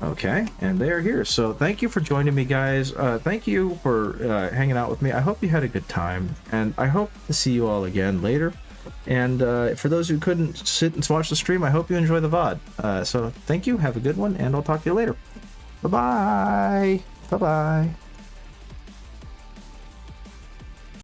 Okay, and they're here. So thank you for joining me, guys. Thank you for hanging out with me. I hope you had a good time, and I hope to see you all again later. And for those who couldn't sit and watch the stream, I hope you enjoy the VOD. So thank you, have a good one, and I'll talk to you later. Bye-bye. Bye-bye.